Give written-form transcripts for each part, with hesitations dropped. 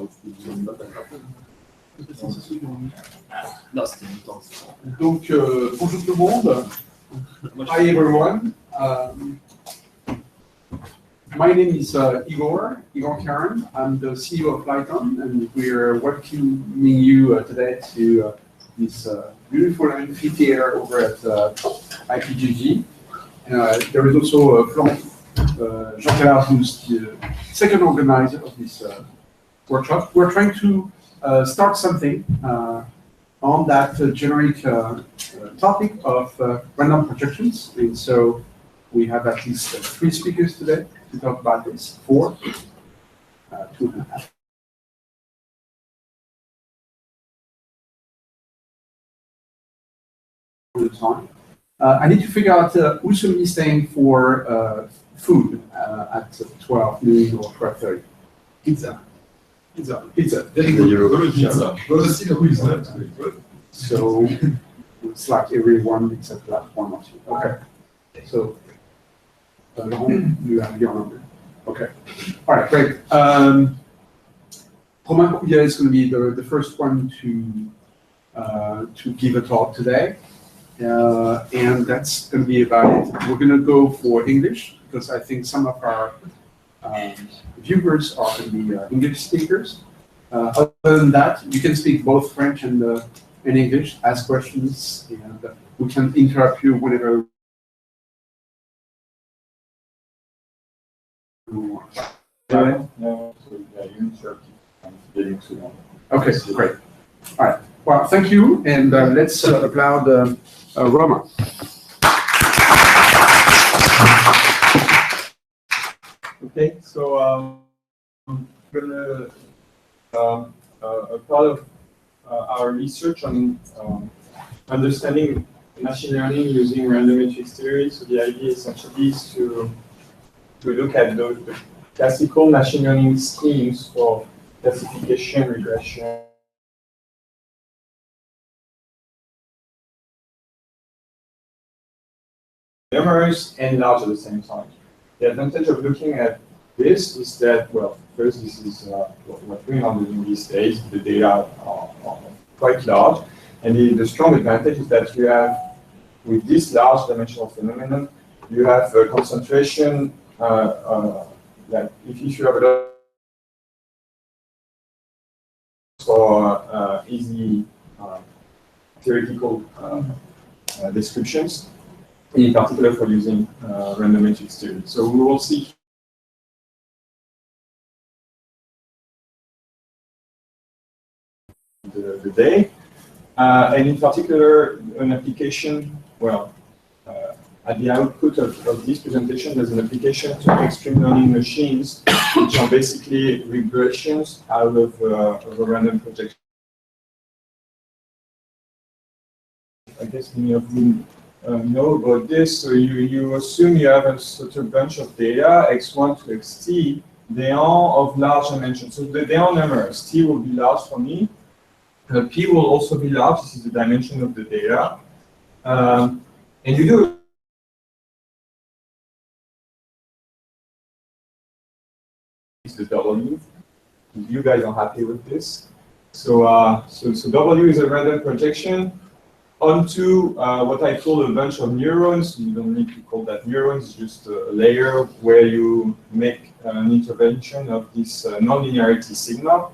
Donc, bonjour tout le monde. Hi everyone. My name is Igor Karen. I'm the CEO of Lighton, and we're welcoming you today to this beautiful amphitheater over at IPGG. There is also Florent Jean-Claude, who's the second organizer of this workshop. We're trying to start something on that generic topic of random projections. And so we have at least 3 speakers today to talk about this. 4, 2.5. Time. I need to figure out who's going to be staying for food at 12 noon or 12:30. Pizza. Very good. So it's like everyone except like 1 or 2. Okay. So Laurent, you have your number. Okay. All right, great. Romain Couillet is going to be the first one to give a talk today. And that's going to be about it. We're going to go for English because I think some of our viewers are going to be English speakers. Other than that, you can speak both French and English, ask questions, and we can interrupt you whenever we want. Okay, great. All right. Well, thank you, and let's applaud Roma. Okay, so I'm going to a part of our research on understanding machine learning using random matrix theory. So the idea essentially is to look at the classical machine learning schemes for classification, regression, numerous and large at the same time. The advantage of looking at this is that, well, first, this is what we are doing these days. The data are quite large. And the strong advantage is that you have, with this large dimensional phenomenon, you have a concentration that if you have a lot for easy theoretical descriptions, in particular for using random matrix theory. So we will see the day, and in particular an application, well, at the output of this presentation, there's an application to extreme learning machines, which are basically regressions out of a random projection. I guess many of you know about this. So you assume you have a sort of bunch of data, x1 to xt, they are of large dimension. So they are numerous. T will be large for me. P will also be large. This is the dimension of the data. And you do is the W. You guys are happy with this. So W is a random projection onto what I call a bunch of neurons. You don't need to call that neurons, it's just a layer where you make an intervention of this nonlinearity sigma,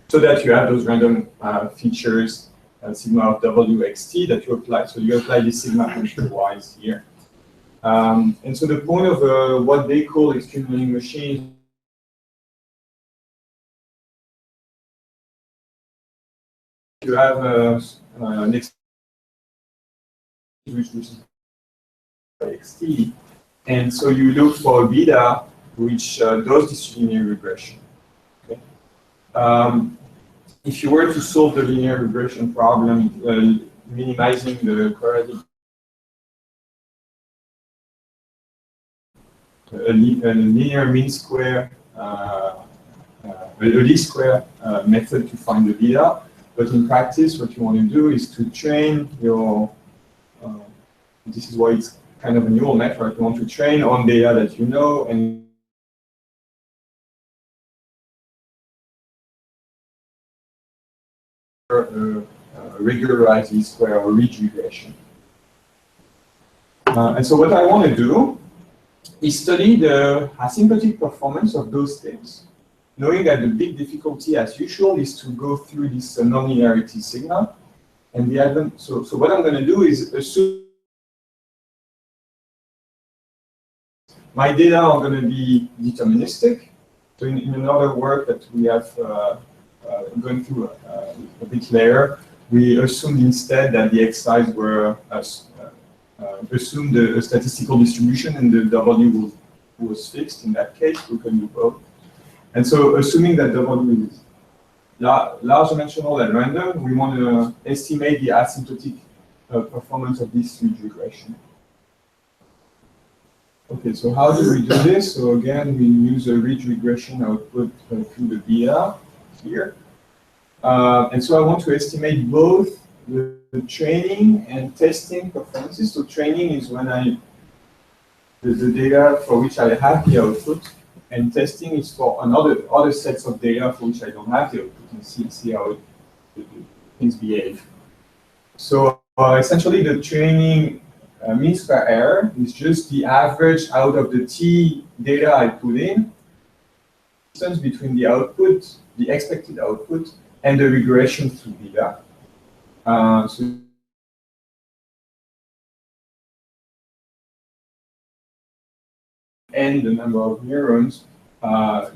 so that you have those random features, sigma of WXT that you apply. So you apply this sigma function-wise here. And so the point of what they call extreme learning machines you have an which is xt, and so you look for a beta which does this linear regression. Okay? If you were to solve the linear regression problem, minimizing the quadratic, a linear mean square, a least square method to find the beta. But in practice, what you want to do is to train your, this is why it's kind of a neural network. You want to train on data that you know, and regularized least square or ridge regression. And so what I want to do is study the asymptotic performance of those things, knowing that the big difficulty, as usual, is to go through this nonlinearity sigma. And so what I'm going to do is assume my data are going to be deterministic. So in another work that we have gone through a bit later, we assumed instead that the xi's were assumed a statistical distribution and the w was fixed. In that case, we can do both. And so assuming that w is large dimensional and random, we want to estimate the asymptotic performance of this ridge regression. Okay, so how do we do this? So again, we use a ridge regression output through the beta here. And so I want to estimate both the training and testing performances. So training is when the data for which I have the output, and testing is for other sets of data for which I don't have the output, and see how things behave. So essentially, the training mean square error is just the average out of the t data I put in, distance between the output, the expected output, and the regression through beta. So and the number of neurons,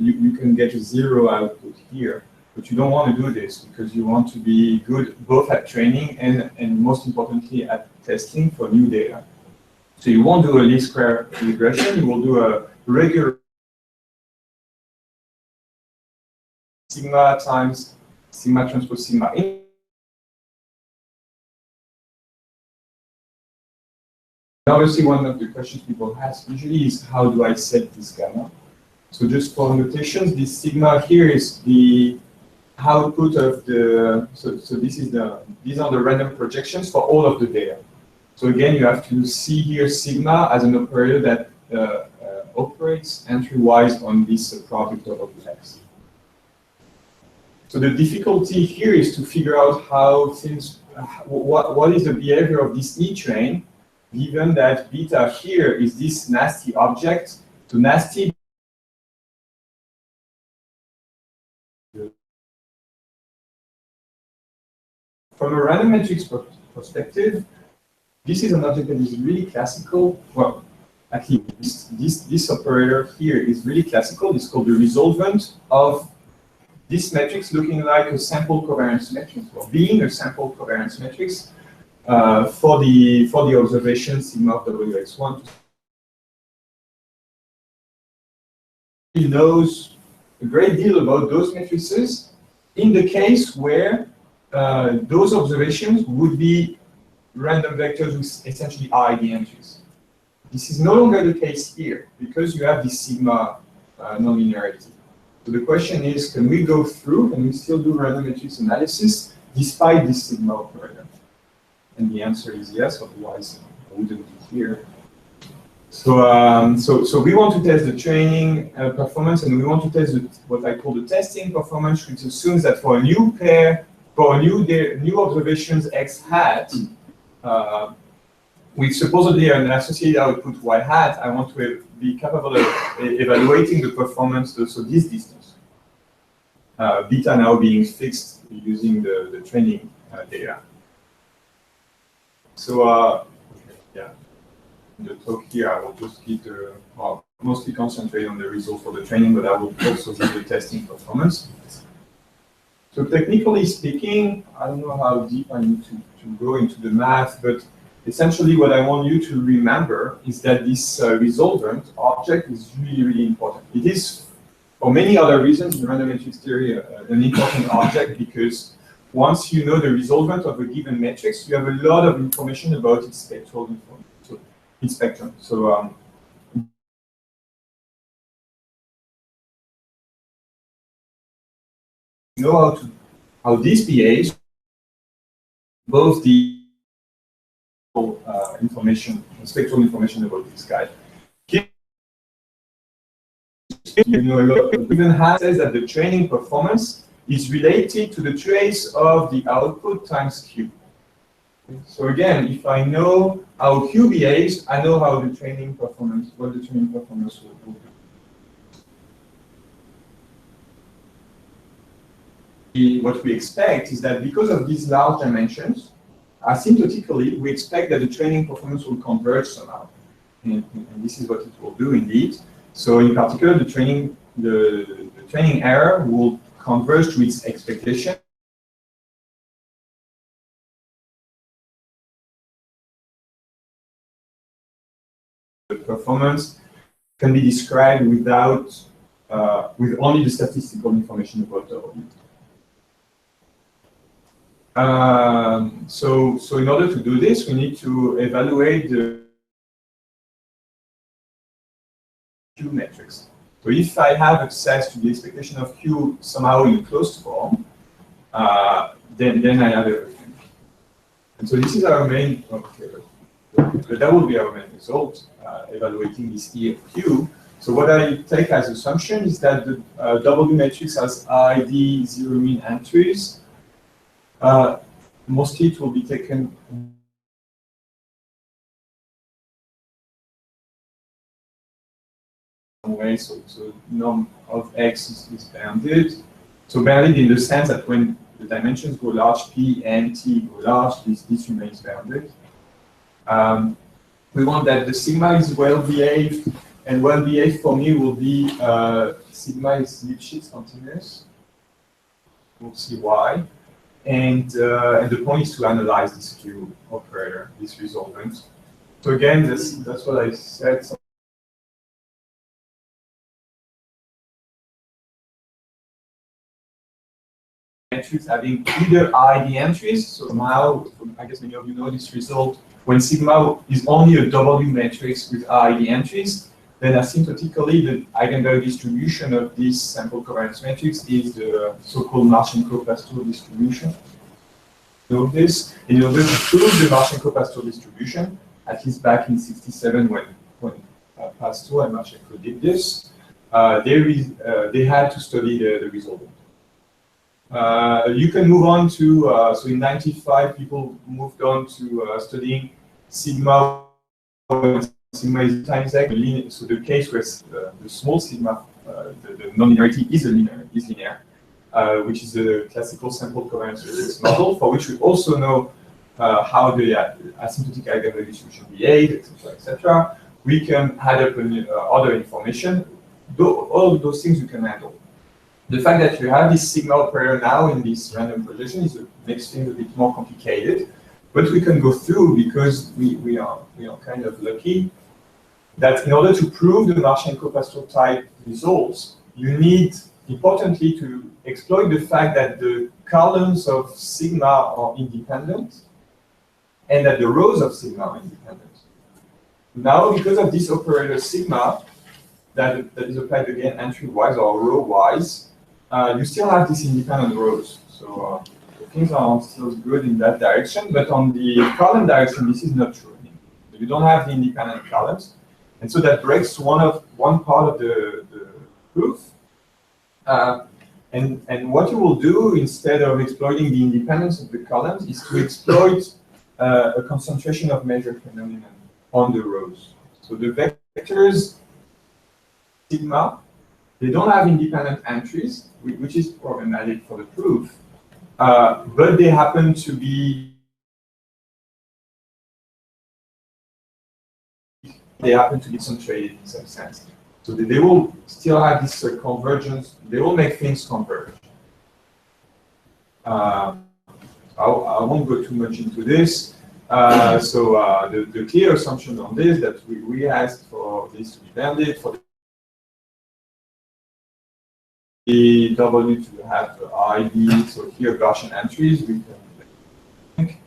you can get a zero output here. But you don't want to do this because you want to be good both at training and most importantly at testing for new data. So you won't do a least square regression, you will do a regular sigma times sigma transpose sigma in. Obviously, one of the questions people ask usually is how do I set this gamma? So just for notations, this sigma here is the output of the, so these are the random projections for all of the data. So again, you have to see here sigma as an operator that operates entry-wise on this product of x. So the difficulty here is to figure out how things, what is the behavior of this E-train, given that beta here is this nasty object. So nasty from a random matrix perspective, this is an object that is really classical. Well, at least this operator here is really classical. It's called the resolvent of this matrix looking like a sample covariance matrix, or being a sample covariance matrix for the observation sigma of wx1. He knows a great deal about those matrices in the case where those observations would be random vectors with essentially ID entries. This is no longer the case here because you have this sigma nonlinearity. So the question is, can we go through and we still do random matrix analysis despite this sigma operator? And the answer is yes, otherwise I wouldn't be here. So, so we want to test the training performance, and we want to test what I call the testing performance, which assumes that for a new pair, for a new observations x hat, with supposedly an associated output y hat, I want to be capable of evaluating the performance, so this distance. Beta now being fixed using the training data. So, yeah, in the talk here, I will just keep the, well, mostly concentrate on the results for the training, but I will also give the testing performance. So technically speaking, I don't know how deep I need to go into the math, but essentially what I want you to remember is that this resolvent object is really, really important. It is, for many other reasons in random matrix theory, an important object because once you know the resolvent of a given matrix, you have a lot of information about its spectral information, so its spectrum. So you know how this behaves, both the information, spectral information about this guy. You know, a lot, even says that the training performance is related to the trace of the output times Q. So again, if I know how Q behaves, I know how the training performance, what the training performance will be. What we expect is that because of these large dimensions, asymptotically, we expect that the training performance will converge somehow. And this is what it will do indeed. So in particular, the training error will converge to its expectation. The performance can be described without, with only the statistical information about W. So in order to do this, we need to evaluate the Q metrics. So if I have access to the expectation of Q somehow in closed form, then I have everything. And so this is our main, okay, but that will be our main result, evaluating this E of Q. So what I take as assumption is that the W matrix has ID zero mean entries. Mostly it will be taken way, so norm of X is bounded. So bounded in the sense that when the dimensions go large, P and T go large, this remains bounded. We want that the sigma is well behaved, and well behaved for me will be sigma is Lipschitz continuous. We'll see why. And the point is to analyze this Q operator, this resolvent. So again, that's what I said. Entries having either ID entries, so somehow, I guess many of you know this result, when sigma is only a W matrix with ID entries, then asymptotically the eigenvalue distribution of this sample covariance matrix is the so-called Marchenko-Pastur distribution. Know this, in order to prove the Marchenko-Pastur distribution, at least back in '67 when Pastur and Marchenko did this, they had to study the resolvent. You can move on to, so in '95, people moved on to studying sigma. Sigma is times X. So the case where the small sigma, the non-linearity is linear, which is the classical sample covariance matrix model, for which we also know how the asymptotic eigenvalue distribution behaves, etc. We can add up other information. All of those things we can handle. The fact that you have this sigma operator now in this random projection makes things a bit more complicated, but we can go through because we are kind of lucky that in order to prove the Marchenko-Pastur type results, you need importantly to exploit the fact that the columns of sigma are independent and that the rows of sigma are independent. Now, because of this operator sigma that is applied again entry-wise or row-wise, you still have these independent rows. So things are still good in that direction, but on the column direction, this is not true. You don't have the independent columns. And so that breaks one part of the proof. And what you will do instead of exploiting the independence of the columns is to exploit a concentration of measure phenomenon on the rows. So the vectors sigma, they don't have independent entries, which is problematic for the proof, but they happen to be concentrated in some sense. So they will still have this convergence, they will make things converge. I won't go too much into this. The clear assumption on this that we asked for this to be bounded, for the W to have ID, so here Gaussian entries, we can think.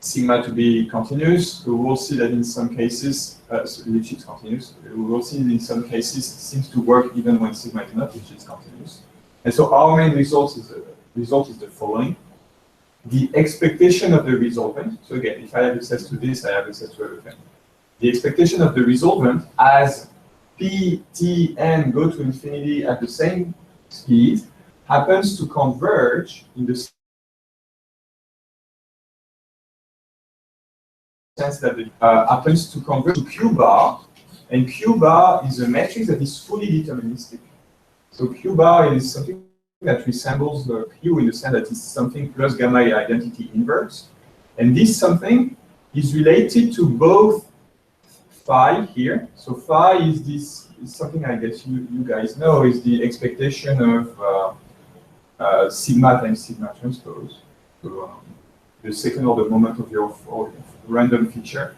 Sigma to be continuous. We will see that in some cases, Lipschitz continuous. We will see that in some cases it seems to work even when sigma is not Lipschitz continuous. And so our main result is the following: the expectation of the resolvent. So again, if I have access to this, I have access to everything. The expectation of the resolvent as P, T, N go to infinity at the same speed happens to converge in the sense that it happens to converge to Q bar, and Q bar is a matrix that is fully deterministic. So Q bar is something that resembles the Q in the sense that it's something plus gamma identity inverse. And this something is related to both phi here. So phi is this is something I guess you guys know is the expectation of sigma times sigma transpose. So the second order moment of your random feature.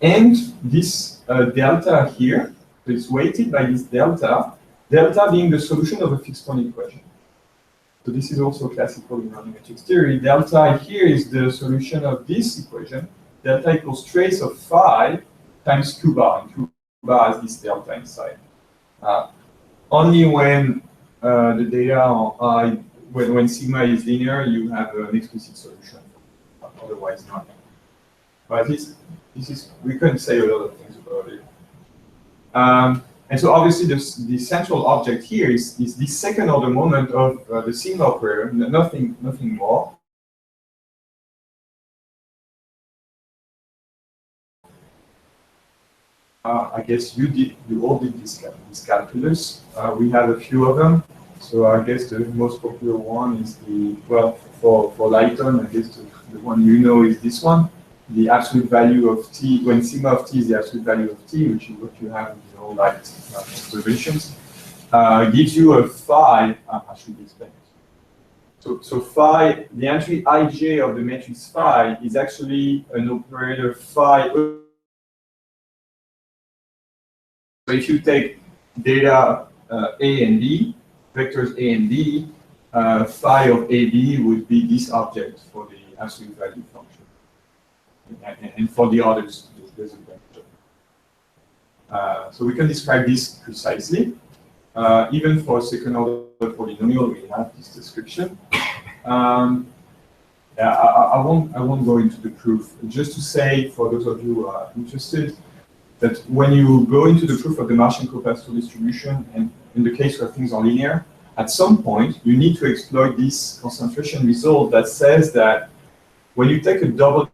And this delta here is weighted by this delta being the solution of a fixed point equation. So this is also classical in rounding matrix theory. Delta here is the solution of this equation. Delta equals trace of phi times Q bar, and Q bar has this delta inside. Only when the data are, when sigma is linear, you have an explicit solution. Otherwise not. But this is, we couldn't say a lot of things about it. And so obviously the central object here is this second order moment of the sigma operator, nothing more. I guess you all did this calculus. We have a few of them. So I guess the most popular one is the, well, for Lighton, I guess the one you know is this one. The absolute value of t, when sigma of t is the absolute value of t, which is what you have in all light observations, gives you a phi, I should explain it. So phi, the entry ij of the matrix phi is actually an operator phi. So if you take data A and B, vectors A and B, phi of AB would be this object for the absolute value function. And for the others, there's a vector. So we can describe this precisely. Even for a second order polynomial, we have this description. Yeah, I won't go into the proof. Just to say, for those of you who are interested, that when you go into the proof of the Marchenko-Pastor distribution, and in the case where things are linear, at some point you need to exploit this concentration result that says that when you take a double,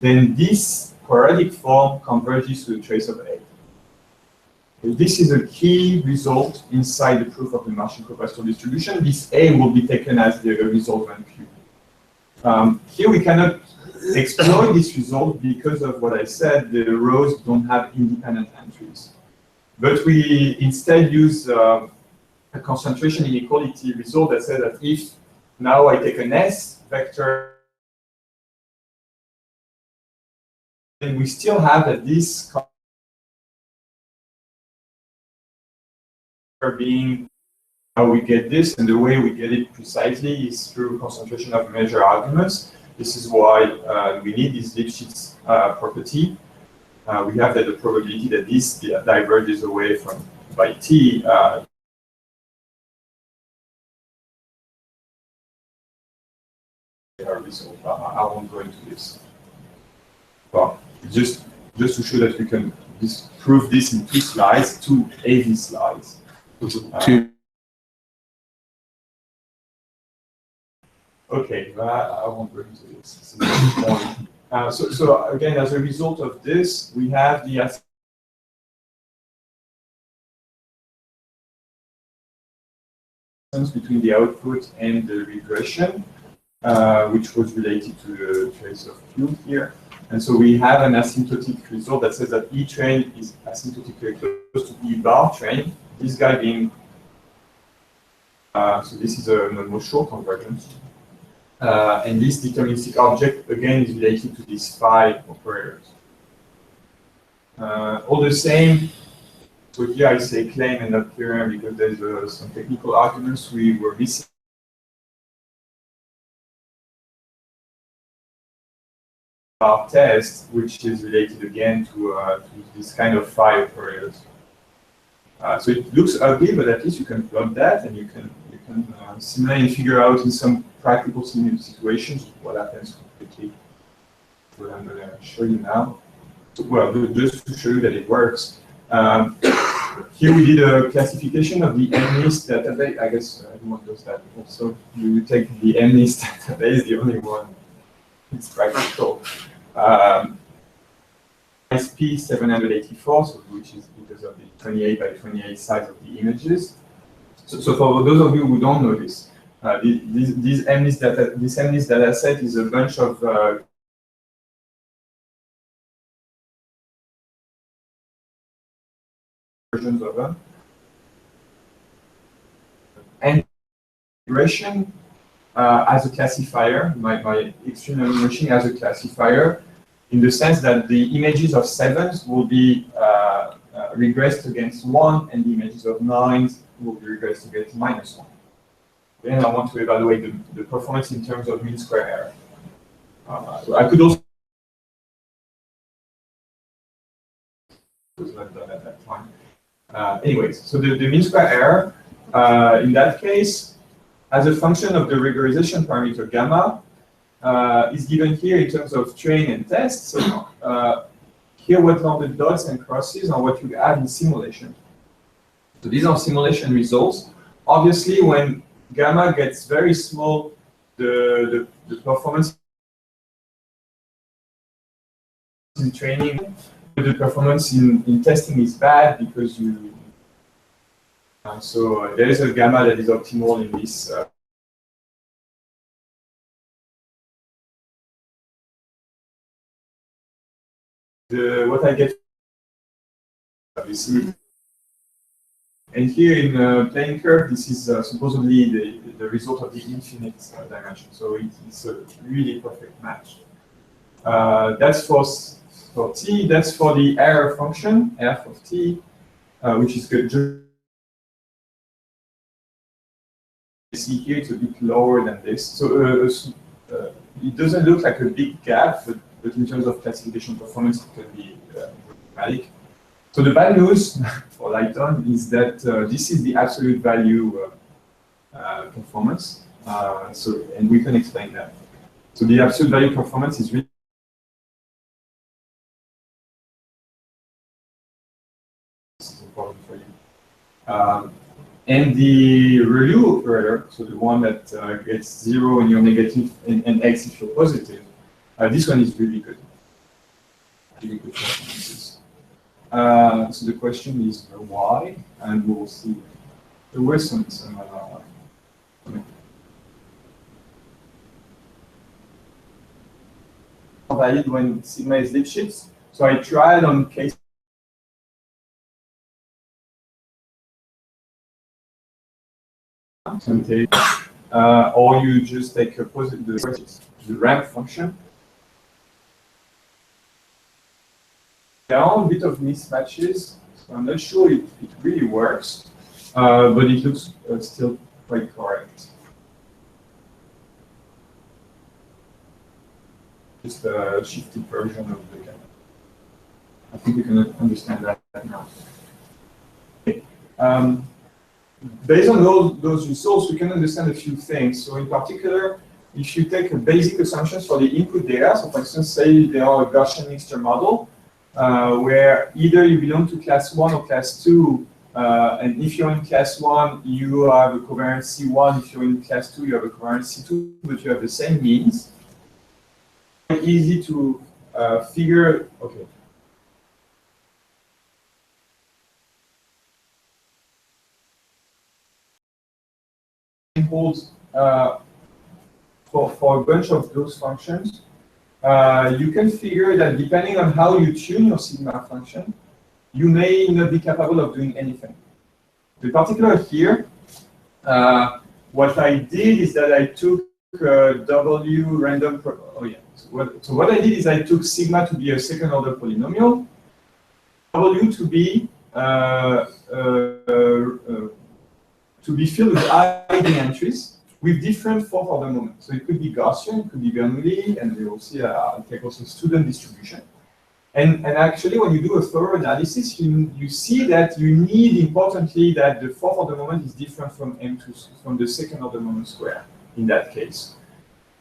then this quadratic form converges to the trace of A. This is a key result inside the proof of the Marchenko-Pastor distribution. This A will be taken as the resultant Q. Here we cannot exploit this result because of what I said, the rows don't have independent entries. But we instead use a concentration inequality result that says that if now I take an S vector, then we still have that this being how we get this, and the way we get it precisely is through concentration of measure arguments. This is why we need this Lipschitz property. We have that the probability that this diverges away from by t result. I won't go into this. But just to show that we can prove this in 2 slides, 2 AV slides. Okay, I won't go into this. So again, as a result of this, we have the between the output and the regression, which was related to the trace of Q here. And so we have an asymptotic result that says that E train is asymptotically close to E bar train, this guy being, so this is a more short convergence. And this deterministic object, again, is related to these 5 operators. All the same, so here I say claim and not theorem because there's some technical arguments we were missing. Our test, which is related again to this kind of 5 operators. So it looks ugly, but at least you can plot that, and you can similarly figure out in some practical situations what happens completely. What I'm going to show you now. So, well, just to show you that it works. Here we did a classification of the MNIST database. I guess everyone does that. Also, you take the MNIST database, the only one. It's practical. SP 784, so which is because of the 28 by 28 size of the images. So for those of you who don't know this, this MNIST data set is a bunch of versions of them. And integration as a classifier, my extreme learning machine as a classifier, in the sense that the images of 7s will be regressed against 1, and the images of 9s will be regressed against -1. Then I want to evaluate the performance in terms of mean square error. I could also was not done at that time. Anyways, so the mean square error, in that case, as a function of the rigorization parameter gamma, is given here in terms of train and test. So here what are the dots and crosses are what you add in simulation. So these are simulation results. Obviously, when gamma gets very small, the performance in training, the performance in testing is bad because you. So there is a gamma that is optimal in this. What I get, obviously, and here in plane curve, this is supposedly the result of the infinite dimension. So it's a really perfect match. That's for t. That's for the error function, f of t, which is good. See here, it's a bit lower than this. So it doesn't look like a big gap, but in terms of classification performance, it can be dramatic. So the bad news for Lighton is that this is the absolute value performance. And we can explain that. So the absolute value performance is really important for you. And the ReLU operator, so the one that gets 0 when you're negative and x if you're positive, this one is really good. Really good performances. So the question is why, and we'll see. There were some valid when sigma is Lipschitz. So I tried on case. Or you just take a the ramp function. There are a bit of mismatches, so I'm not sure it really works, but it looks still quite correct. Just a shifted version of the gamma. I think you can understand that now. Okay. Based on those results, we can understand a few things. So in particular, if you take basic assumptions for the input data, so for instance, say they are a Gaussian mixture model, where either you belong to class 1 or class 2, and if you're in class 1, you have a covariance C1, if you're in class 2, you have a covariance C2, but you have the same means. It's easy to figure, okay. Holds for a bunch of those functions, you can figure that depending on how you tune your sigma function, you may not be capable of doing anything. In particular here, what I did is that I took W random, so what I did is I took sigma to be a second order polynomial, W to be filled with ID entries with different fourth order moments. So it could be Gaussian, it could be Bernoulli, and we will see I'll take also student distribution. And actually, when you do a thorough analysis, you see that you need, importantly, that the fourth order moment is different from M2, from the second order moment square in that case,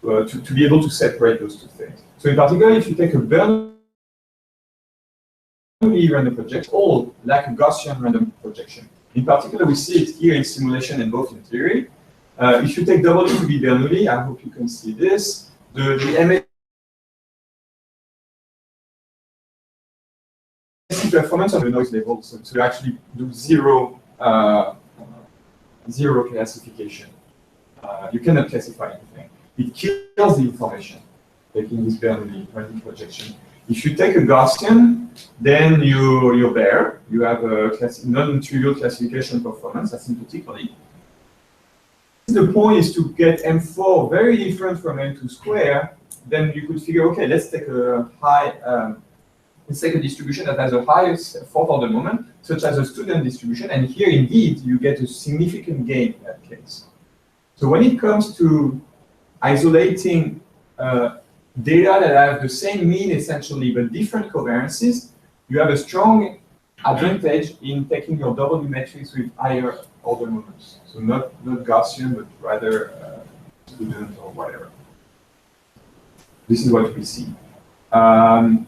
to be able to separate those two things. So in particular, if you take a Bernoulli random projection, all like a Gaussian random projection. In particular, we see it here in simulation and both in theory. If you take W to be Bernoulli, I hope you can see this. The MSE performance of the noise level, so to actually do zero classification. You cannot classify anything. It kills the information, taking this Bernoulli random projection. If you take a Gaussian, then you're there. You have a non-trivial classification performance asymptotically. The point is to get M4 very different from M2 square. Then you could figure, okay, let's take a let's take a distribution that has a highest fourth order moment, such as a student distribution. And here, indeed, you get a significant gain in that case. So when it comes to isolating data that have the same mean essentially, but different covariances, you have a strong advantage in taking your W matrix with higher order moments. So not Gaussian, but rather student or whatever. This is what we see. And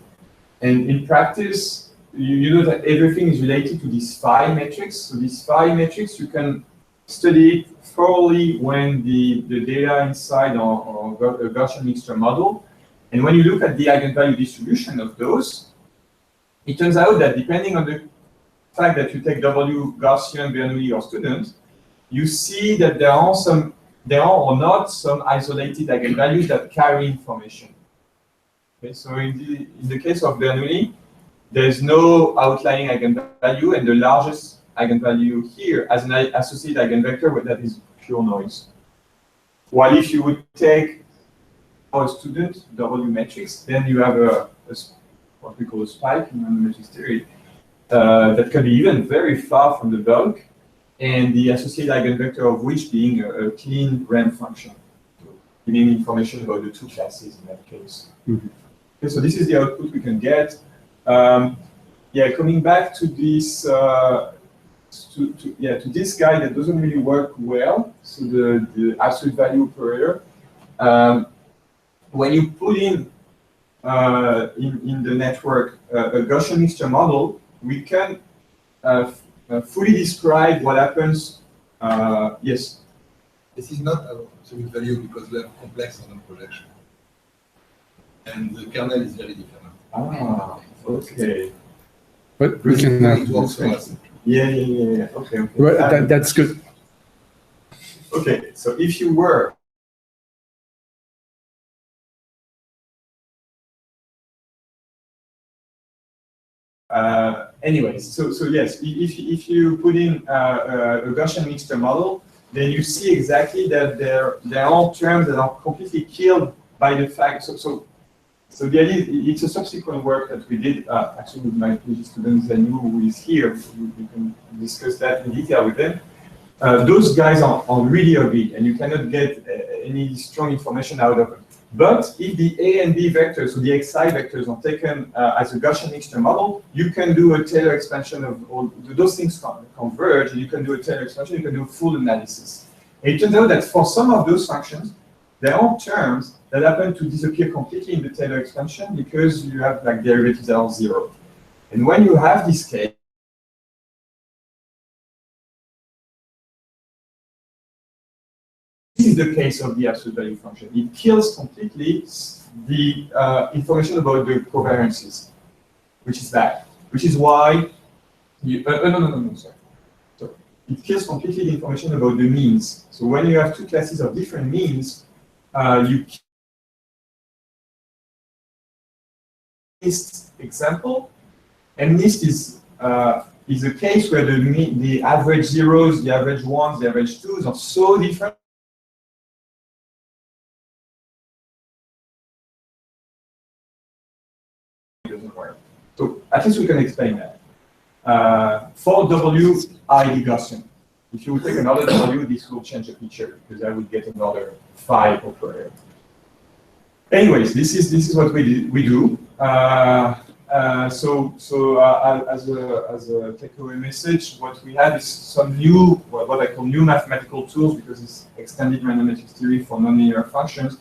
in practice, you know that everything is related to this phi matrix. So this phi matrix, you can study it thoroughly when the data inside or a Gaussian mixture model. And when you look at the eigenvalue distribution of those, it turns out that depending on the fact that you take W, Gaussian, Bernoulli, or student, you see that there are or not some isolated eigenvalues that carry information. Okay, so in the case of Bernoulli, there is no outlying eigenvalue, and the largest eigenvalue here as an associated eigenvector that is pure noise. While if you would take a student W matrix, then you have what we call a spike in random matrix theory that can be even very far from the bulk, and the associated eigenvector of which being a clean ramp function, giving information about the two classes in that case. Mm-hmm. Okay, so this is the output we can get. Yeah, coming back to this to this guy that doesn't really work well. So the absolute value operator. When you put in the network a Gaussian mixture model, we can fully describe what happens. Yes. This is not absolute value because we have complex random projection, and the kernel is very different. Ah, okay. But we can. It works for us. Yeah. Okay. Well, that's good. Okay, so if you were anyways, so yes, if you put in a Gaussian mixture model, then you see exactly that there are terms that are completely killed by the fact. So the idea, it's a subsequent work that we did actually with my PhD student Zanu, who is here. We can discuss that in detail with them. Those guys are really ugly, and you cannot get any strong information out of them. But if the A and B vectors, so the Xi vectors, are taken as a Gaussian mixture model, you can do a Taylor expansion of all those things converge, and you can do a Taylor expansion, you can do a full analysis. And it turns out that for some of those functions, there are terms that happen to disappear completely in the Taylor expansion because you have like derivatives that are zero. And when you have this case, this is the case of the absolute value function. It kills completely the information about the covariances, which is bad. Which is why you, no, sorry. So it kills completely the information about the means. So when you have two classes of different means, you NIST example, and NIST is a case where the average zeros, the average ones, the average twos are so different. It doesn't work. So at least we can explain that. For W, ID Gaussian. If you would take another W, this will change the picture because I would get another 5 operator. Anyways, this is what we do. As a takeaway message, what we have is some new, what I call new mathematical tools, because it's extended random matrix theory for nonlinear functions,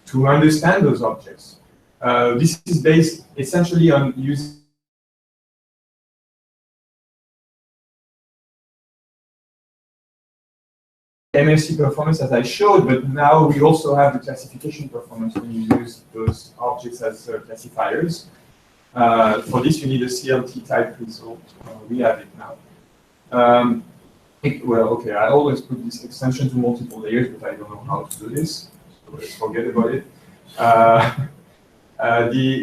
to understand those objects. This is based essentially on using MFC performance as I showed, but now we also have the classification performance when you use those objects as classifiers. For this, you need a CLT type result. We have it now. Well, okay, I always put this extension to multiple layers, but I don't know how to do this, so let's forget about it.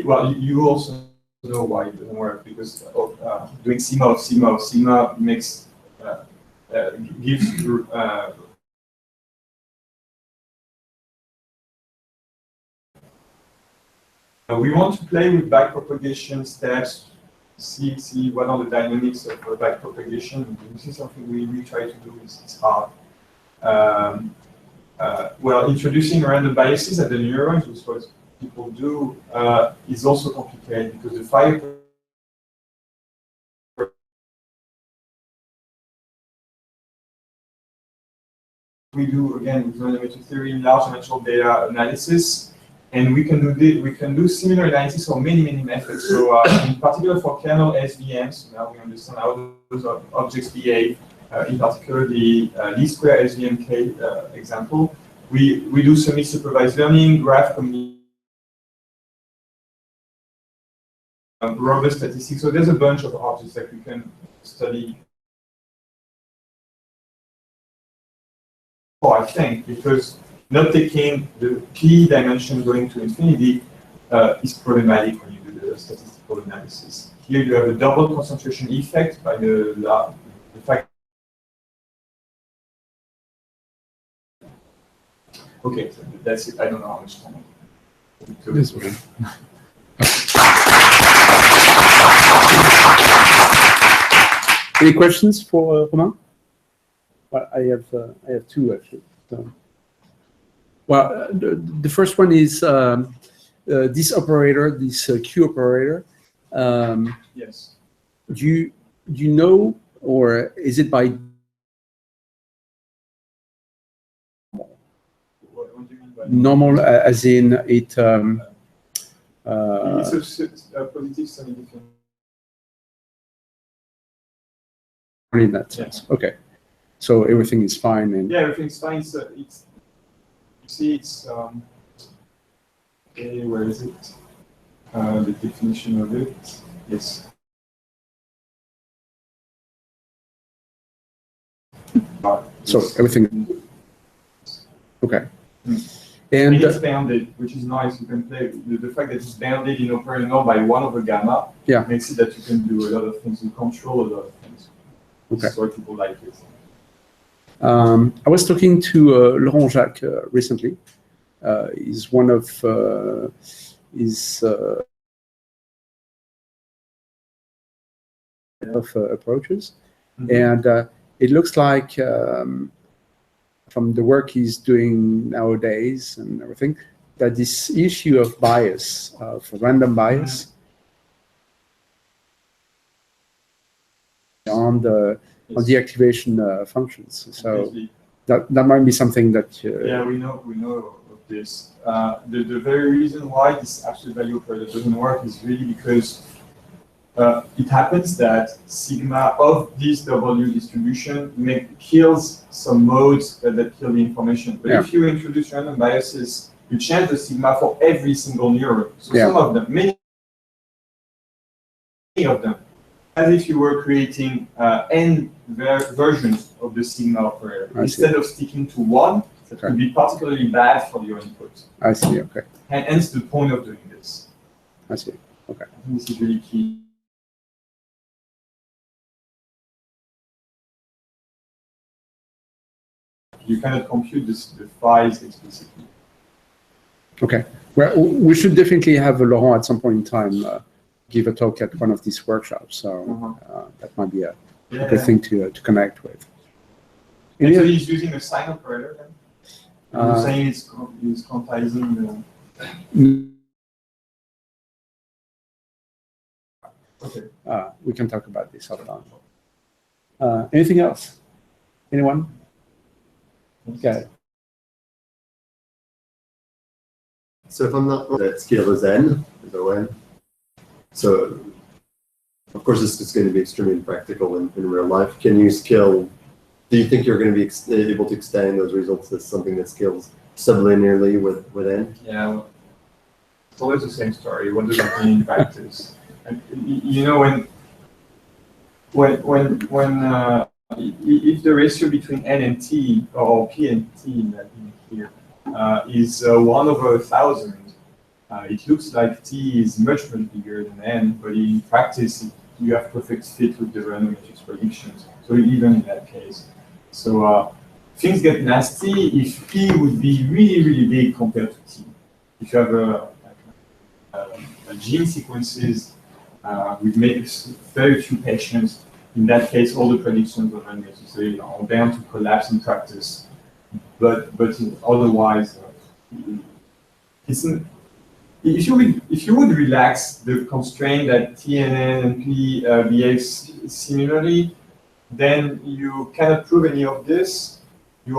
Well, you also know why it doesn't work, because doing sigma of sigma of sigma makes gives we want to play with backpropagation steps, see what are the dynamics of backpropagation. This is something we try to do. It's hard. Well, introducing random biases at the neurons, which is what people do, is also complicated because the fire we do again with random theory, large dimensional data analysis. And we can do similar analysis for many methods. So in particular for kernel SVMs, now we understand how those objects behave. In particular, the least square SVMK example, we do semi-supervised learning, graph communication, robust statistics. So there's a bunch of objects that we can study. I think because not taking the P dimension going to infinity is problematic when you do the statistical analysis. Here you have a double concentration effect by the fact. Okay, so that's it. I don't know how much time. This one. Any questions for Romain? Well, I have two actually. So. Well, the first one is this operator, this Q operator. Yes. Do you know, or is it by? What do you mean by normal? As in it. It's a positive semi-different. In that sense, yeah. Okay. So everything is fine, and yeah, everything's fine. So it's you see, it's okay. Where is it? The definition of it. Yes. So everything. Okay. And it's bounded, which is nice. You can play the fact that it's bounded in operator by 1/gamma. Yeah. Makes it that you can do a lot of things. You control a lot of things. Okay. That's why people like it. I was talking to Laurent Jacques recently. He's one of his approaches, and it looks like from the work he's doing nowadays and everything, that this issue of bias, of random bias, on the activation functions. So that might be something that yeah, we know of this. The very reason why this absolute value operator doesn't work is really because it happens that sigma of this W distribution kills some modes that kill the information. But if you introduce random biases, you change the sigma for every single neuron. So some of them, many of them, as if you were creating n versions of the sigma operator. Instead of sticking to one, that could be particularly bad for your input. I see, okay. And hence the point of doing this. I see, okay. I think this is really key. You cannot compute the phi's explicitly. Okay. Well, we should definitely have Laurent at some point in time give a talk at one of these workshops. So that might be a good thing to connect with. And so he's using a sign operator then? You're saying he's quantizing the... Okay. We can talk about this offline. Anything else? Anyone? Okay. So if I'm not wrong, that scale is n, is O(n). So of course this is going to be extremely impractical in real life. Can you scale Do you think you're going to be able to extend those results as something that scales sublinearly with N? Yeah, well, it's always the same story. What does it mean in practice? And, you know, if the ratio between N and T, or P and T in here, is 1/1000, it looks like T is much bigger than N, but in practice, you have perfect fit with the random matrix predictions. So even in that case. So things get nasty if P would be really big compared to T. If you have a gene sequences with maybe very few patients, in that case, all the predictions are unnecessary, are bound to collapse in practice. But otherwise, if you would relax the constraint that T and N and P behave similarly, then you cannot prove any of this. You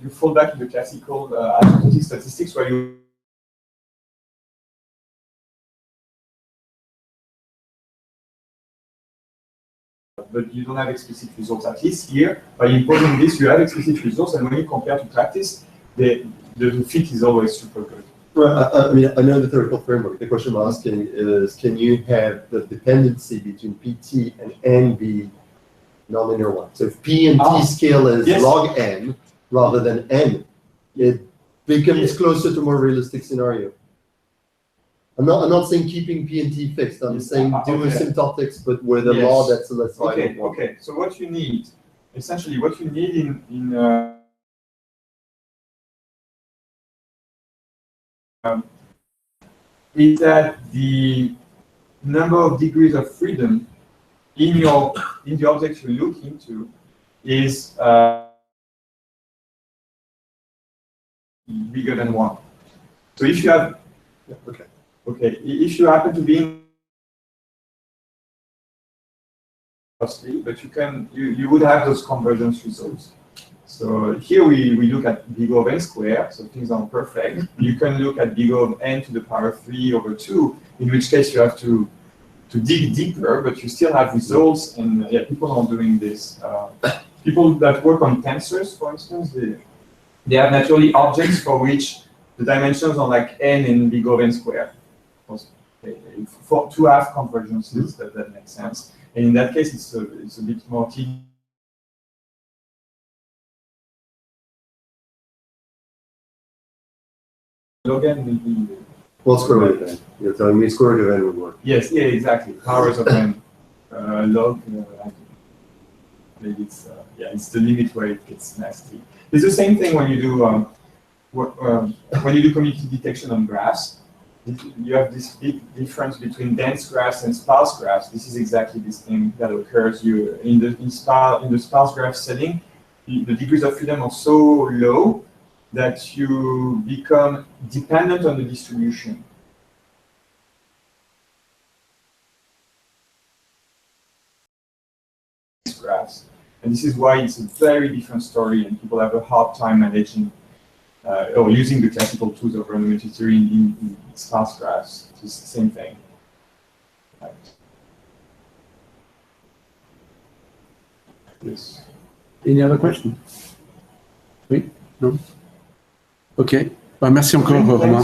fall back into classical asymptotic statistics where you but you don't have explicit results. At least here, by imposing this, you have explicit results, and when you compare to practice, the fit is always super good. Well, I mean, I know the theoretical framework. The question I'm asking is, can you have the dependency between PT and N be nonlinear one? So if P and T scale as log N rather than N, it becomes closer to a more realistic scenario. I'm not saying keeping P and T fixed. I'm saying do asymptotics, but with a law that's less violent. Okay. So what you need, essentially, what you need in is that the number of degrees of freedom in the object you look into is bigger than 1. So if you have if you happen to be in costly, but you would have those convergence results. So here we look at big O of n squared, so things are perfect. You can look at big O of n to the power 3/2, in which case you have to dig deeper, but you still have results, and people are doing this. People that work on tensors, for instance, they have naturally objects for which the dimensions are like n in big O of n squared. For to have convergences, that makes sense. And in that case, it's a bit more tedious. Log n will be. Well, square root of n. You're telling me square root of n would work. Yes, exactly. Powers of n. Log. Maybe it's it's the limit where it gets nasty. It's the same thing when you do community detection on graphs. You have this big difference between dense graphs and sparse graphs. This is exactly this thing that occurs. In the sparse graph setting, the degrees of freedom are so low that you become dependent on the distribution. Graphs. And this is why it's a very different story, and people have a hard time managing or using the classical tools of random matrix theory in sparse graphs. It's the same thing. Right. Yes. Any other question? Oui? Non? Ok. Bah, merci encore, Romain.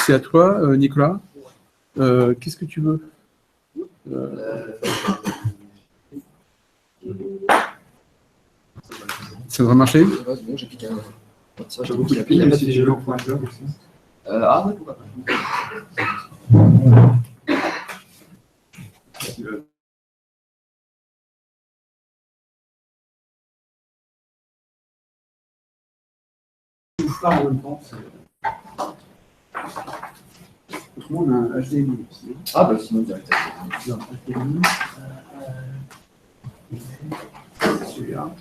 C'est à toi, Nicolas. Qu'est-ce que tu veux? Ça devrait marcher? C'est bon, j'ai cliqué. Ça, j'avoue qu'il a pris la fiche de l'eau. Ah ouais, pourquoi pas. En même temps, autrement, on a un HDMI aussi. Ah bah sinon, directement. Non, HDMI. Celui-là.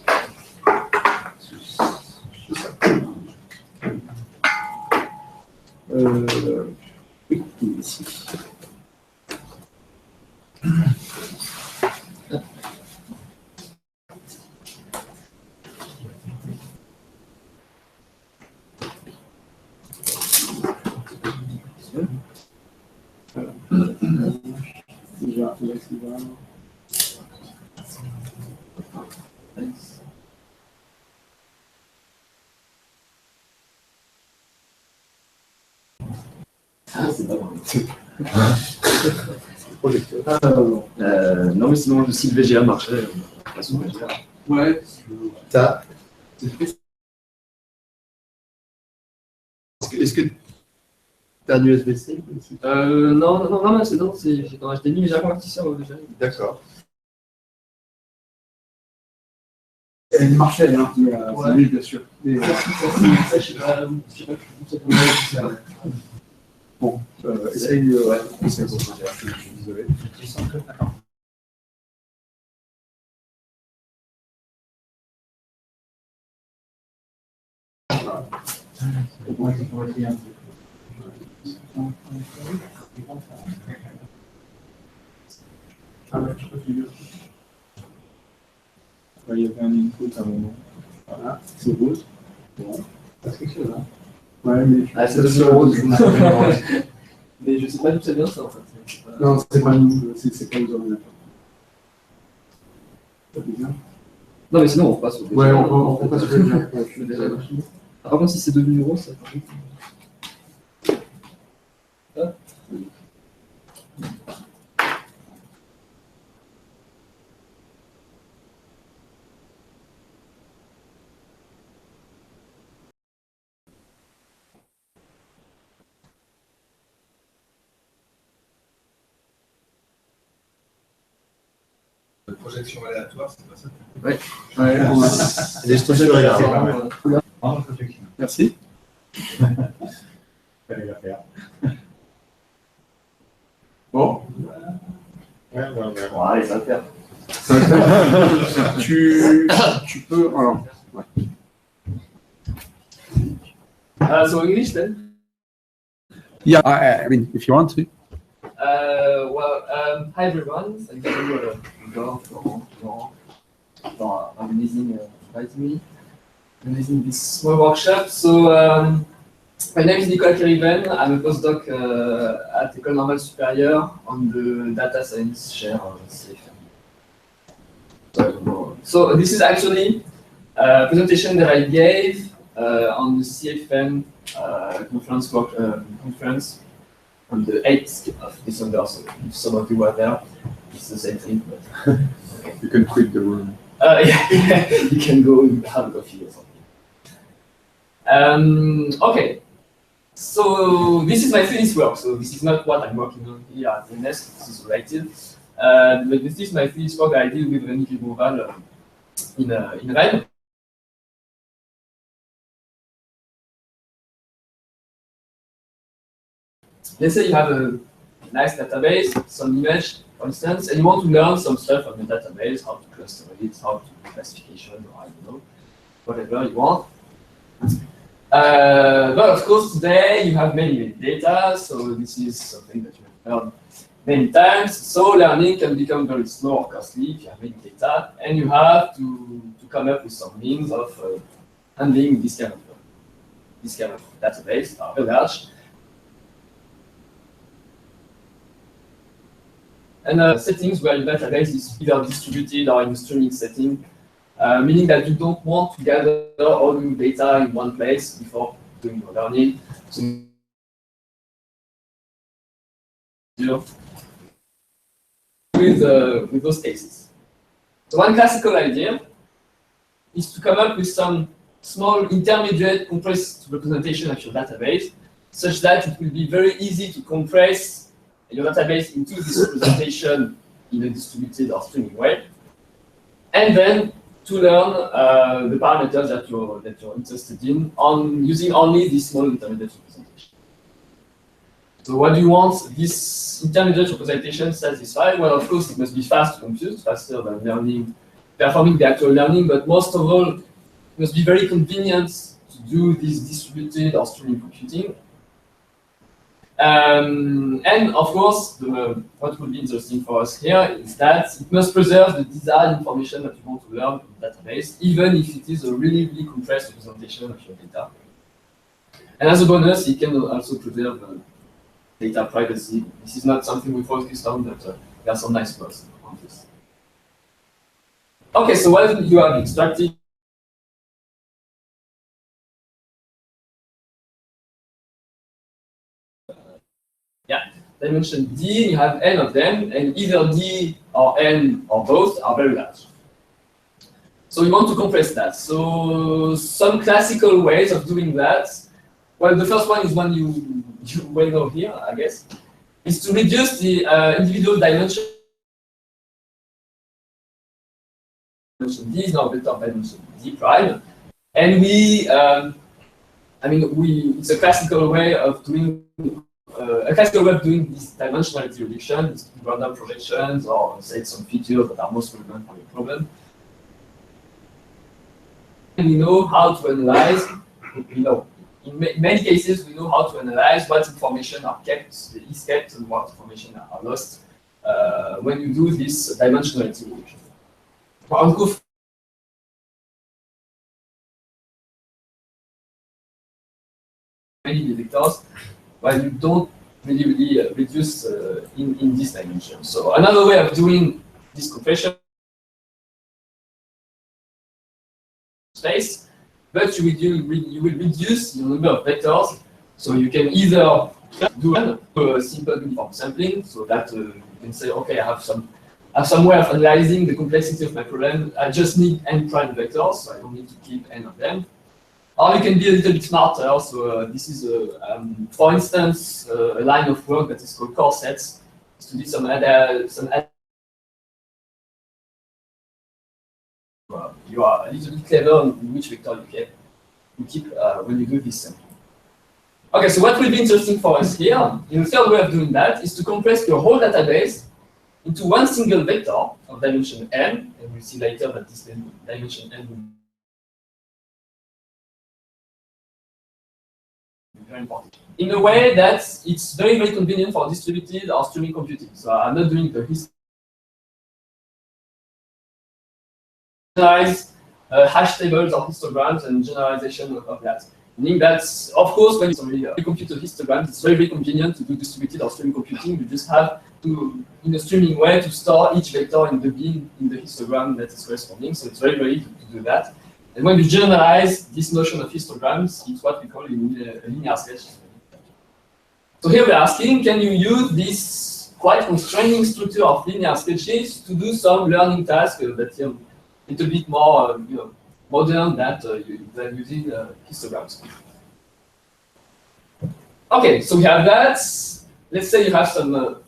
Oui, il est ici. C'est pas bon. Projecteur. Non, mais sinon, si le VGA marchait, on passe au VGA. Ouais. Ça. Est-ce que tu as un USB-C? Non, c'est dans HDMI, mais j'ai un convertisseur au VGA. D'accord. Elle marchait, hein, Ouais. oui, bien sûr. Mais, Ça, je sais pas bon, essaye, ouais, essaye pour toi, je suis désolé. Ouais, il y avait un input à un moment. Voilà, c'est rose. Bon, ça se quelque chose, hein. Ouais, mais Ah, c'est devenu rose. Mais je sais pas d'où ça vient, ça, en fait. non, c'est pas nous, c'est pas nous ordinateurs. Ça fait bien. Non, mais sinon, on repasse au VGA. Ouais, on passe au bien. Je suis déjà là. Par contre, si c'est devenu rose, ça change. La projection aléatoire, c'est pas ça. Ouais, on va- Les structures aléatoires. Merci. Bon, Bon, allez, ça va le faire. ça va faire. Tu peux. Alors, ouais. So English then? Yeah, I mean, if you want to. Hi everyone. Thank you, Igor, for organizing this small workshop. So, my name is Nicolas Keriven. I'm a postdoc at École Normale Supérieure on the data science share of CFM. So this is actually a presentation that I gave on the CFM conference on the 8th of December. So if some of you were there, it's the same thing. But You can quit the room. yeah, you can go have a coffee or something. Okay, so this is my thesis work. So this is not what I'm working on here at the NESC. This is related. But this is my thesis work that I did with Rémi Villemoval in Rennes. Let's say you have a nice database, some image, for instance, and you want to learn some stuff from the database, how to cluster it, how to do classification, or I don't know, whatever you want. But of course, today you have many data, so this is something that you have learned many times. So learning can become very slow or costly if you have many data, and you have to come up with some means of handling this kind of database, very large. And settings where your database is either distributed or in a streaming setting, meaning that you don't want to gather all your data in one place before doing your learning. So, with those cases. So one classical idea is to come up with some small intermediate compressed representation of your database, such that it will be very easy to compress your database into this representation in a distributed or streaming way, and then to learn the parameters that you're interested in on using only this small intermediate representation. So what do you want this intermediate representation satisfy? Well, of course, it must be fast to compute, faster than learning, performing the actual learning, but most of all, it must be very convenient to do this distributed or streaming computing. And of course, what would be interesting for us here is that it must preserve the desired information that you want to learn from the database, even if it is a really, really compressed representation of your data. And as a bonus, it can also preserve data privacy. This is not something we focused on, but there are some nice posts on this. Okay, so what you have extracted? Yeah, dimension D, you have n of them, and either D or n or both are very large. So you want to compress that. So some classical ways of doing that. Well, the first one is one you well know here, I guess, is to reduce the individual dimension. Dimension D is now a vector of dimension D prime, and it's a classical way of doing this dimensionality reduction, is random projections or say some features that are most relevant for your problem. And we know how to analyze, in many cases, we know how to analyze what information is kept and what information are lost when you do this dimensionality reduction. For many vectors, while you don't really reduce in this dimension. So another way of doing this compression space, but you will reduce the number of vectors. So you can either do a simple uniform sampling, so that you can say, okay, I have some way of analyzing the complexity of my problem. I just need n prime vectors, so I don't need to keep n of them. Or you can be a little bit smarter. So this is, for instance, a line of work that is called core sets. To do you are a little bit clever on which vector you keep when you do this sampling. Okay, so what will be interesting for us here, in the third way of doing that, is to compress your whole database into one single vector of dimension n, and we'll see later that this dimension n will be very important. In a way that it's very, very convenient for distributed or streaming computing. So I'm not doing the hash tables or histograms and generalization of that. Meaning that, of course, when you compute a histogram, it's very, very convenient to do distributed or streaming computing. You just have to, in a streaming way, to store each vector in the bin in the histogram that is corresponding. So it's very, very easy to do that. And when you generalize this notion of histograms, it's what we call a linear sketch. So here we're asking, can you use this quite constraining structure of linear sketches to do some learning tasks that are a little bit more modern than using histograms? Okay, so we have that. Let's say you have some,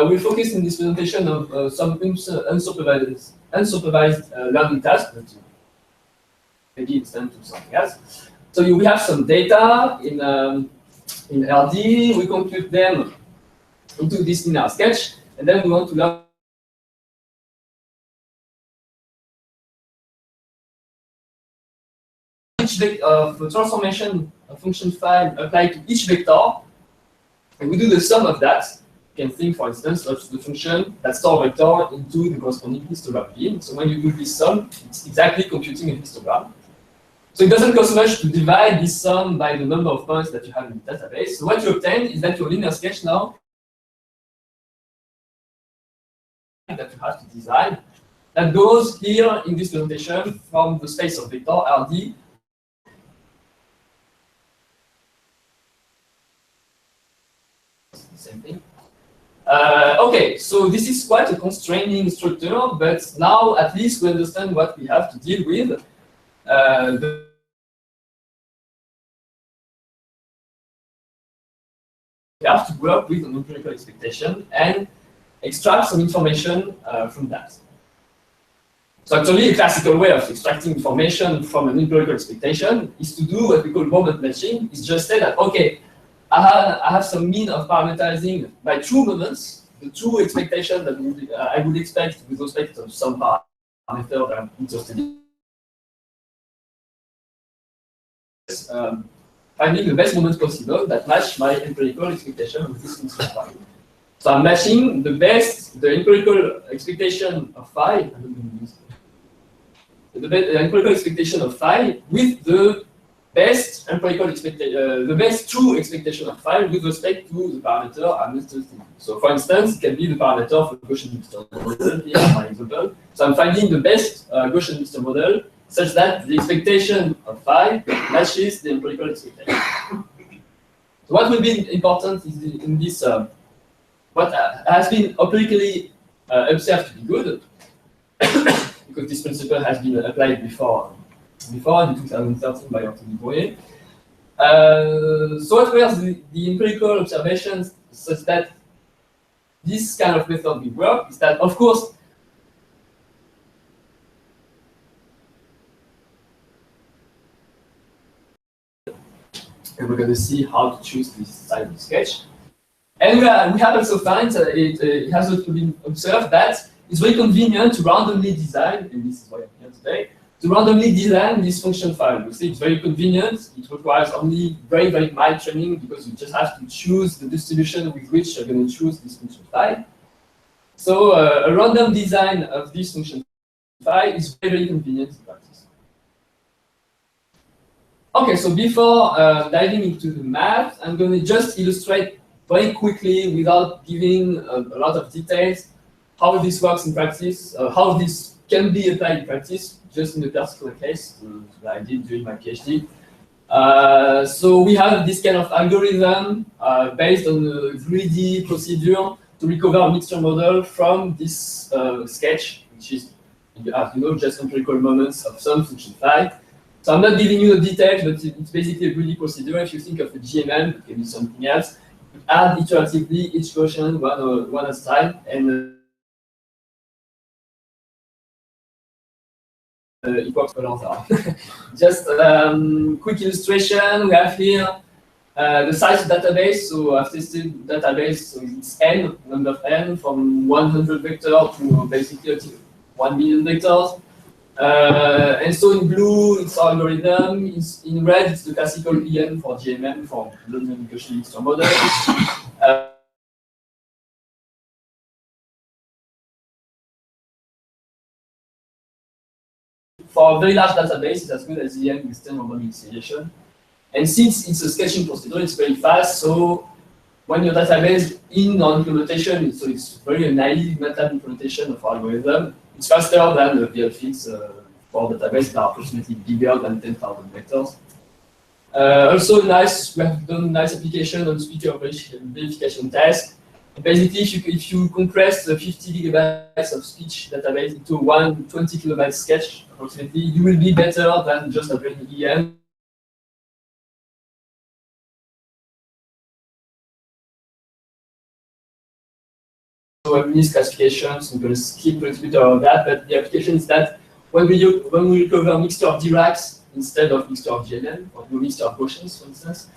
we focus in this presentation of some unsupervised learning tasks, but maybe extend to something else. So we have some data in RD, we compute them into this linear sketch, and then we want to learn each of the transformation of function file applied to each vector, and we do the sum of that. You can think, for instance, of the function that stores vector into the corresponding histogram bin. So when you do this sum, it's exactly computing a histogram. So it doesn't cost much to divide this sum by the number of points that you have in the database. So what you obtain is that your linear sketch now that you have to design that goes here in this presentation from the space of vector RD. Same thing. Okay, so this is quite a constraining structure, but now at least we understand what we have to deal with. We have to work with an empirical expectation and extract some information from that. So actually, a classical way of extracting information from an empirical expectation is to do what we call moment matching. It's just say that, okay, I have some mean of parameterizing by true moments, the true expectation that I would expect with respect to some parameter that I'm interested in. Finding the best moments possible that match my empirical expectation with this instance phi. So I'm matching the empirical expectation of phi, the empirical expectation of phi with the best empirical expectation, the best true expectation of phi with respect to the parameter I'm interested in. So for instance, it can be the parameter for the Gaussian mixture model here, my example. So I'm finding the best Gaussian mixture model such that the expectation of phi matches the empirical expectation. So what will be important is in this, what has been empirically observed to be good, because this principle has been applied before in 2013 by Anthony Boyer. So what were the empirical observations such that this kind of method will work is that, of course, and we're going to see how to choose this side of the sketch. And we have also found it has also been observed that it's very convenient to randomly design, and this is why I'm here today, to randomly design this function file. You see, it's very convenient. It requires only very, very mild training because you just have to choose the distribution with which you're going to choose this function file. So a random design of this function file is very, very convenient in practice. Okay, so before diving into the math, I'm going to just illustrate very quickly, without giving a lot of details, how this works in practice, how this can be applied in practice, just in the particular case that I did during my PhD. So we have this kind of algorithm based on a greedy procedure to recover a mixture model from this sketch, which is, as you know, just empirical moments of some function phi. So I'm not giving you the details, but it's basically a greedy procedure. If you think of a GMM, it can be something else. You add iteratively each Gaussian one at a time, and it works for a long time. Just quick illustration. We have here the size of database. So I've tested database, so it's n, number of n, from 100 vectors to basically 1 million vectors. And so in blue, it's our algorithm. In red, it's the classical EN for GMM, for non-Gaussian mixture model. For a very large database, it's as good as EN with 10 random initiation. And since it's a sketching procedure, it's very fast. So when your database in non-implementation, so it's very naive MATLAB implementation of our algorithm, it's faster than the VLFix for databases that are approximately bigger than 10,000 vectors. Also nice, we have done nice application on speaker verification task. Basically, if you compress the 50 gigabytes of speech database into one 20 kilobyte sketch, approximately, you will be better than just applying EM. So I missed classifications, I'm going to skip a little bit of that, but the application is that when we recover a mixture of Diracs instead of mixture of GNN, or mixture of Gaussians, for instance,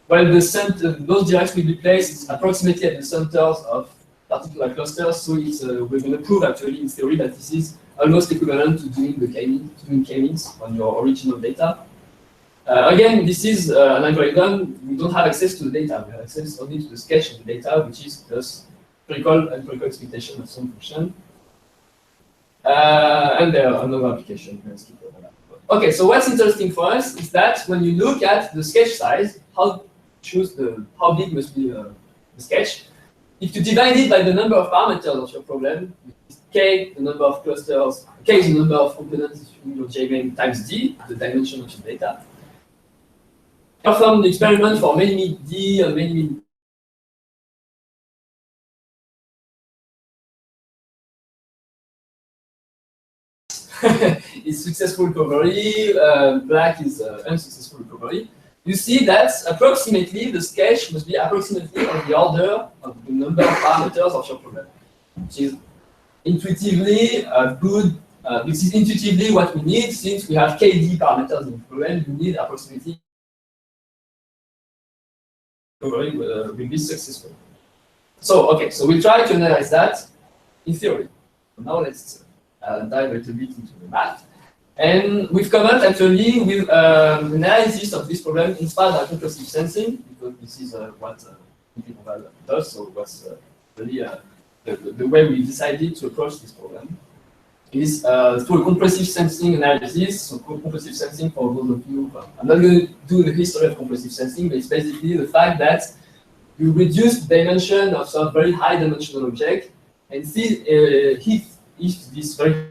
well, those Diracs will be placed approximately at the centers of particular clusters. So it's, we're going to prove actually in theory that this is almost equivalent to doing the k-means on your original data. Again, this is an algorithm. We don't have access to the data. We have access only to the sketch of the data, which is just empirical expectation of some function. And there are another application. Okay, so what's interesting for us is that when you look at the sketch size, how big must be the sketch. If you divide it by the number of parameters of your problem, k, the number of clusters, k is the number of components in your JVM times d, the dimension of your data. Perform the experiment for many d and many is successful recovery, black is unsuccessful recovery. You see that approximately the sketch must be approximately on the order of the number of parameters of your problem, which is intuitively good. This is intuitively what we need, since we have kd parameters in the problem. You need approximately recovery will be successful. So okay, so we'll try to analyze that in theory. So now let's dive a little bit into the math. And we've come out actually with analysis of this problem inspired by concursive sensing, because this is what Nigra does. So what's really the way we decided to approach this problem. is through a compressive sensing analysis. So compressive sensing, for those of you, I'm not going to do the history of compressive sensing, but it's basically the fact that you reduce the dimension of some very high dimensional object and see if this very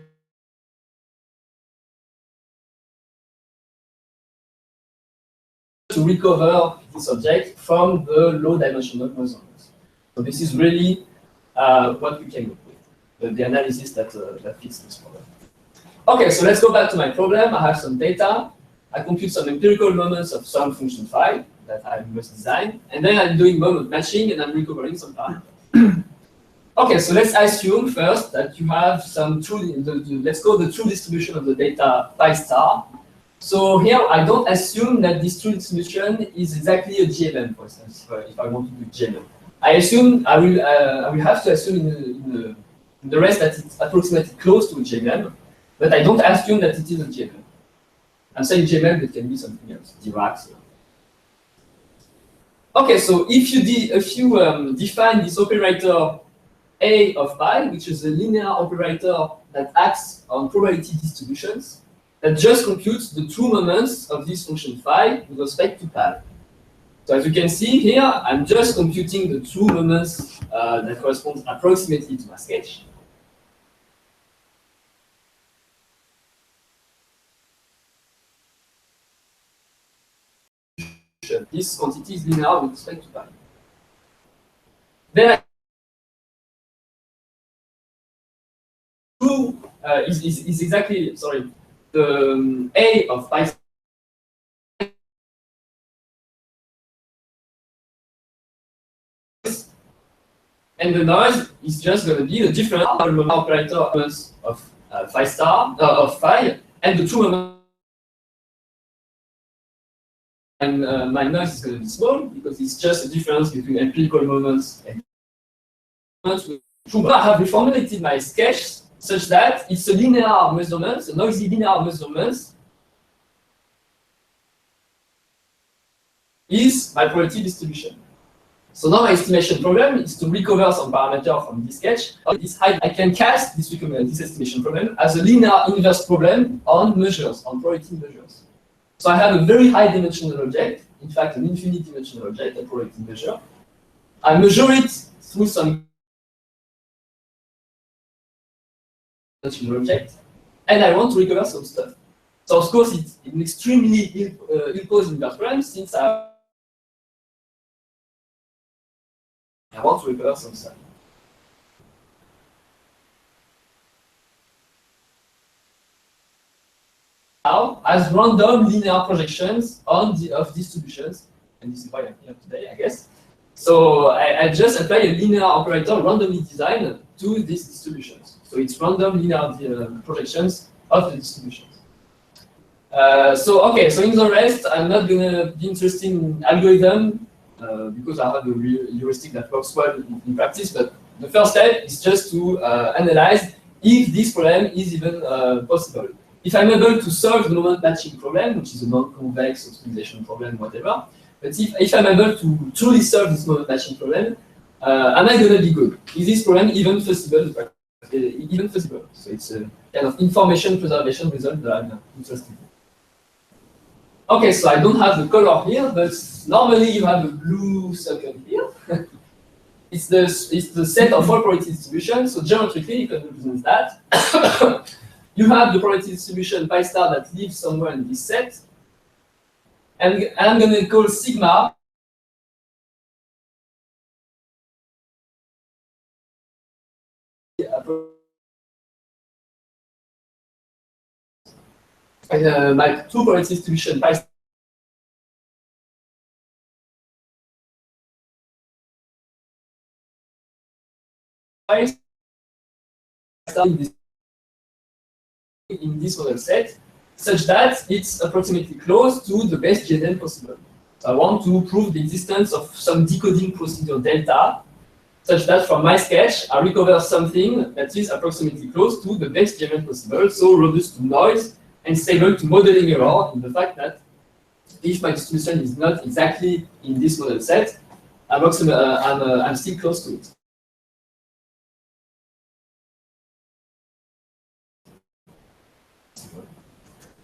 to recover this object from the low dimensional measurements. So this is really what we came up with, the analysis that fits this problem. Okay, so let's go back to my problem. I have some data. I compute some empirical moments of some function phi that I must design, and then I'm doing moment matching and I'm recovering some parameters. Okay, so let's assume first that you have some true, let's call the true distribution of the data phi star. So here I don't assume that this true distribution is exactly a GMM, for instance, if I want to do GMM. I assume I will have to assume in the rest that it's approximately close to a GMM, but I don't assume that it is a GMM. I'm saying GMM, it can be something else, Dirac. So. Okay, so if you define this operator A of phi, which is a linear operator that acts on probability distributions, that just computes the true moments of this function phi with respect to phi. So as you can see here, I'm just computing the true moments that correspond approximately to my sketch. This quantity is linear with respect to phi. Then true is exactly, sorry, the A of phi and the noise is just going to be the different operator of phi star of phi and the true moment. And my noise is going to be small because it's just a difference between empirical moments and moments. I have reformulated my sketch such that it's a linear measurement, a noisy linear measurement is my probability distribution. So now my estimation problem is to recover some parameter from this sketch. I can cast this estimation problem as a linear inverse problem on measures, on probability measures. So I have a very high dimensional object, in fact an infinite dimensional object, a probability measure. I measure it through some dimensional object, and I want to recover some stuff. So of course it's an extremely ill-posed inverse problem since I want to recover some stuff. Now, as random linear projections of distributions, and this is why I'm here today, I guess. So I just apply a linear operator randomly designed to these distributions. So it's random linear projections of the distributions. So in the rest, I'm not going to be interested in algorithm because I have a heuristic that works well in practice. But the first step is just to analyze if this problem is even possible. If I'm able to solve the moment matching problem, which is a non-convex optimization problem, whatever, but if I'm able to truly solve this moment matching problem, am I going to be good? Is this problem even feasible? So it's a kind of information preservation result that I'm interested in. Okay, so I don't have the color here, but normally you have a blue circle here. It's the set of all probability distributions, so geometrically you can represent that. You have the probability distribution pi star that lives somewhere in this set. And I'm going to call sigma and my two probability distribution pi star in this model set, such that it's approximately close to the best GNN possible. So I want to prove the existence of some decoding procedure delta, such that from my sketch, I recover something that is approximately close to the best GNN possible, so robust to noise and stable to modeling error in the fact that if my distribution is not exactly in this model set, I'm still close to it.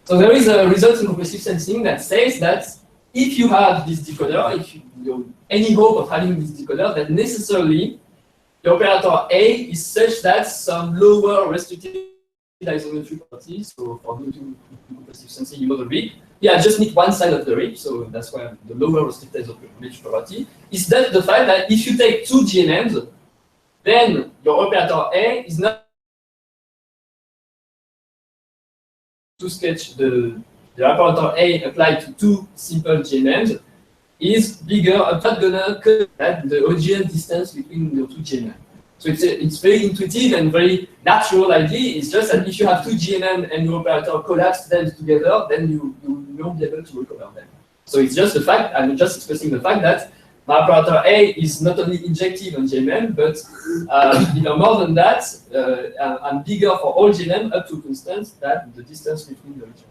So there is a result in compressive sensing that says that if you have this decoder, if you any hope of having this decoder, then necessarily the operator A is such that some lower restricted isometry properties, so for doing compressive sensing, you know the rig, I just need one side of the rig, so that's why the lower restricted isometry property is that the fact that if you take two GNMs, then your operator A is not to sketch the operator A applied to two simple GNMs is bigger. I'm not gonna cut that the original distance between the two GNM. So it's very intuitive and very natural idea. It's just that if you have two GNM and your operator collapse them together, then you won't be able to recover them. So it's just the fact, I'm just expressing the fact that my operator A is not only injective on GNM, but more than that, I'm bigger for all GNM up to constant that the distance between the region.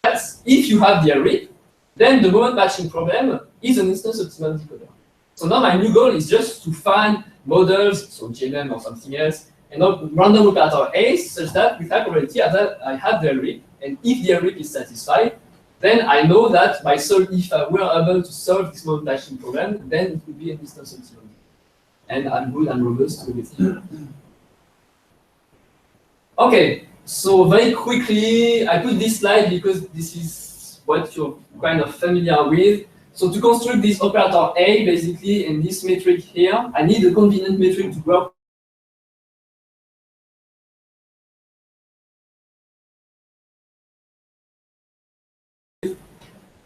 That's if you have the array, then the moment matching problem is an instance optimal decoder. So now my new goal is just to find models, so GNM or something else, and not random operator A such that with high probability I have the array, and if the array is satisfied, then I know that if I were able to solve this moment matching problem, then it would be an instance optimal. And I'm good and robust with it. Okay, so very quickly, I put this slide because this is what you're kind of familiar with. So to construct this operator A, basically, and this metric here, I need a convenient metric to work.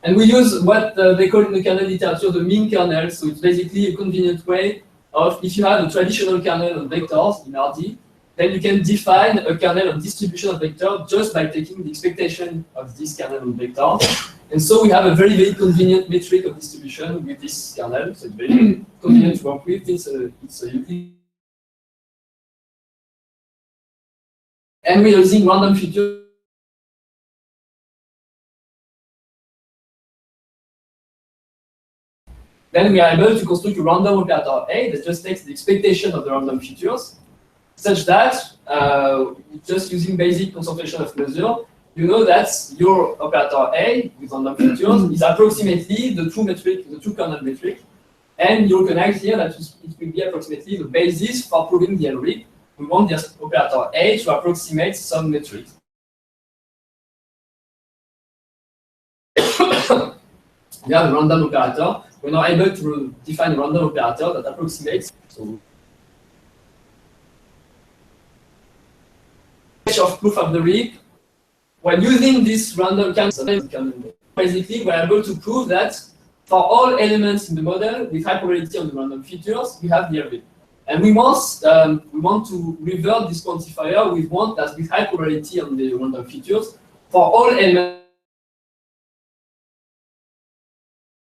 And we use what they call in the kernel literature the mean kernel. So it's basically a convenient way of, if you have a traditional kernel of vectors in RD, then you can define a kernel of distribution of vectors just by taking the expectation of this kernel of vectors. And so we have a very, very convenient metric of distribution with this kernel. So it's very convenient to work with. It's a utility. And we're using random features. Then we are able to construct a random operator A that just takes the expectation of the random features, such that, just using basic concentration of closure, you know that your operator A with random features is approximately the true kernel metric, and you recognize here that it will be approximately the basis for proving the algorithm. We want the operator A to approximate some metric. We have a random operator. We're now able to define a random operator that approximates. So, of proof of the rig. When using this random kernel, basically we're able to prove that for all elements in the model with high probability on the random features, we have the array. And we want to revert this quantifier. We want that with high probability on the random features for all elements.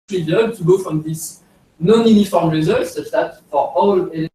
Trivial to go from this non-uniform result such that for all elements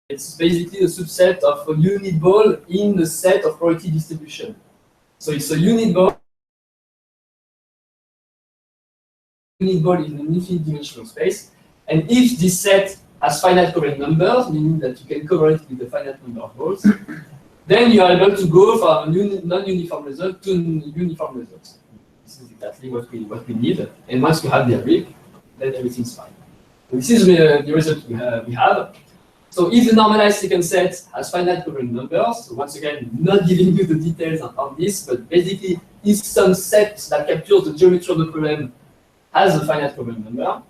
it's basically a subset of a unit ball in the set of probability distribution. So it's a unit ball. Unit ball in an infinite dimensional space. And if this set has finite covariant numbers, meaning that you can cover it with a finite number of balls, then you are able to go from a non-uniform result to uniform results. This is exactly what we need. And once we have the array, then everything's fine. So this is the result we have. So if the normalized second set has finite covariant numbers, so once again, not giving you the details on this, but basically if some set that captures the geometry of the problem has a finite covariant number,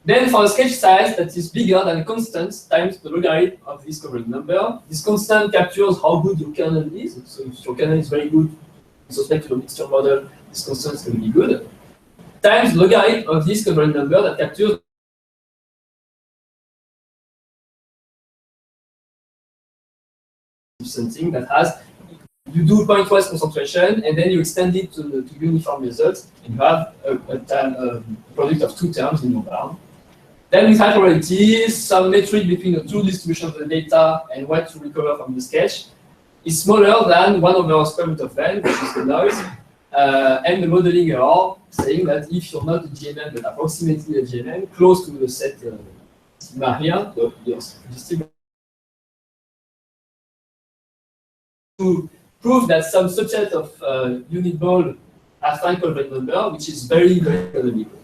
then for a sketch size that is bigger than a constant times the logarithm of this covariant number, this constant captures how good your kernel is. So if your kernel is very good with respect to the mixture model, this constant is going to be good, times logarithm of this covariant number that captures something that has, you do pointwise concentration, and then you extend it to uniform results, and you have a product of two terms in your bound. Then with high probability, some metric between the true distribution of the data and what to recover from the sketch is smaller than 1 over square root of n, which is the noise, and the modeling error, saying that if you're not a GNN but approximately a GNN, close to the set sigma here, to prove that some subset of unit ball has fine covariant number, which is very, very canonical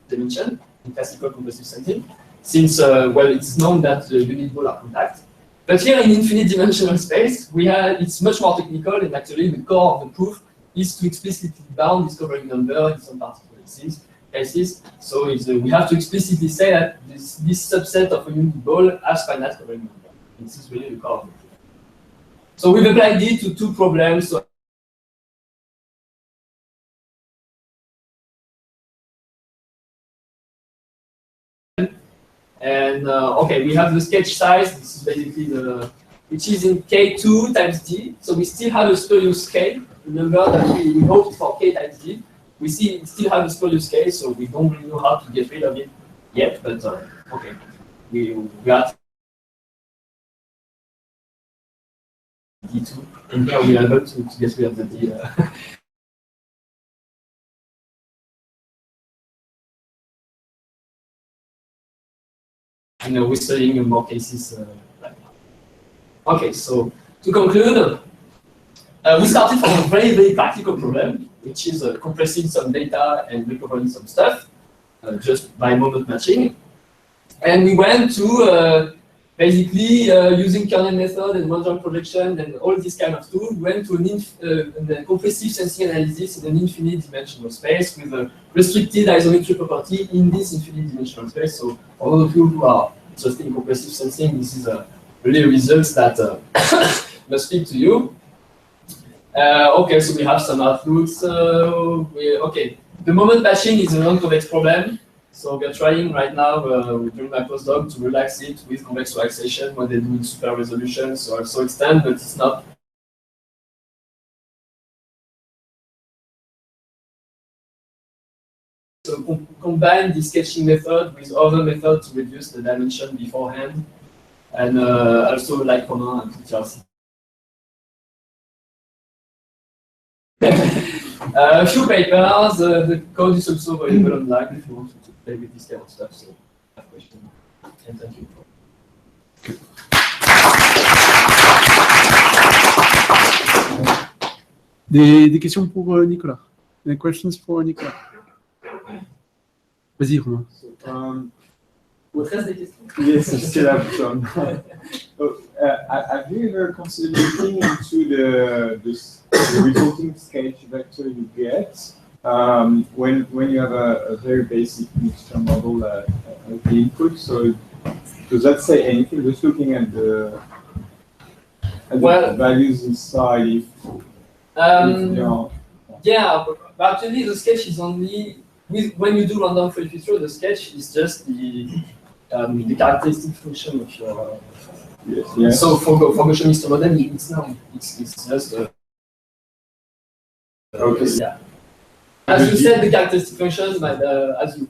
dimension in classical compressive sensing, since well, it's known that the unit ball are compact. But here in infinite dimensional space, it's much more technical, and actually the core of the proof is to explicitly bound this covariant number in some particular cases. So we have to explicitly say that this subset of a unit ball has finite covariant number. This is really the core of the proof. So we've applied it to two problems. So and okay, we have the sketch size. This is basically which is in k2 times d. So we still have a spurious scale. Remember that we hoped for k times d. We still have a spurious scale, so we don't really know how to get rid of it yet. But okay, we are d2, and here we are able to get rid of the d. And we're studying more cases right now. Okay, so to conclude, we started from a very, very practical problem, which is compressing some data and recovering some stuff just by moment matching. And we went to basically using kernel method and one-joint projection and all this kind of tool, we went to a compressive sensing analysis in an infinite dimensional space with a restricted isometry property in this infinite dimensional space. So for those of you who are interested in compressive sensing, this is really results that must speak to you. Okay, so we have some outlooks. Okay, the moment matching is a non-convex problem. So we are trying right now during my postdoc to relax it with convex relaxation when they do in super resolution. So also extend, but it's not. So combine the sketching method with other methods to reduce the dimension beforehand, and also like Romain and TRC. A few papers. The code is also available online if you want to play with this kind of stuff. So, I have questions. And thank you. Des questions pour Nicolas? Any questions for Nicolas? Vas-y, Romain. Yes, I still have some. Have you ever considered looking into the resulting sketch vector you get when you have a very basic mixture model at the input? So does that say anything? Just looking at the values inside. If you know. Yeah, but actually the sketch is only when you do random free feature. The sketch is just the characteristic function of your. Yes. So for Gaussian mixture model, it's just. Okay. Yeah. As you said, the characteristic functions, but as you.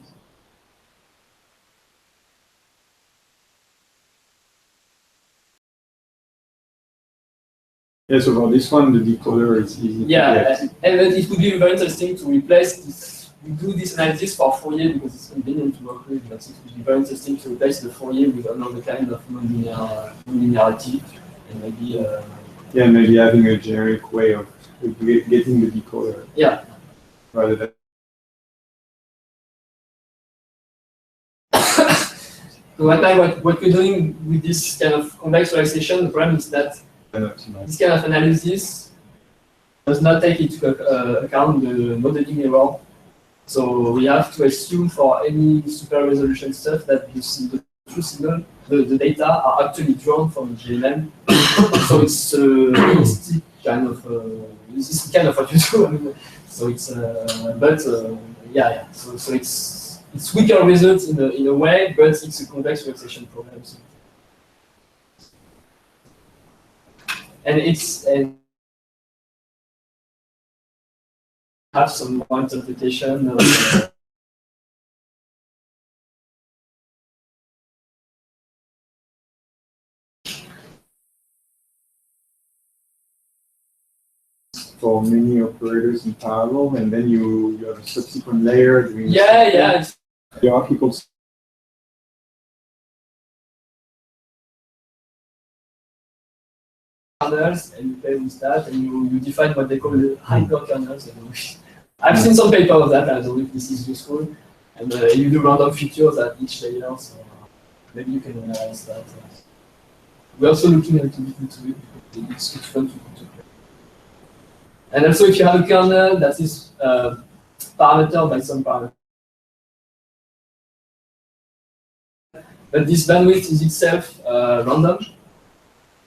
Yeah, so for this one, the decoder is easy. Yeah, and it would be very interesting to replace this. We do this analysis for Fourier because it's convenient to work with, but it would be very interesting to replace the Fourier with another kind of nonlinearity, and maybe. Yeah, maybe having a generic way of getting the decoder. Yeah. Rather than. So what we're doing with this kind of convex relaxation, the problem is that this kind of analysis does not take into account the modeling error. So we have to assume for any super resolution stuff that the true signal, the data are actually drawn from the GNN. So it's kind of this is kind of what you do. I mean, so it's yeah. So it's weaker results in a way, but it's a complex relaxation problem. So. And have some more interpretation. For many operators in parallel, and then you have a subsequent layer doing yeah. hierarchical. Kernels, and you play with that, and you define what they call hyperkernels. I've seen some papers of that. I don't know if this is useful, and you do random features at each layer, so maybe you can analyze that. We're also looking a little bit into it. It's fun to play. And also, if you have a kernel that is parametered by some parameter, but this bandwidth is itself random.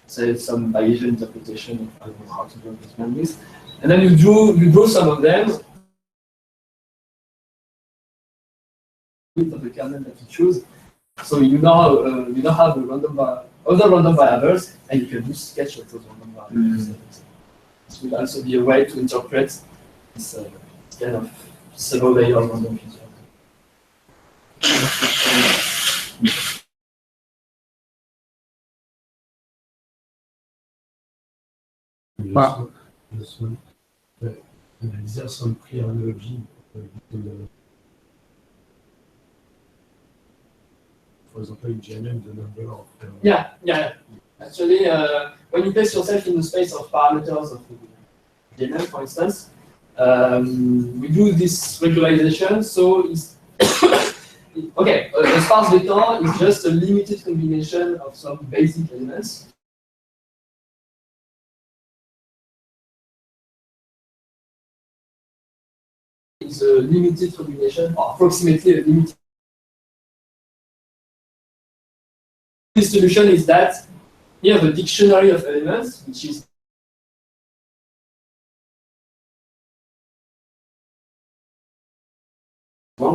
So it's some Bayesian interpretation of I don't know how to do this bandwidth. And then you draw some of them of the kernel that you choose. So you now have a other random variables, and you can do sketch of those random variables. This will also be a way to interpret this kind of several layer random feature. Analyser some pre-analogy. For example, in GNN, the number of. Yeah. Actually, when you place yourself in the space of parameters of GNN, for instance, we do this regularization. So it's okay. A sparse vector is just a limited combination of some basic elements. Is a limited combination, or approximately a limited. This solution is that you have a dictionary of elements, which is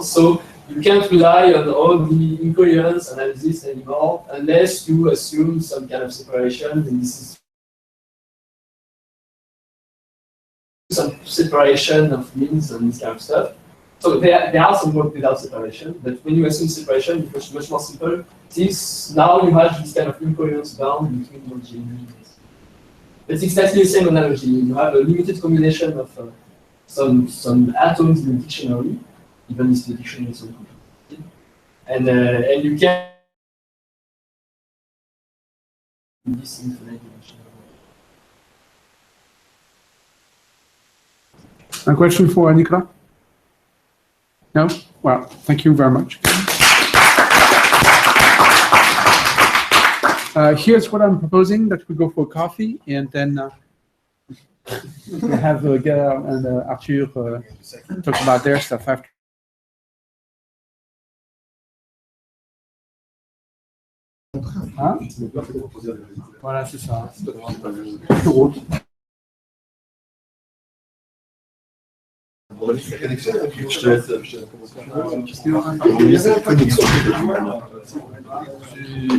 so you can't rely on all the incoherence analysis anymore unless you assume some kind of separation, and this is some separation of means and this kind of stuff. So there are some work without separation, but when you assume separation, it becomes much more simple. Now you have this kind of incoherence bound between your GNN. It's exactly the same analogy. You have a limited combination of some atoms in the dictionary, even if the dictionary is so complicated, and you can this infinite dimensional. A question for Nigra? No? Well, thank you very much. Here's what I'm proposing, that we go for coffee, and then we have Gerard and Arthur talk about their stuff after. Hein? Voilà, c'est ça. Quelque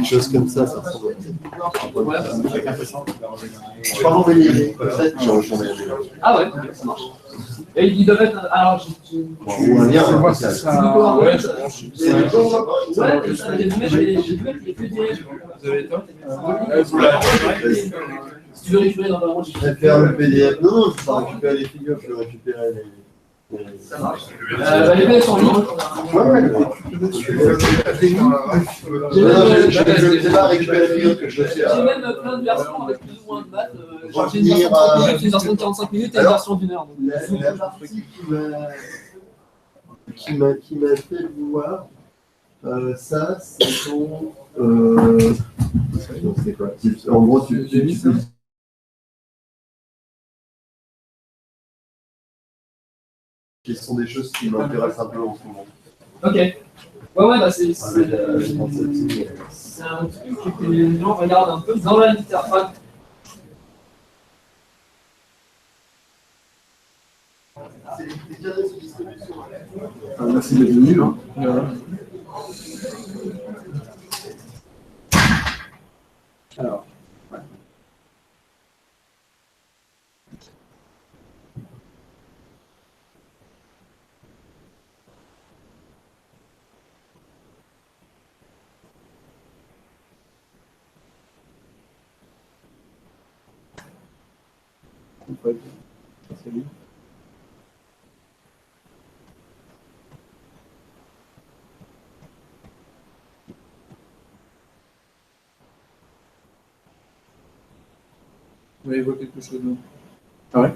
chose comme ça, ça ressemble. Je peux envoyer peut-être, j'en ai. Ah ouais, ça marche. Et ils doivent être. Alors, Ou un lien. Ouais, j'ai vu les PDF. Vous avez le temps? Si tu veux récupérer dans ta route, Je vais faire le PDF. Non, je vais récupérer les figures, je vais récupérer les. Ça marche. Les PDF sont libres. Je ne sais pas récupérer les figures que je fais. J'ai même plein de versions avec plus ou moins de maths. J'ai une version de 30 minutes, une version de 45 minutes et une version d'une heure. La partie qui m'a fait voir ça, c'est ton. C'est quoi? En gros, tu peux. Qui sont des choses qui m'intéressent un peu en ce moment. Ok. Ouais, bah c'est un truc que les gens regardent un peu dans la littérature. Merci d'être venu. Hein. Alors, ouais. Salut. Oui, il voit quelque chose. Non. Ah ouais.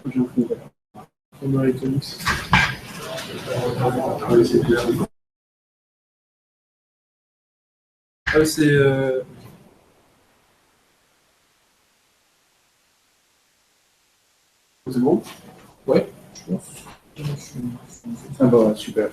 J'ai un fou. Pendant les comics. Ah oui, c'est clair. Ah, c'est. C'est bon? Ouais, je pense. Ah bah ouais, super.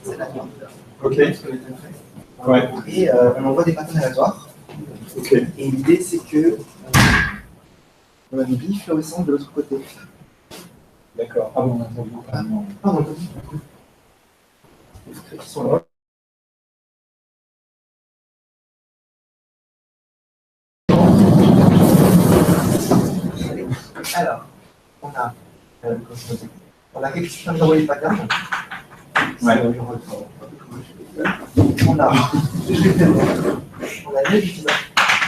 c'est aléatoire. Ok. Ouais. Et on envoie des patterns aléatoires. Ok. Et l'idée, c'est que on a une bille fluorescente de l'autre côté. D'accord. Ah bon, Pardon. Ils sont là. Alors, on a quelques systèmes d'envoyer des patterns. Ouais. On a deux utilisateurs.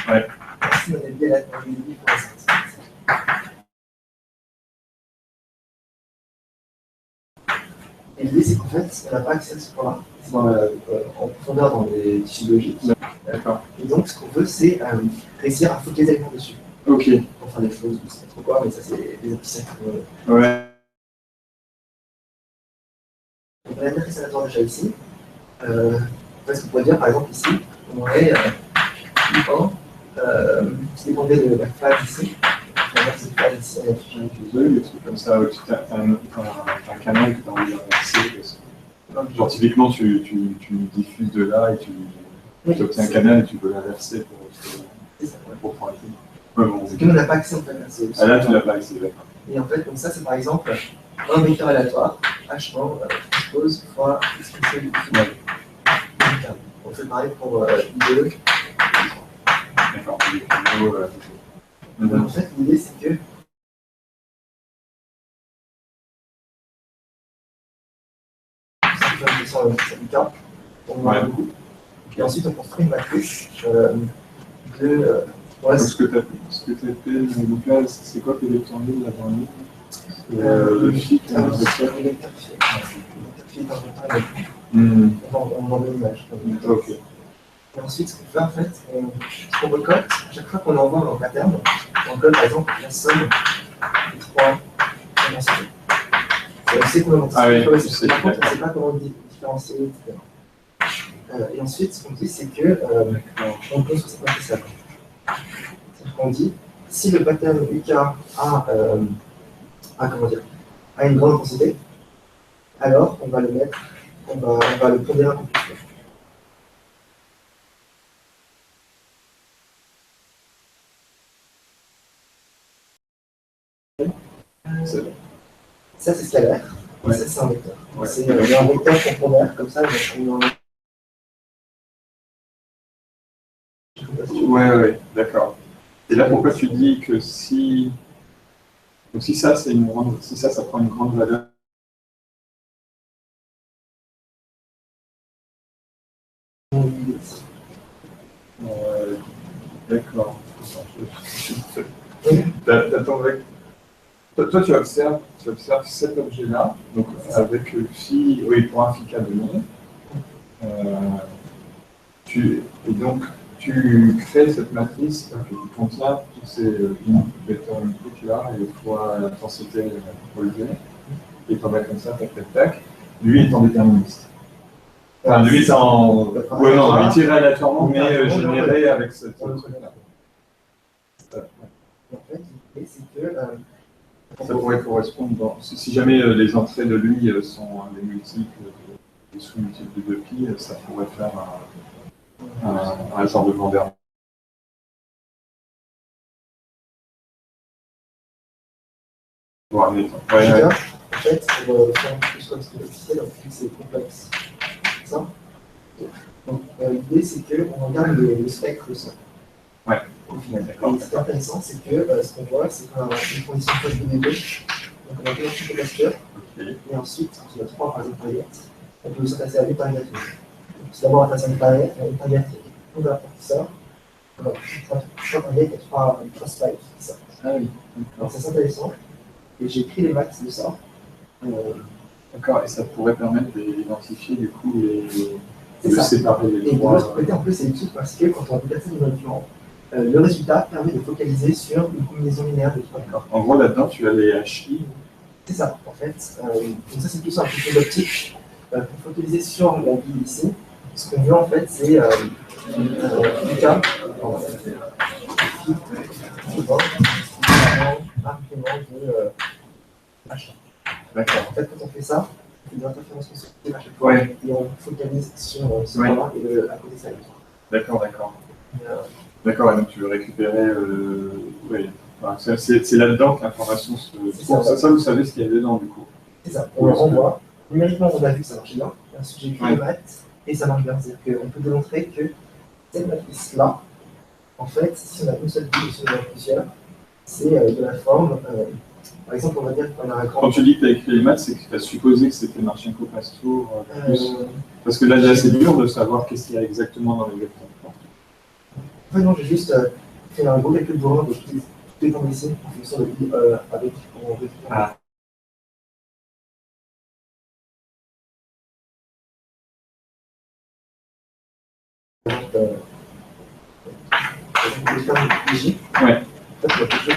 Ouais. Ici, on a bien la bille fluorescente. Et l'idée, c'est qu'en fait, on n'a pas accès à ce point-là, en profondeur dans les tissus biologiques. D'accord. Et donc, ce qu'on veut, c'est réussir à focaliser les points dessus. Ok. Pour faire des choses, je ne sais pas trop quoi, mais ça, c'est des applications. Ouais. On a la matrice aléatoire déjà ici. En fait, ce qu'on pourrait dire, par exemple, ici, on aurait qui dépendait de la phase ici. On va voir cette phase ici. Des trucs comme ça, tu as un canal que tu as envie d'inverser. Genre, typiquement, tu diffuses de là et tu obtiens un canal et tu peux l'inverser pour prendre les trucs. Ouais, bon. C'est que nous, on n'a pas accès en fait à ce. Ah là, tu n'as pas accès, d'accord. Et en fait, donc ça, c'est par exemple un vecteur aléatoire, H1 transpose fois expression du final. On fait pareil pour I2. D'accord. Donc, en fait, l'idée, c'est que on va beaucoup. Et ensuite, on construit une matrice de. Ouais, ce que tu as fait, donc là, c'est quoi que les rectangles là dans le fil On en met l'image. Ok. Et ensuite, ce qu'on fait en fait, ce qu'on recote, à chaque fois qu'on envoie un pattern, on recote par exemple la somme des trois dimensions. On sait comment par contre, on ne sait pas comment différencier, etc. Et ensuite, ce qu'on dit, c'est que on pose sur cette matrice-là. C'est-à-dire qu'on dit, si le pattern UK a une grande intensité, alors on va le mettre, on va le pondérer un peu plus. Ça, c'est scalaire. Ouais. Ça, c'est un vecteur. Ouais. C'est un vecteur qu'on pondère, comme ça, Ouais, d'accord. Et là, pourquoi tu dis que si. Donc, si ça, c'est une grande. Si ça prend une grande valeur. D'accord. T'as ton vecteur. Toi, tu observes cet objet-là, donc avec phi, oui, pour un phi k de long. Et donc, tu crées cette matrice qui contient tous ces vecteurs input-là, et fois l'intensité relevée, et t'en vas comme ça, tac, tac, tac. Lui est en déterministe. Enfin, lui est en. Ouais, non, il tire aléatoirement, mais généré avec cette truc-là. En fait, l'idée, c'est que. Ça pourrait correspondre, si jamais les entrées de lui sont des multiples, des sous-multiples de pi, ça pourrait faire un genre de grandeur. Ouais. En fait, pour faire plus comme ce que c'est complexe. Ça. Donc, l'idée, c'est qu'on regarde le spectre de ça. Ouais. Au final, d'accord. Et ce qui est intéressant, c'est que ce qu'on voit, c'est qu'on a une condition de phase de gauche. Donc, on a deux types de capteurs. Et ensuite, on a trois par exemple paillettes. On peut s'intéresser à deux paillettes. Donc, c'est d'abord intéresser à une paillette, et une paillette on va apporter ça. Alors, trois paillettes et trois spikes. Ah oui. Donc, c'est intéressant. Et j'ai pris les max de ça. D'accord, et ça pourrait permettre d'identifier du coup de séparer les trois. Et de l'autre trois. côté, en plus, c'est utile parce que quand on regarde des documents, le résultat permet de focaliser sur une combinaison linéaire de trois corps. En gros, là-dedans, tu as les HI. C'est ça, en fait. Donc ça, c'est plus un petit peu d'optique. Pour focaliser sur la ville ici, ce qu'on veut, en fait, c'est du cas. Argument de machin. D'accord. En fait, quand on fait ça, on fait des interférences consécutives à chaque fois, Ouais. et on focalise sur ce Ouais. point-là, et à côté ça. D'accord, d'accord. Et, D'accord, et donc tu veux récupérer. Oui. Enfin, c'est là-dedans que l'information se trouve. Ça, vous savez ce qu'il y a dedans, du coup. c'est ça, on le renvoie. Numériquement, on a vu que ça marchait bien. Et ensuite, j'ai écrit les maths, et ça marche bien. C'est-à-dire qu'on peut démontrer que cette matrice-là, en fait, si on a une seule pile, si on en a plusieurs, c'est de la forme. Par exemple, on va dire qu'on a un grand. Quand tu dis que tu as écrit les maths, c'est que tu as supposé que c'était Marchenko-Pastour plus. Parce que là, c'est dur de savoir qu'est-ce qu'il y a exactement dans les vecteurs. En fait, non, j'ai juste fait un gros calcul de volume, donc j'utilise tous les temps d'ici en fonction de I avec on récupère. Ah. Les termes J. Ouais. En fait, il y a quelque chose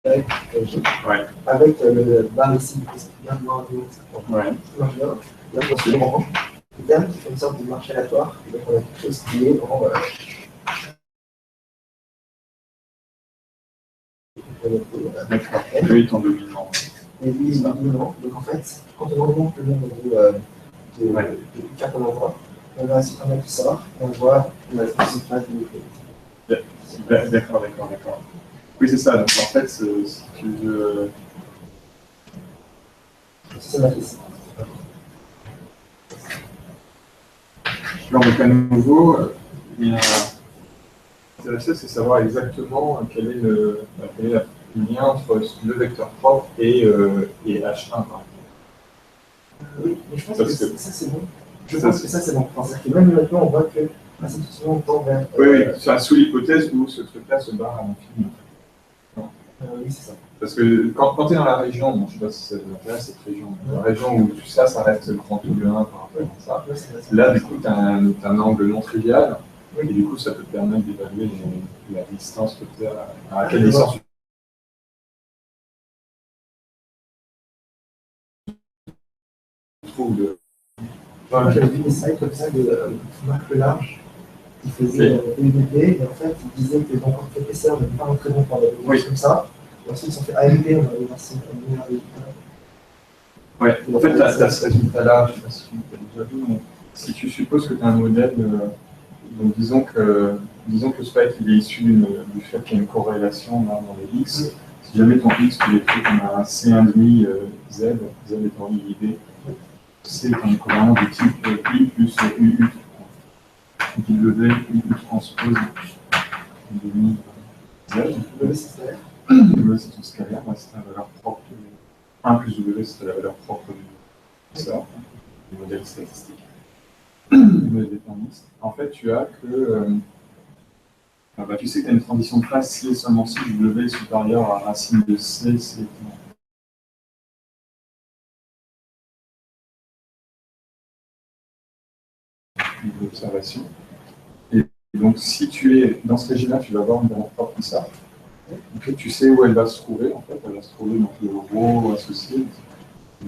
avec J. Ouais. Avec le bar ici, parce qu'il vient de voir un autre. Ouais. Là, on se comprend. Le terme qui fait une sorte de marche aléatoire, et donc on a quelque chose qui est en. D'accord. Lui, ton dominant. Et lui, il est dominant. Donc en fait, quand on augmente le nombre de cas qu'on envoie, on a un cycle qui sort, et on voit la phase de l'effet. D'accord. Oui, c'est ça. Donc en fait, si tu veux. C'est ma question. Donc à nouveau, il y a. L'intéressant, c'est savoir exactement quel est le lien entre le vecteur propre et H1. Oui, mais je pense Parce que que- ça c'est bon. Je pense que ça c'est bon. Enfin, c'est-à-dire que même maintenant, on voit que institutionnellement, on tend vers. Oui, enfin, sous l'hypothèse où ce truc-là se barre à l'infini. Oui, c'est ça. Parce que quand tu es dans la région, bon, je ne sais pas si ça vous intéresse cette région, mais la région où tout ça, ça reste grand tout de 1 par rapport à ça. Ouais, c'est vrai. Là, du coup, tu as un angle non trivial, et du coup, ça peut te permettre d'évaluer la distance que tu as, à quelle distance tu trouves de. Moi, j'avais vu des sites comme ça de Marc Large qui faisait PVP, et en fait, il disait que dans le épaisseur n'était pas très bon pour la Oui. comme ça. Et ensuite, ils sont fait AMP, on va aller voir si on a Ouais, en fait, tu as ce résultat-là, je ne sais pas si tu l'as déjà vu, mais si tu supposes que tu as un modèle, donc disons que Spike il est issu du fait qu'il y a une corrélation là, dans les X. Si jamais ton X, tu l'écris comme un C1,5 Z, Z étant IID, C est un covariant de type I plus UU. W, U transpose demi Z. W c'est ton scalaire, c'est la valeur propre. 1 plus W c'est la valeur propre du ça, du modèle statistique. Le modèle déterministe. En fait, tu as que. Tu sais que tu as une transition de phase si et seulement si W est supérieur à racine de C, c'est une observation. Et donc, si tu es dans ce régime-là, tu vas avoir une valeur propre comme ça. Donc, tu sais où elle va se trouver, en fait. Elle va se trouver dans le rho associé.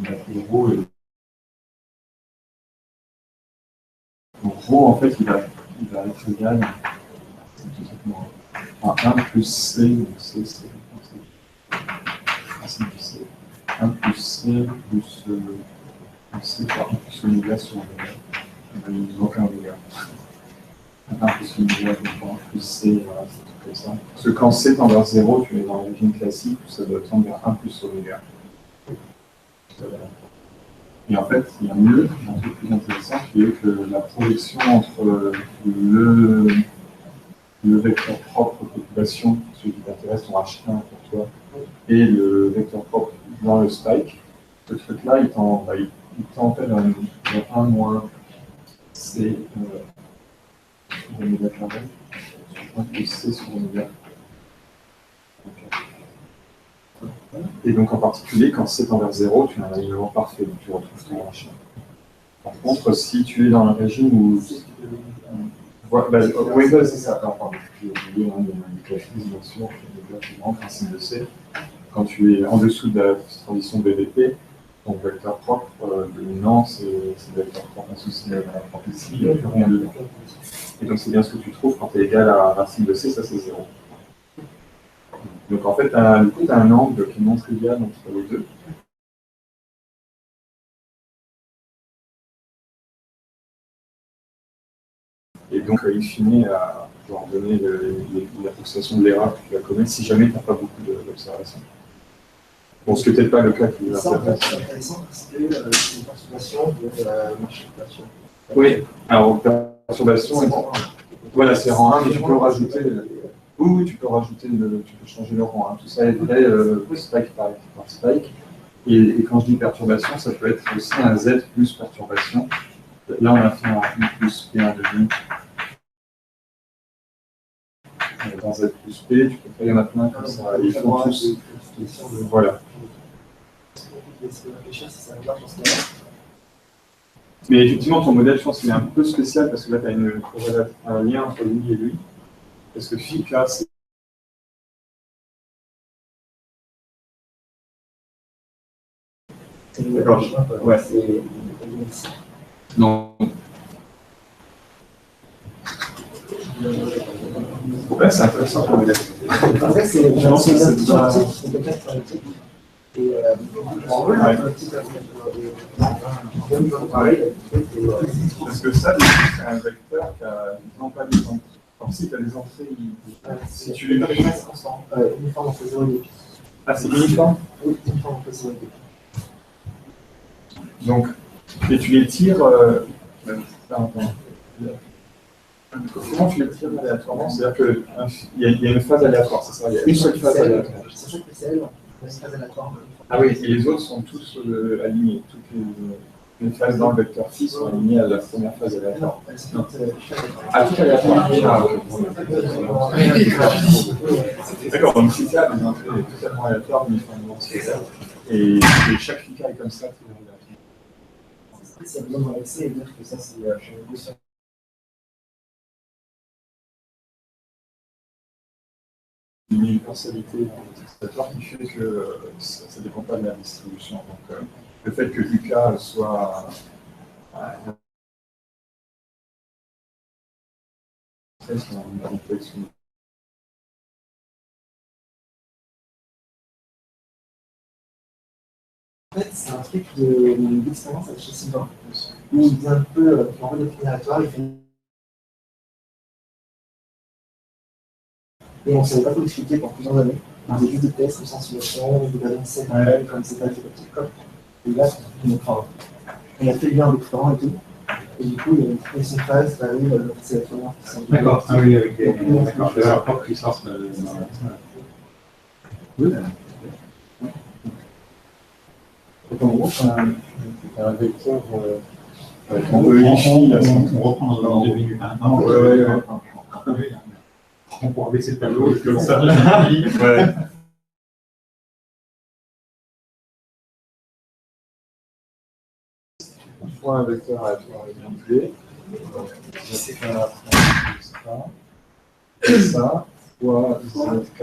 Le rho, en fait, il va être égal à 1 plus C, donc C, racine de C. 1 plus C plus C par 1 plus oméga sur oméga. Il n'y a aucun oméga. 1 plus oméga, donc 1 plus C, voilà, c'est tout comme ça. Parce que quand C tend vers 0, tu es dans le régime classique, ça doit tendre vers 1 plus oméga. Et en fait, il y a mieux, un truc plus intéressant, qui est que la projection entre le vecteur propre population, celui qui t'intéresse, ton H1 pour toi, et le vecteur propre dans le spike, ce truc-là, il tend en fait vers 1 moins C sur oméga carré, 1 plus C sur oméga. Et donc en particulier, quand C tend vers 0, tu as un alignement parfait, donc tu retrouves ton H1. Par contre, si tu es dans un régime où... oui, c'est ça. Pardon, j'ai oublié bien sûr, le principe de C. Quand tu es en dessous de la transition BVP, ton vecteur propre dominant, c'est le vecteur propre associé à la propre ici, il n'y a plus rien dedans. Et donc c'est bien ce que tu trouves quand tu es égal à racine de C, ça c'est 0. Donc en fait, tu as un angle qui est non trivial entre les deux. Et donc, in fine, à pouvoir donner l'approximation de l'erreur que tu vas commettre si jamais tu n'as pas beaucoup d'observations. Bon, ce qui n'est peut-être pas le cas qui nous intéresse. C'est intéressant parce que c'est une perturbation de la marche de perturbation. Oui, alors perturbation, voilà, c'est rang 1, mais tu peux rajouter. Oui, tu peux rajouter, tu peux changer le rang 1. Tout ça est vrai, spike par spike. Et quand je dis perturbation, ça peut être aussi un Z plus perturbation. Là, on a fait un I plus P en demi. Dans Z plus P, tu peux faire, il y en a plein comme ça. Ils font tous. Voilà. Mais effectivement, ton modèle, je pense qu'il est un peu spécial parce que là, tu as un lien entre lui et lui. Parce que phi, là, c'est. D'accord. Ouais. Non. Ouais, c'est intéressant comme modèle. Après, c'est Non, c'est pas. Parce que ça, c'est un vecteur qui a non pas des entrées. Alors si tu as des entrées, si tu les mets. Uniforme entre 0 et 2. Ah, c'est uniforme? Oui, uniforme entre 0 et 2. Donc, et tu les tires. Comment tu les tires aléatoirement? C'est-à-dire qu'il y a une phase aléatoire, c'est ça? Il y a une seule phase aléatoire. C'est chaque PCL, une phase aléatoire. Ah oui, et les autres sont tous alignés. Toutes les phases dans le vecteur phi sont alignées à la première phase aléatoire. Non. Ah, tout aléatoire. Ah, ok. D'accord, donc si ça, les entrées est totalement aléatoire, uniformément spécial. Et chaque fika est comme ça, tout aléatoire. Si on besoin d'indexer et dire que ça, c'est une Gaussian. Une universalité dans l'utilisateur qui fait que ça ne dépend pas de la distribution. Donc, le fait que UK soit En fait, c'est un truc d'expérience avec chez Sylvain, où il dit un peu, en redéfinir aléatoire, il fait. Et on ne savait pas tout expliquer pendant plusieurs années. On faisait juste des tests de simulation, de variantes séparées, comme c'est pas des petits codes. Et là, on a fait le lien avec Florent et tout. Et du coup, il y a une première phase, c'est la première qui sont. D'accord, ah oui, avec la propre puissance. Oui. En gros, c'est un vecteur. On peut on reprend dans 2 minutes. On pourra baisser le tableau comme ça. Ouais. Soit un vecteur aléatoire identifié, c'est ça, fois zk,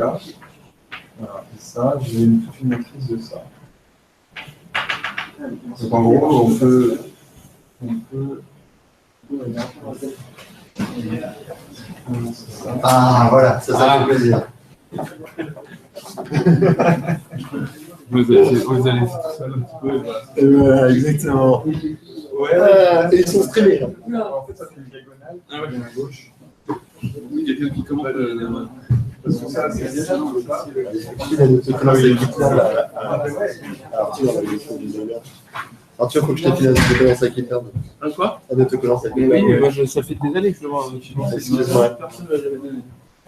voilà, et ça, j'ai toute une matrice de ça. Donc en gros, on peut Ah, voilà, ça fait plaisir. Vous allez tout seul un petit peu. Exactement. ouais, Ils sont streamés. Là. en fait, ça fait une diagonale, à gauche. Oui, il y a quelqu'un qui commence. Parce que ça, c'est déjà dans le bas. Arthur, faut que je te file un autocollant avec GitLab. Un quoi? Un autocollant avec Mais GitLab. oui, mais moi, ça fait des années que je le vois. Excuse-moi. Personne ne l'a jamais donné.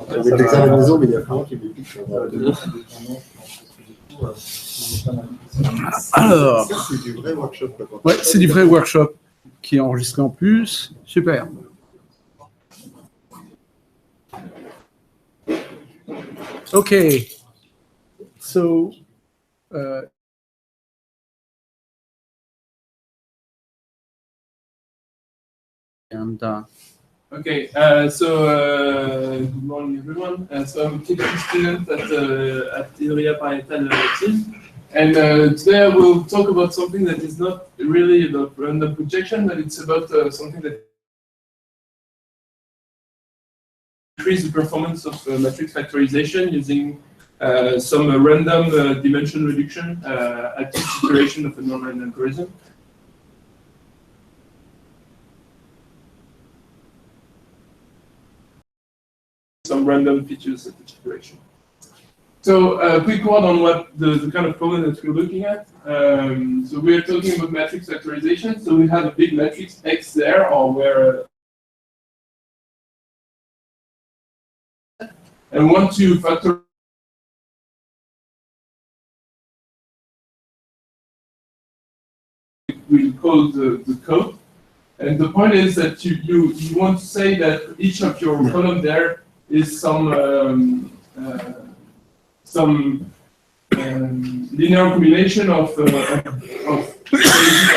Avec l'examen à la maison, mais il y a plein qui me pique. Alors. Ça, c'est du vrai workshop. Quoi. Ouais, c'est du vrai workshop qui est enregistré en plus. Super. Okay. So, and Okay, good morning everyone. So I'm a PhD student at Theoria Parietal team. And today I will talk about something that is not really about random projection, but it's about something that increase the performance of matrix factorization using some random dimension reduction at each iteration of a non-random algorithm. Some random features at each iteration. So a quick word on what the kind of problem that we're looking at. So we're talking about matrix factorization. So we have a big matrix X there, or where and want to factor we call the code. And the point is that you want to say that each of your column there is some linear combination of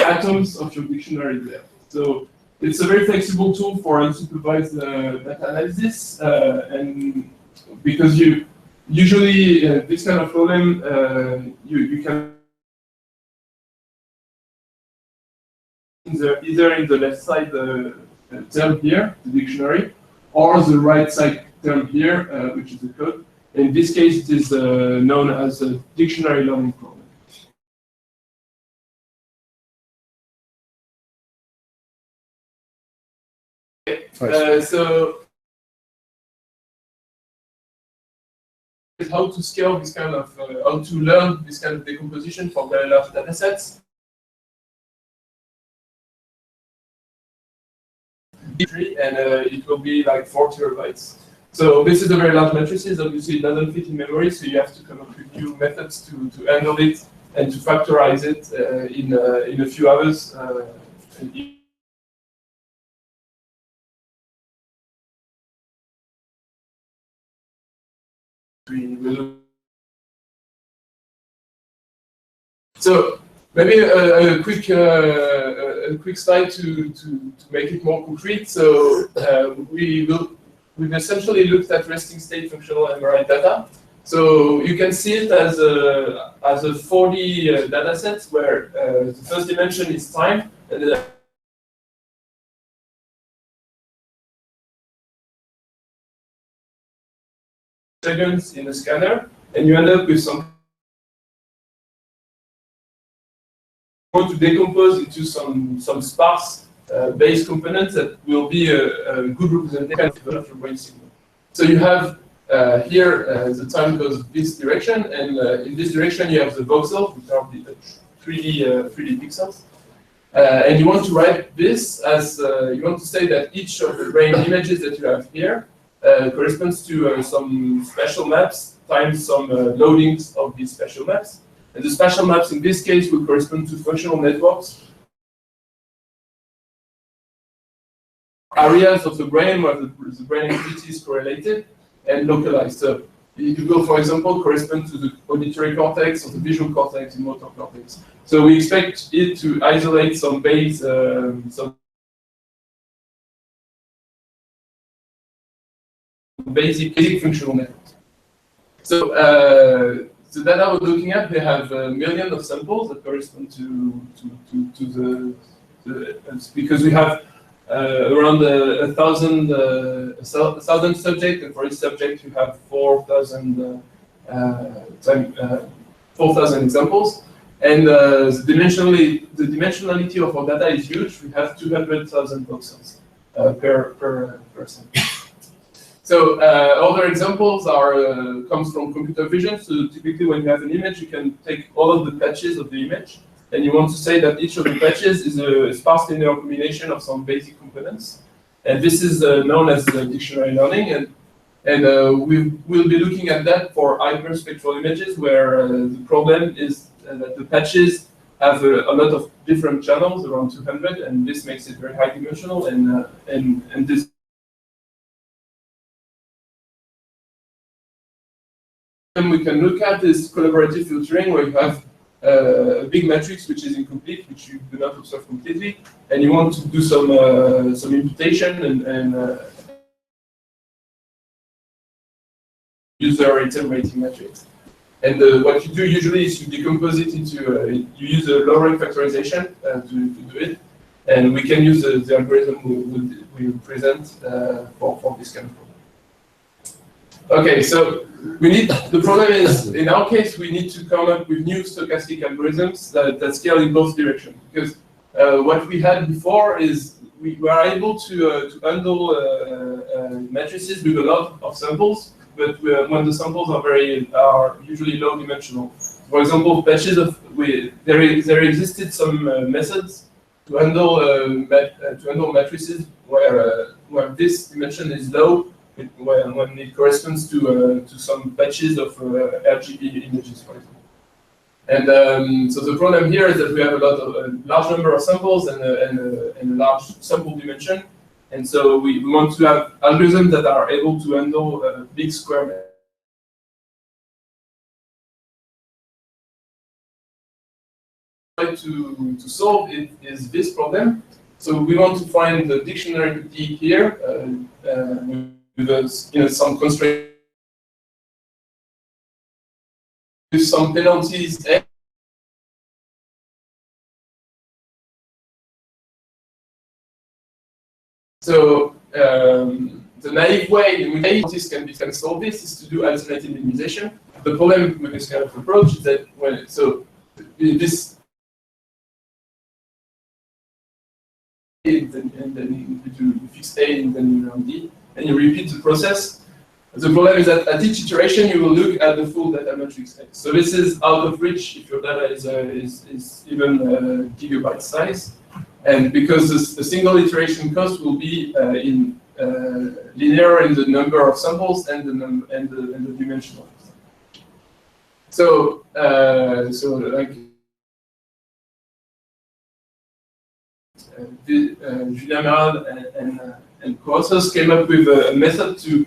atoms of your dictionary there. So it's a very flexible tool for unsupervised data analysis, and because you usually this kind of problem you can either in the left side term here, the dictionary, or the right side term here, which is the code. In this case, it is known as a dictionary learning problem. So how to scale this kind of, how to learn this kind of decomposition for very large data sets. And it will be like 4 terabytes. So this is a very large matrices. Obviously, it doesn't fit in memory, so you have to come up with new methods to handle it and to factorize it in a few hours. So maybe a quick slide to make it more concrete. So we've essentially looked at resting state functional MRI data. So you can see it as a 4D data set where the first dimension is time, and then seconds in a scanner, and you end up with some to decompose into some sparse base components that will be a good representation of your brain signal. So you have here the time goes this direction, and in this direction you have the voxels, which are the 3D pixels. And you want to write this as you want to say that each of the brain images that you have here corresponds to some spatial maps times some loadings of these spatial maps. And the spatial maps in this case will correspond to functional networks, areas of the brain where the brain activity is correlated and localized. So it will, for example, correspond to the auditory cortex or the visual cortex and motor cortex. So we expect it to isolate some base, some basic functional networks. So the data we're looking at, they have millions of samples that correspond to the because we have around 1,000 subjects, and for each subject you have 4,000 examples. And the dimensionality of our data is huge. We have 200,000 voxels per sample. So other examples are comes from computer vision. So typically, when you have an image, you can take all of the patches of the image, and you want to say that each of the patches is a sparse linear combination of some basic components. And this is known as dictionary learning. And we will be looking at that for hyperspectral images, where the problem is that the patches have a lot of different channels, around 200, and this makes it very high dimensional. And this we can look at is collaborative filtering, where you have a big matrix which is incomplete, which you do not observe completely, and you want to do some imputation and user interpolating matrix. And what you do usually is you decompose it into you use a low-rank factorization to do it, and we can use the algorithm we present for this kind of problem. Okay, so the problem is, in our case, we need to come up with new stochastic algorithms that scale in both directions. Because what we had before is we were able to handle matrices with a lot of samples, but when the samples are usually low dimensional. For example, patches of there existed some methods to handle matrices where this dimension is low when it corresponds to some patches of RGB images, for example. And so the problem here is that we have a large number of samples and a large sample dimension, and so we want to have algorithms that are able to handle big square matrices. To solve it is this problem. So we want to find the dictionary key here with some constraints, with some penalties. So the naive way in which can solve this is to do alternative minimization. The problem with this kind of approach is that this and then you fix A and then you run D, and you repeat the process. The problem is that at each iteration you will look at the full data matrix X. So this is out of reach if your data is even gigabyte size, and because the single iteration cost will be in linear in the number of samples and the dimensional. So like. Julien Merad and co-authors came up with a method to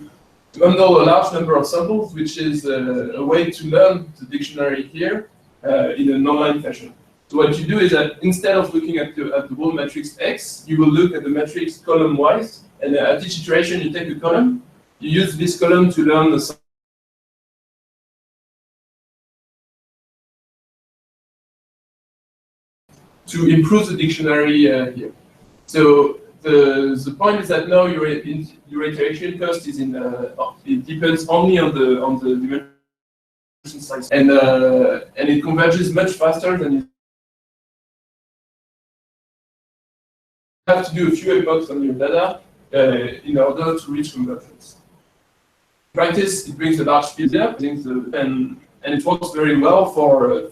handle a large number of samples, which is a way to learn the dictionary here in a non-line fashion. So what you do is that instead of looking at the whole matrix X, you will look at the matrix column-wise, and at each iteration you take a column, you use this column to learn the to improve the dictionary here. So the point is that now your iteration cost is it depends only on the dimension size, and it converges much faster than you have to do a few epochs on your data in order to reach convergence. In practice, it brings a large speed up, and it works very well for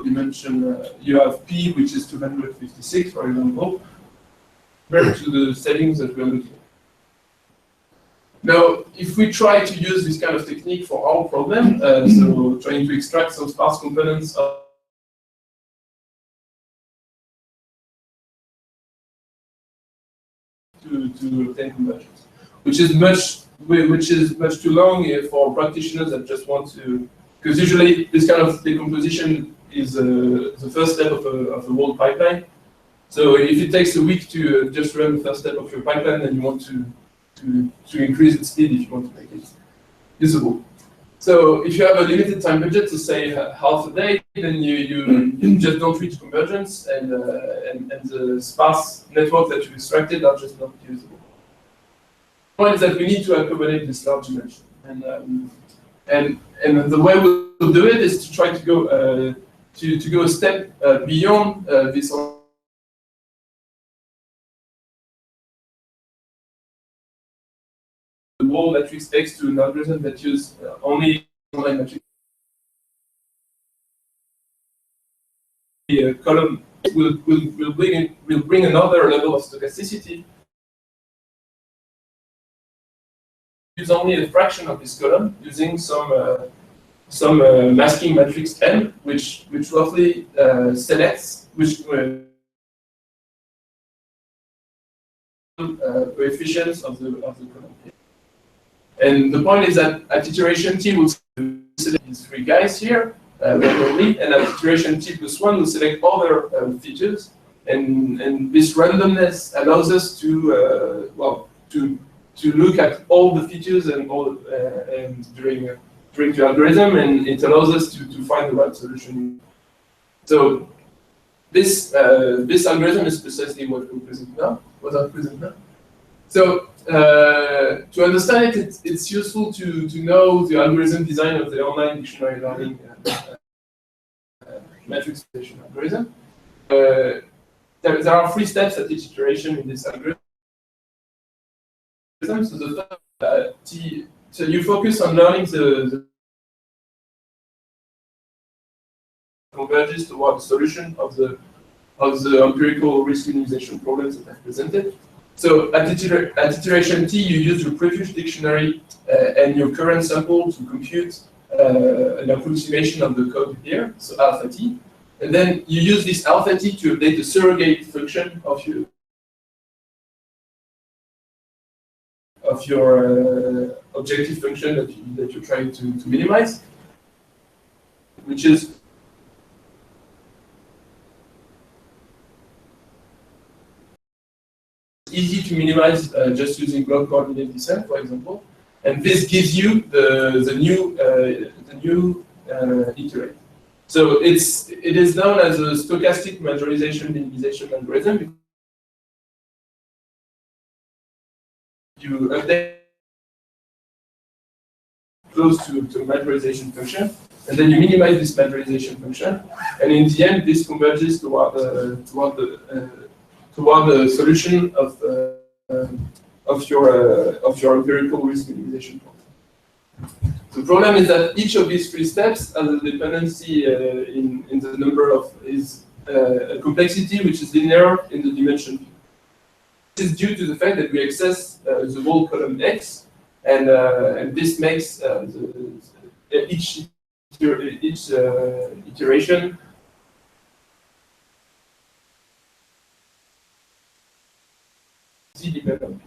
dimension. You have P, which is 256, for example, compared to the settings that we are looking at. Now, if we try to use this kind of technique for our problem, so trying to extract some sparse components to obtain convergence, which is much too long for practitioners that just want to, because usually this kind of decomposition is the first step of a whole pipeline. So if it takes a week to just run the first step of your pipeline, then you want to increase its speed if you want to make it usable. So if you have a limited time budget, to say half a day, then you just don't reach convergence, and the sparse networks that you extracted are just not usable. The point is that we need to accommodate this large dimension, and the way we'll do it is to try to go a step beyond this. The whole matrix X to an algorithm that use only online matrix. The column will bring another level of stochasticity. Use only a fraction of this column using some masking matrix M, which roughly selects which coefficients of the column. And the point is that at iteration T will select these three guys here randomly, and at iteration T plus 1 will select other features, and this randomness allows us to look at all the features and during the algorithm, and it allows us to find the right solution. So this algorithm is precisely what we present now. What I present now. So to understand it, it's useful to know the algorithm design of the online dictionary learning matrix prediction algorithm. There are 3 steps at each iteration in this algorithm. So the first, so you focus on learning the converges toward the solution of the empirical risk minimization problems that I've presented. So at iteration T, you use your previous dictionary and your current sample to compute an approximation of the code here, so alpha T. And then you use this alpha T to update the surrogate function of your objective function that you're trying to minimize, which is easy to minimize just using block coordinate descent, for example. And this gives you the new iterate. So it is known as a stochastic majorization minimization algorithm. You update close to majorization function, and then you minimize this majorization function, and in the end, this converges toward the solution of your empirical risk minimization problem. The problem is that each of these 3 steps has a dependency in the number of a complexity which is linear in the dimension. This is due to the fact that we access the whole column X, and this makes each iteration dependent.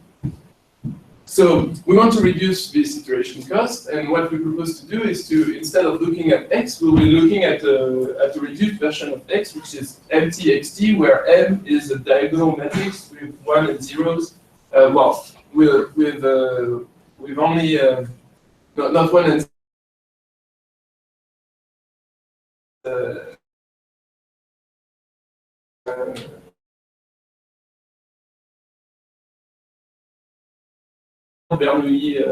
So we want to reduce this iteration cost, and what we propose to do is to, instead of looking at X, we'll be looking at a reduced version of X, which is MTXT, where M is a diagonal matrix with 1 and zeros. Well, with only not 1 and Bernoulli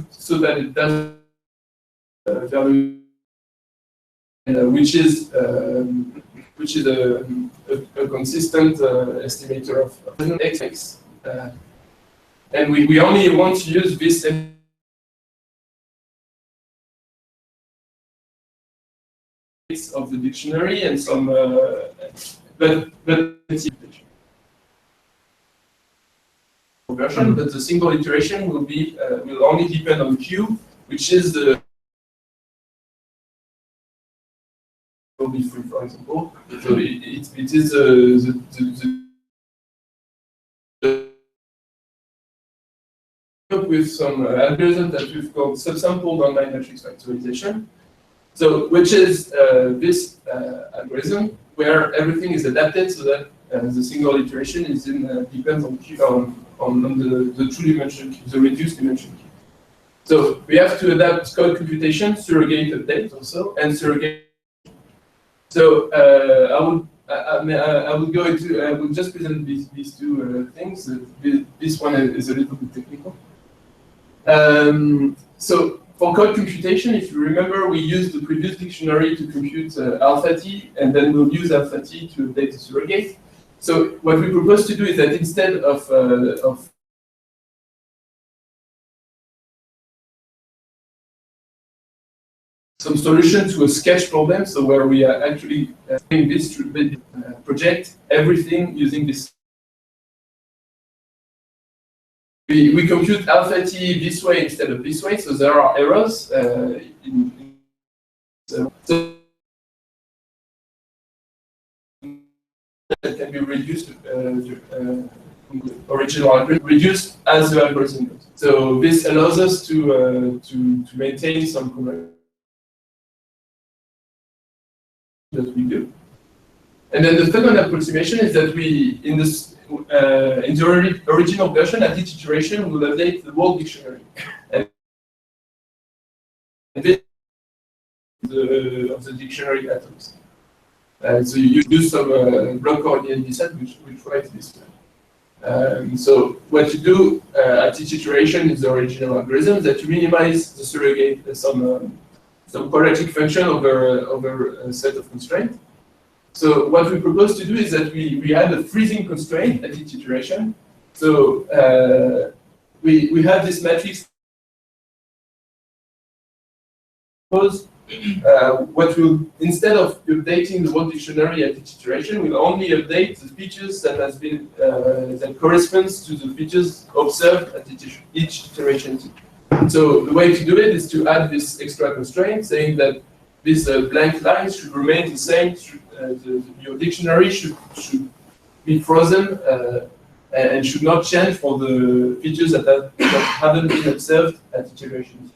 so that it does Bernoulli, which is a consistent estimator of X. And we only want to use this of the dictionary and some but version, but the single iteration will only depend on Q, which is the will be free, for example. So it is with some algorithm that we've called subsampled online matrix factorization. So, which is this algorithm where everything is adapted so that the single iteration is depends on Q, on the true dimension Q, the reduced dimension Q. So we have to adapt code computation, surrogate update also, and surrogate. So I will just present these 2 things. This one is a little bit technical. So for code computation, if you remember, we used the previous dictionary to compute alpha T, and then we'll use alpha T to update the surrogate. So what we propose to do is that instead of some solution to a sketch problem, so where we are actually doing this to project everything using this. We compute alpha T this way instead of this way, so there are errors so that can be reduced original algorithm, reduced as the algorithm goes. So this allows us to maintain some conversion that we do. And then the second approximation is that we, in the original version, at each iteration, we'll update the whole dictionary. And this of the dictionary atoms. So you do some block coordinate descent, which writes this way. So what you do at each iteration is the original algorithm that you minimize the surrogate some quadratic function over a set of constraints. So what we propose to do is that we add a freezing constraint at each iteration. So we have this matrix. What will, instead of updating the word dictionary at each iteration, we'll only update the features that has been that corresponds to the features observed at each iteration. So the way to do it is to add this extra constraint, saying that this blank line should remain the same. Your dictionary should be frozen and should not change for the features that haven't been observed at iteration.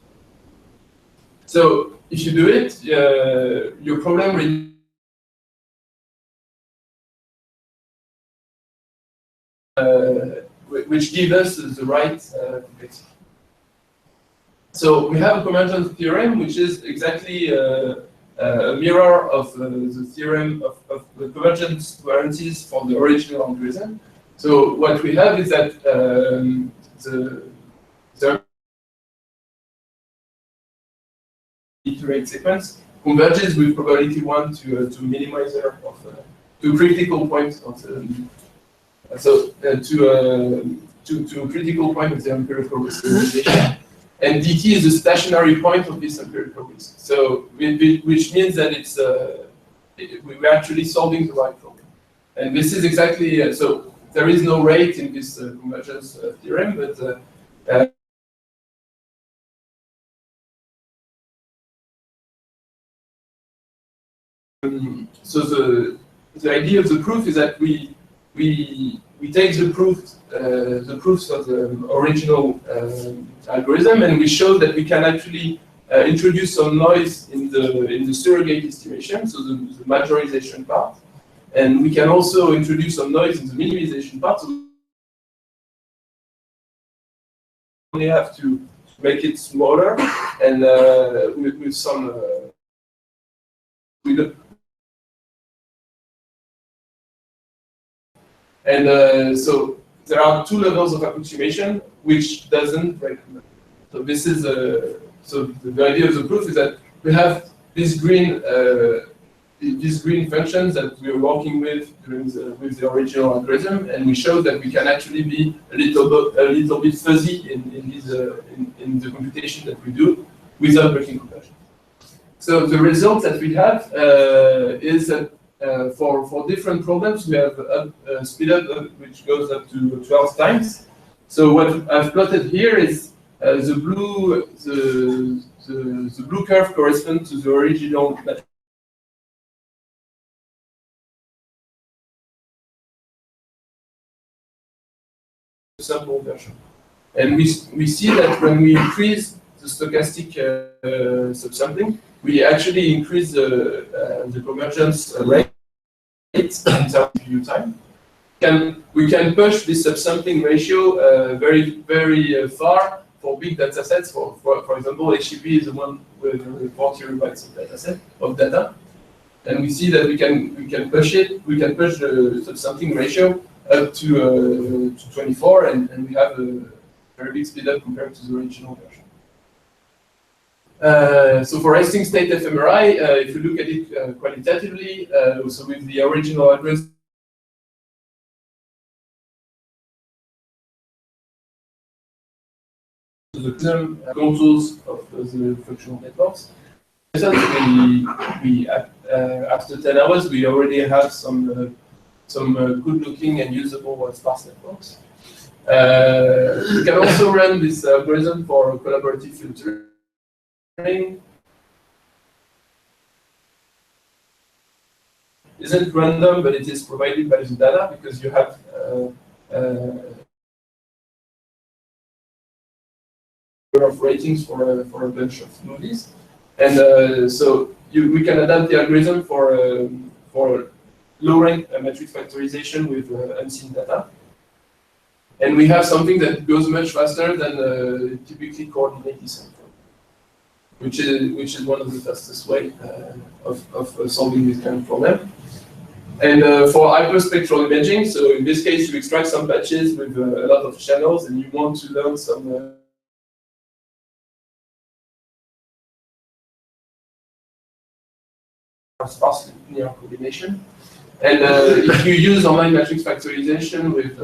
So if you do it, your problem which gives us the right complexity. So we have a convergence theorem, which is exactly a mirror of the theorem of the convergence variances for the original algorithm. So what we have is that the iterate sequence converges with probability 1 to minimizer of to critical point of the to critical point of the empirical risk realization. And dt is the stationary point of this empirical risk. So which means that it's we're actually solving the right problem. And this is exactly so there is no rate in this convergence theorem, but so the idea of the proof is that we take the proofs of the original algorithm, and we show that we can actually introduce some noise in the surrogate estimation, so the majorization part, and we can also introduce some noise in the minimization part. So we only have to make it smaller and with some and so there are two levels of approximation which doesn't recommend. So this is so the idea of the proof is that we have these green functions that we are working with with the original algorithm, and we show that we can actually be a little bit fuzzy in the computation that we do without breaking conversion. So the result that we have is that for different problems, we have a speed up which goes up to 12 times. So what I've plotted here is the blue curve corresponds to the original matrix. Sample version. And we see that when we increase the stochastic subsampling, we actually increase the convergence rate in terms of CPU time. We can push this subsampling ratio very far for big data sets. For example, HTTP is the one with 4 terabytes of data set of data, and we see that we can push it. We can push the subsampling ratio up to 24, and we have a very big speed up compared to the original version. So for resting state fMRI, if you look at it qualitatively, so with the original algorithm, the contours of the functional networks. After 10 hours, we already have some good-looking and usable sparse networks. We can also run this algorithm for collaborative filtering. Isn't random, but it is provided by the data because you have of ratings for a bunch of movies, and so we can adapt the algorithm for low-rank matrix factorization with unseen data, and we have something that goes much faster than typically coordinate descent, which is one of the fastest way of solving this kind of problem. And for hyperspectral imaging, so in this case, you extract some patches with a lot of channels, and you want to learn some sparse linear combination. And if you use online matrix factorization with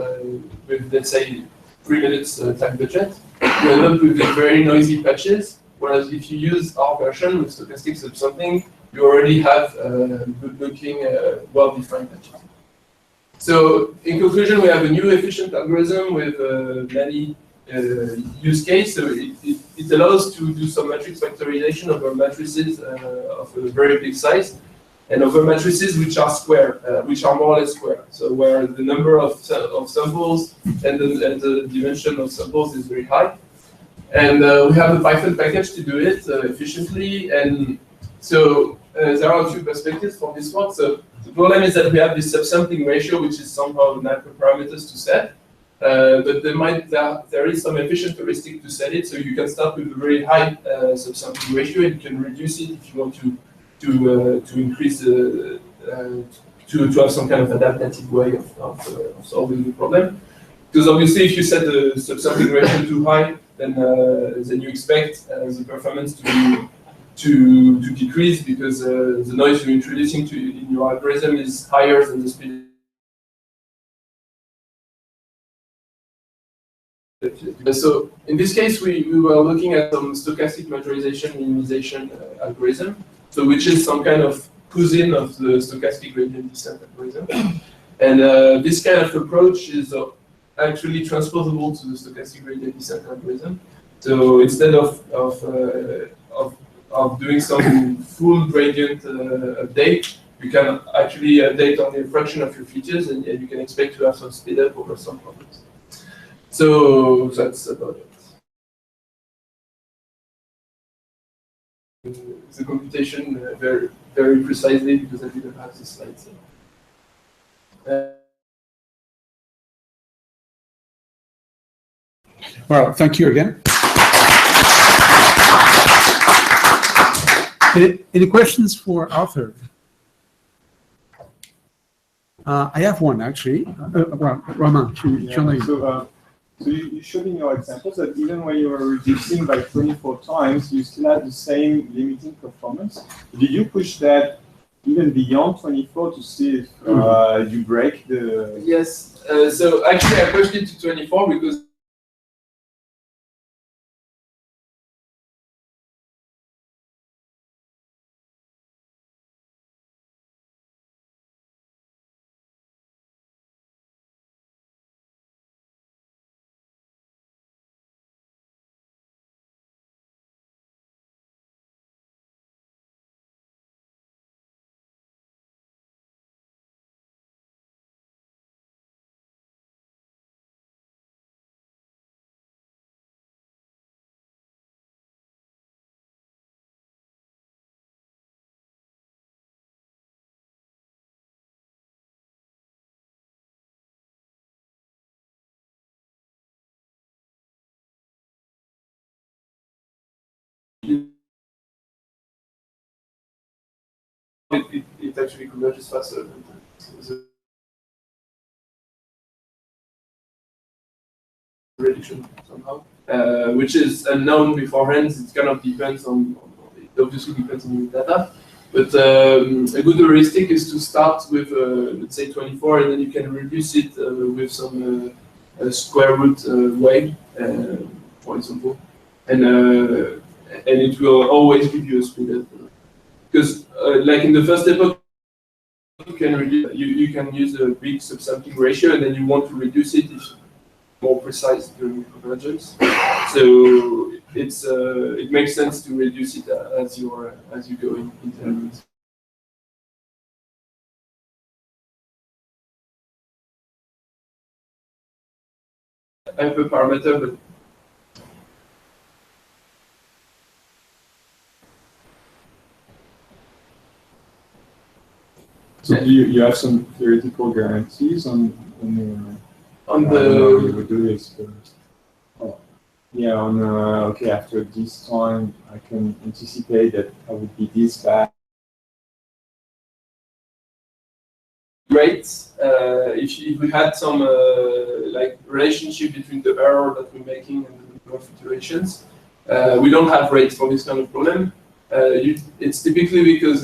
let's say 3 minutes time budget, you end up with very noisy patches. Whereas if you use our version with stochastic subsampling, you already have good-looking, well-defined patches. So in conclusion, we have a new efficient algorithm with many use cases. So it allows to do some matrix factorization over matrices of a very big size, and over matrices which are square, which are more or less square. So where the number of samples and the dimension of samples is very high. And we have a Python package to do it efficiently. And so there are a few perspectives for this one. So the problem is that we have this subsampling ratio, which is somehow parameters to set. But there is some efficient heuristic to set it. So you can start with a very high subsampling ratio, and you can reduce it if you want to increase to have some kind of adaptive way of solving the problem. Because obviously, if you set the subsampling ratio too high, then you expect the performance to decrease because the noise you're introducing in your algorithm is higher than the speed. So in this case, we were looking at some stochastic majorization minimization algorithm, so which is some kind of cousin of the stochastic gradient descent algorithm. And this kind of approach is actually transposable to the stochastic gradient descent algorithm. So instead of doing some full gradient update, you can actually update only a fraction of your features, and you can expect to have some speed up over some problems. So that's about it. The computation very, very precisely because I didn't have this slide. So. Well, thank you again. Any questions for Arthur? I have one actually. Well, Romain, so you showed in your examples that even when you were reducing by 24 times, you still had the same limiting performance. Did you push that even beyond 24 to see if you break the... Yes, so actually I pushed it to 24 because it actually converges faster than the prediction somehow, which is unknown beforehand. It kind of depends on it obviously depends on your data. But a good heuristic is to start with let's say 24, and then you can reduce it with some square root way, for example, and it will always give you a speed up. Because like in the first epoch, you can use a big subsampling ratio, and then you want to reduce it if more precise during convergence. So it makes sense to reduce it as you go in intervals. I have a parameter, but so do you have some theoretical guarantees on the how you would do this? Yeah, okay, after this time, I can anticipate that I would be this bad. great if we had some like relationship between the error that we're making and the number of iterations. We don't have rates for this kind of problem. It's typically because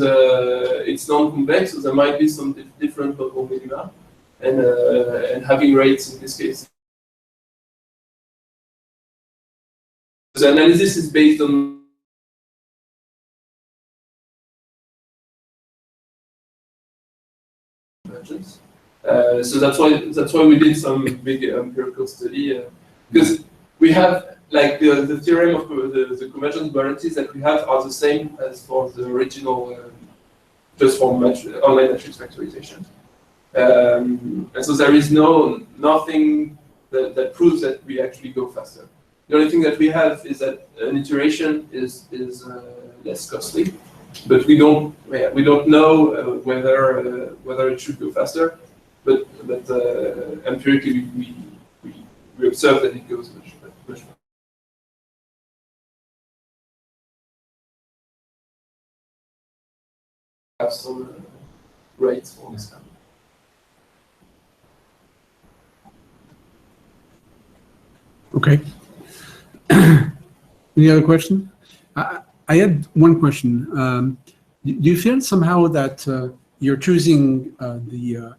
it's non-convex, so there might be some different local minima, and having rates in this case. The analysis is based on convergence. So that's why we did some big empirical study, because we have like the theorem of the convergence guarantees that we have are the same as for the original just for online matrix factorization. And so there is nothing that proves that we actually go faster. The only thing that we have is that an iteration is less costly, but we don't know whether it should go faster. But empirically we observe that it goes much faster. Have some rates for this kind. Okay. Any other question? I had one question. Do you feel somehow that you're choosing the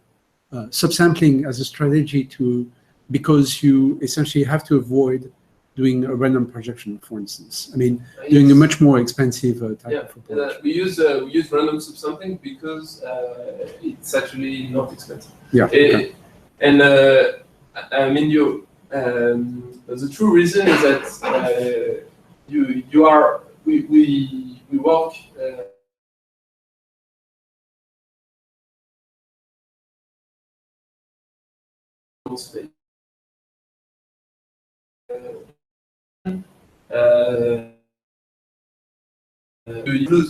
subsampling as a strategy because you essentially have to avoid doing a random projection, for instance? I mean, doing a much more expensive type of approach. We use random subsampling because it's actually not expensive. Yeah. Okay. And I mean, the true reason is that we work. Space.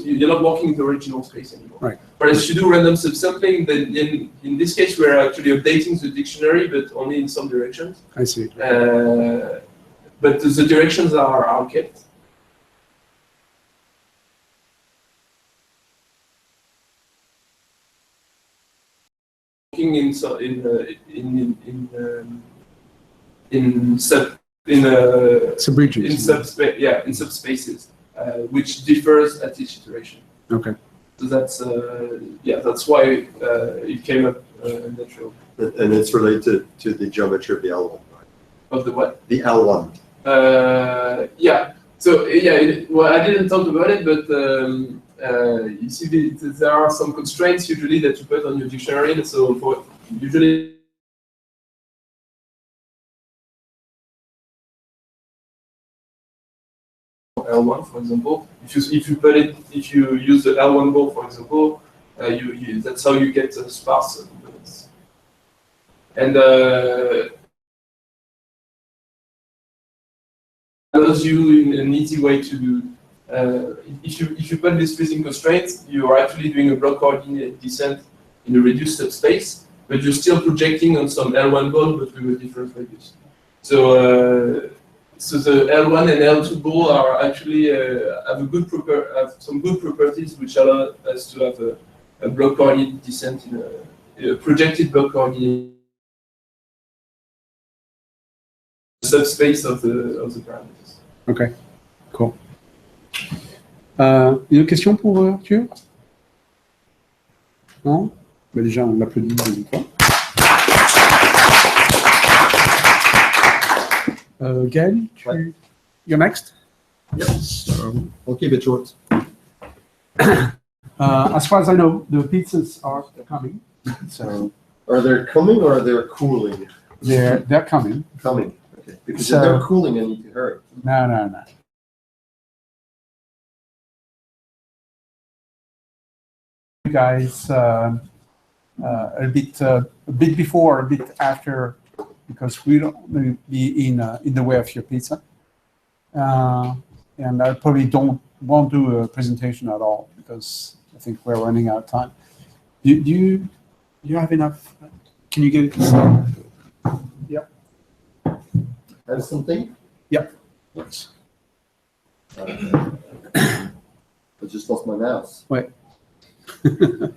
You're not working in the original space anymore. Right. Whereas if you do random subsampling, then in this case we're actually updating the dictionary, but only in some directions. I see. But the directions are kept. Working in subspaces, which differs at each iteration. Okay. So that's why it came up natural. And it's related to the geometry of the L1, right? Of the what? The L1. Yeah. So well, I didn't talk about it, but you see, there are some constraints usually that you put on your dictionary. So for usually. L1, for example, if you use the L1 ball, for example, that's how you get sparse components. And allows you an easy way to if you put this freezing constraint, you are actually doing a block coordinate descent in a reduced subspace, but you're still projecting on some L1 ball, but with a different radius. So the L1 and L2 ball are actually have some good properties which allow us to have a block coordinate descent in a projected block coordinate subspace of the parameters. Ok, cool. Une autre question pour Arthur? Non? Bah déjà, on l'applaudit une fois. Gaël, you're next? Yep. So, I'll keep it short. as far as I know, the pizzas are coming. So Are they coming or are they cooling? they're coming. Coming. Okay. Because So- if they're cooling, I need to hurry. No. You guys, a bit before, a bit after, because we don't want to be in the way of your pizza, and I probably won't do a presentation at all because I think we're running out of time. Do you have enough? Can you get it? Yep. Have something? Yep. Yes. I just lost my mouse. Wait. Can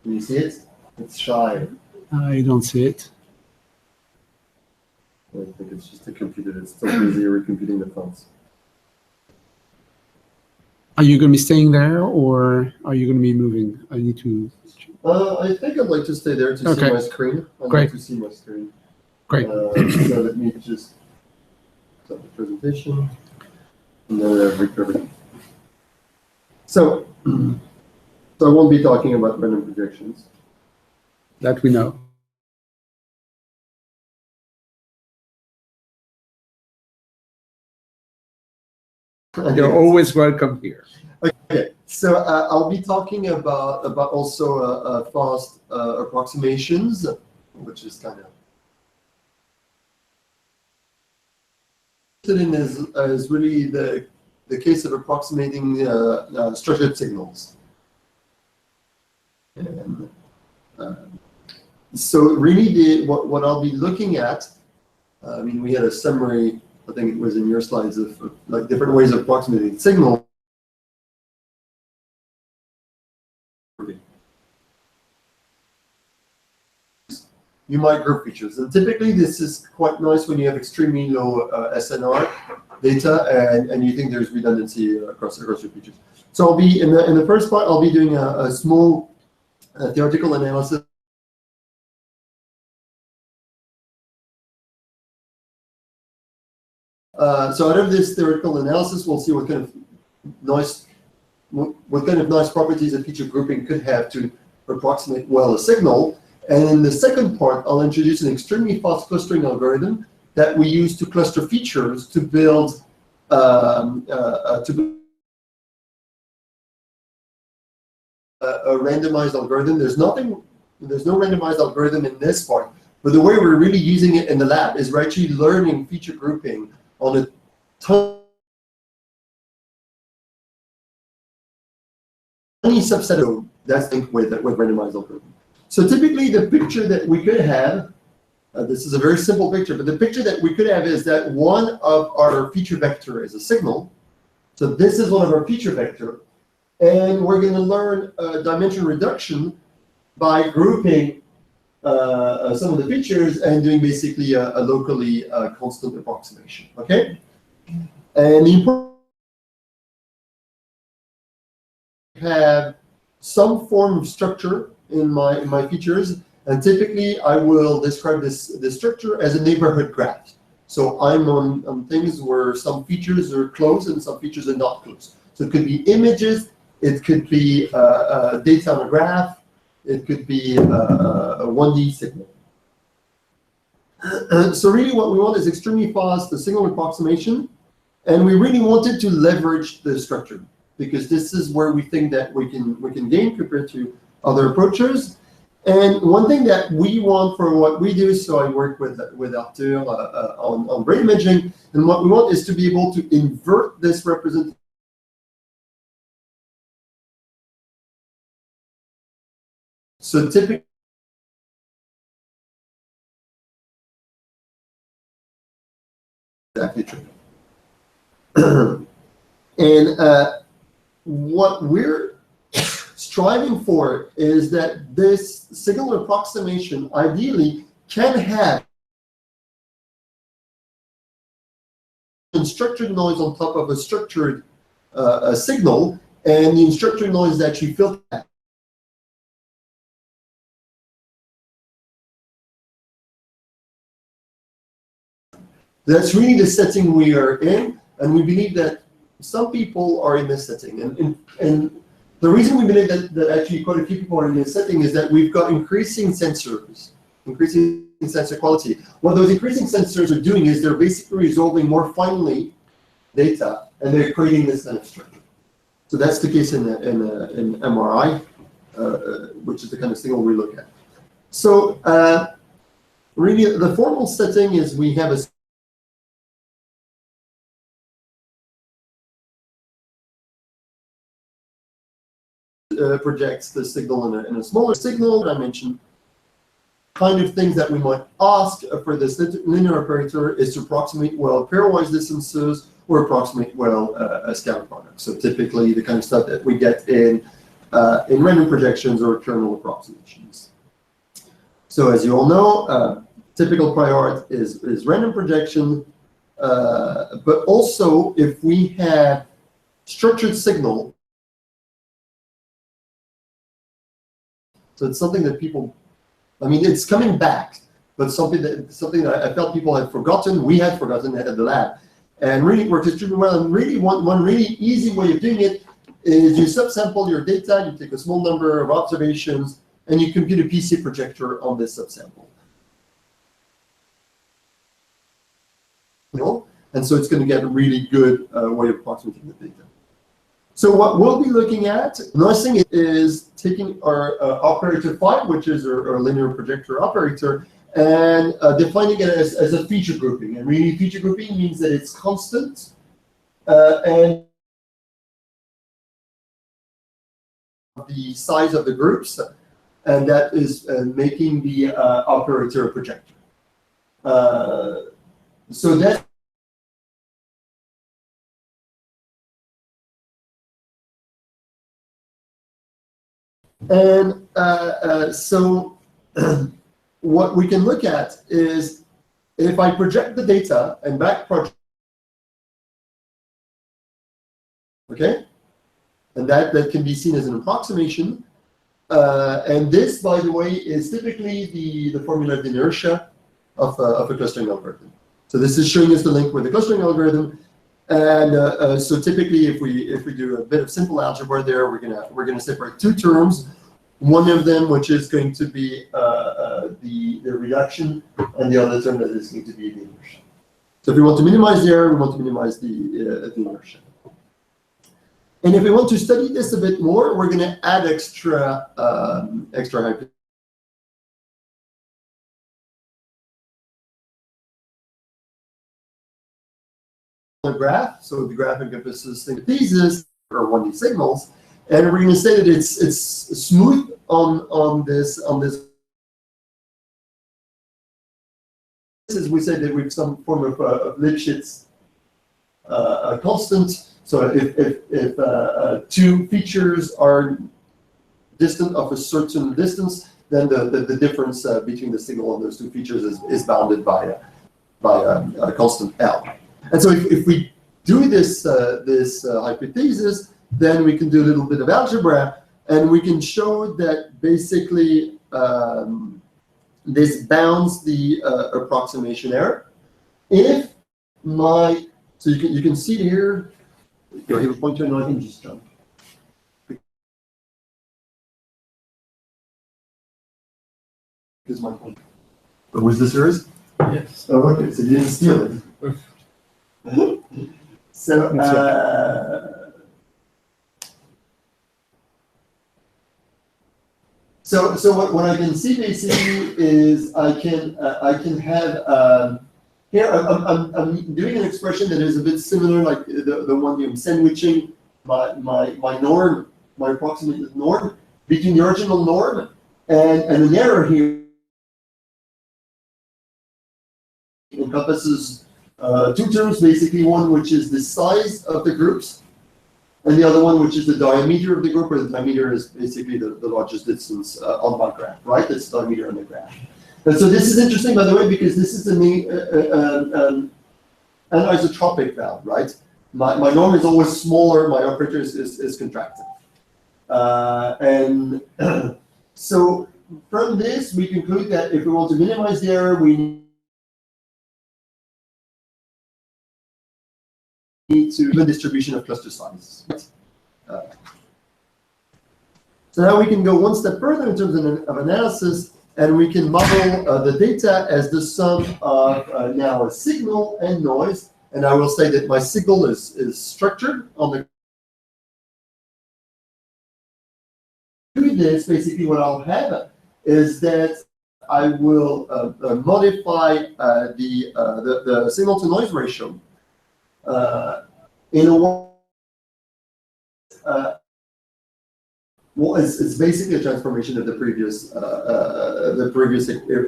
you see it? It's shy. I don't see it. I think it's just a computer that's still busy recomputing the fonts. Are you going to be staying there, or are you going to be moving? I need to. I think I'd like to stay there to see Okay. my screen. I'd Great. like to see my screen. Great. So let me just start the presentation. And then I've recovered. So I won't be talking about random projections. That we know. You're always welcome here. Okay, so I'll be talking about also fast approximations, which is kind of is really the case of approximating structured signals. And so really what I'll be looking at, I mean, we had a summary, I think it was in your slides, of like different ways of approximating signal. You might group features, and typically this is quite nice when you have extremely low SNR data and you think there's redundancy across your features. So I'll be in the first part, I'll be doing a small theoretical analysis. So out of this theoretical analysis, we'll see what kind of nice properties a feature grouping could have to approximate well a signal. And in the second part, I'll introduce an extremely fast clustering algorithm that we use to cluster features to build a randomized algorithm. There's no randomized algorithm in this part, but the way we're really using it in the lab is we're actually learning feature grouping on a tiny subset of that's linked with randomized algorithm. So typically the picture that we could have, this is a very simple picture, but the picture that we could have is that one of our feature vector is a signal. So this is one of our feature vector. And we're going to learn dimension reduction by grouping some of the features and doing basically a locally constant approximation. Okay? And the important have some form of structure in my features, and typically I will describe this structure as a neighborhood graph. So I'm on things where some features are close and some features are not close. So it could be images, it could be data on a graph, it could be a 1D signal. So really what we want is extremely fast signal approximation, and we really wanted to leverage the structure, because this is where we think that we can gain compared to other approaches. And one thing that we want for what we do, so I work with Arthur on brain imaging, and what we want is to be able to invert this representation. So typically, exactly true. And what we're striving for is that this signal approximation ideally can have unstructured noise on top of a structured signal, and the unstructured noise is actually filtered. That's really the setting we are in, and we believe that some people are in this setting. And the reason we believe that actually quite a few people are in this setting is that we've got increasing sensors, increasing sensor quality. What those increasing sensors are doing is they're basically resolving more finely data, and they're creating this kind of structure. So that's the case in MRI, which is the kind of signal we look at. So really, the formal setting is we have a projects the signal in a smaller signal that I mentioned. Kind of things that we might ask for this linear operator is to approximate well pairwise distances or approximate well a scatter product. So typically the kind of stuff that we get in random projections or kernel approximations. So as you all know, typical prior is random projection, but also if we have structured signal, so it's something that people, I mean, it's coming back, but something that I felt people had forgotten, we had forgotten at the lab, and really works extremely well. And really, one really easy way of doing it is you subsample your data, you take a small number of observations, and you compute a PC projector on this subsample. And so it's going to get a really good way of approximating the data. So what we'll be looking at, nice thing is taking our operator phi, which is our linear projector operator, and defining it as a feature grouping. And really, feature grouping means that it's constant and the size of the groups, and that is making the operator a projector. So that. And so what we can look at is if I project the data and back project, okay? And that can be seen as an approximation. And this, by the way, is typically the formula of the inertia of a clustering algorithm. So this is showing us the link with the clustering algorithm. And so typically, if we do a bit of simple algebra there, we're gonna separate two terms. One of them, which is going to be the reduction, and the other term that is going to be the inertia. So if we want to minimize the error, we want to minimize the inertia. And if we want to study this a bit more, we're going to add extra hypotheses. The graph, so the graph encompasses hypotheses or 1D signals, and we're going to say that it's smooth on this. As we said that with some form of Lipschitz constant. So if two features are distant of a certain distance, then the difference between the signal and those two features is bounded by a constant L. And so if we do this hypothesis, then we can do a little bit of algebra, and we can show that basically this bounds the approximation error. If so you can see here, you have a pointer and I can just jump. Here's my pointer. Oh, was this yours? Yes. Oh, okay, so you didn't steal it. So what I can see basically is I can have here I'm doing an expression that is a bit similar like the one I'm sandwiching my norm, my approximate norm between the original norm and an error here encompasses two terms, basically one which is the size of the groups, and the other one which is the diameter of the group, where the diameter is basically the largest distance on my graph, right? That's the diameter on the graph. And so this is interesting, by the way, because this is an anisotropic valve, right? My norm is always smaller, my operator is contracted. And so from this, we conclude that if we want to minimize the error, we need to even distribution of cluster sizes. So now we can go one step further in terms of analysis, and we can model the data as the sum of now a signal and noise. And I will say that my signal is structured on the. Do this, basically what I'll have is that I will modify the signal to noise ratio in a way. Well, it's basically a transformation of the previous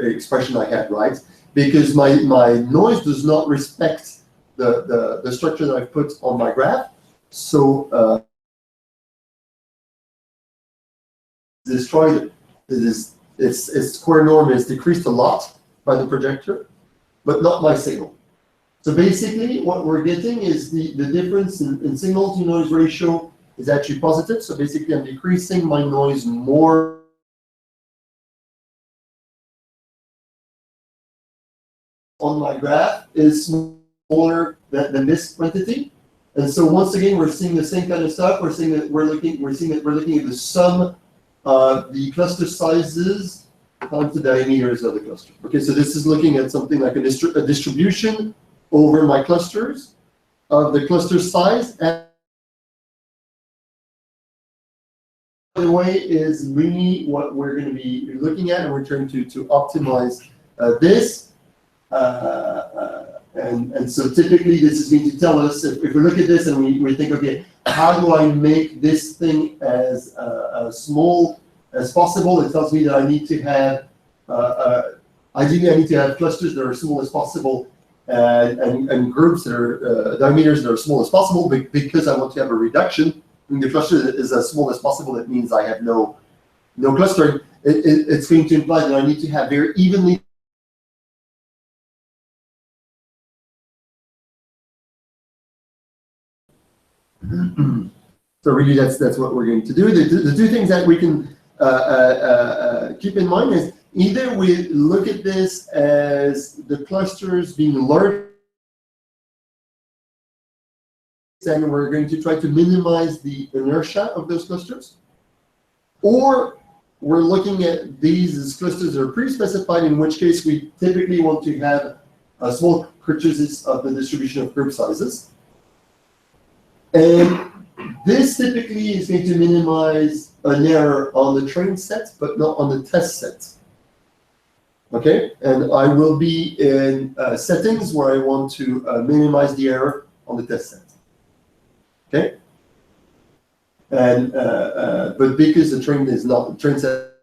expression I had, right? Because my noise does not respect the structure that I've put on my graph. So destroyed. It its square norm is decreased a lot by the projector, but not my signal. So basically, what we're getting is the difference in signal to noise ratio is actually positive. So basically, I'm decreasing my noise more on my graph is smaller than this quantity. And so once again, we're seeing the same kind of stuff. We're seeing that we're looking at the sum of the cluster sizes times the diameters of the cluster. Okay, so this is looking at something like a distribution over my clusters of the cluster size. And by the way, is really what we're going to be looking at, and we're trying to optimize this. And so typically this is going to tell us, if we look at this and we think, okay, how do I make this thing as small as possible? It tells me that I need to have, ideally I need to have clusters that are as small as possible and groups that are, diameters that are small as possible, because I want to have a reduction in the cluster that is as small as possible. That means I have no clustering. It's going to imply that I need to have very evenly so really, that's what we're going to do. The two things that we can keep in mind is either we look at this as the clusters being large, and we're going to try to minimize the inertia of those clusters, or we're looking at these as clusters that are pre-specified, in which case we typically want to have small criticisms of the distribution of group sizes. And this typically is going to minimize an error on the train set, but not on the test set. Okay, and I will be in settings where I want to minimize the error on the test set. Okay, and but because the train is not train set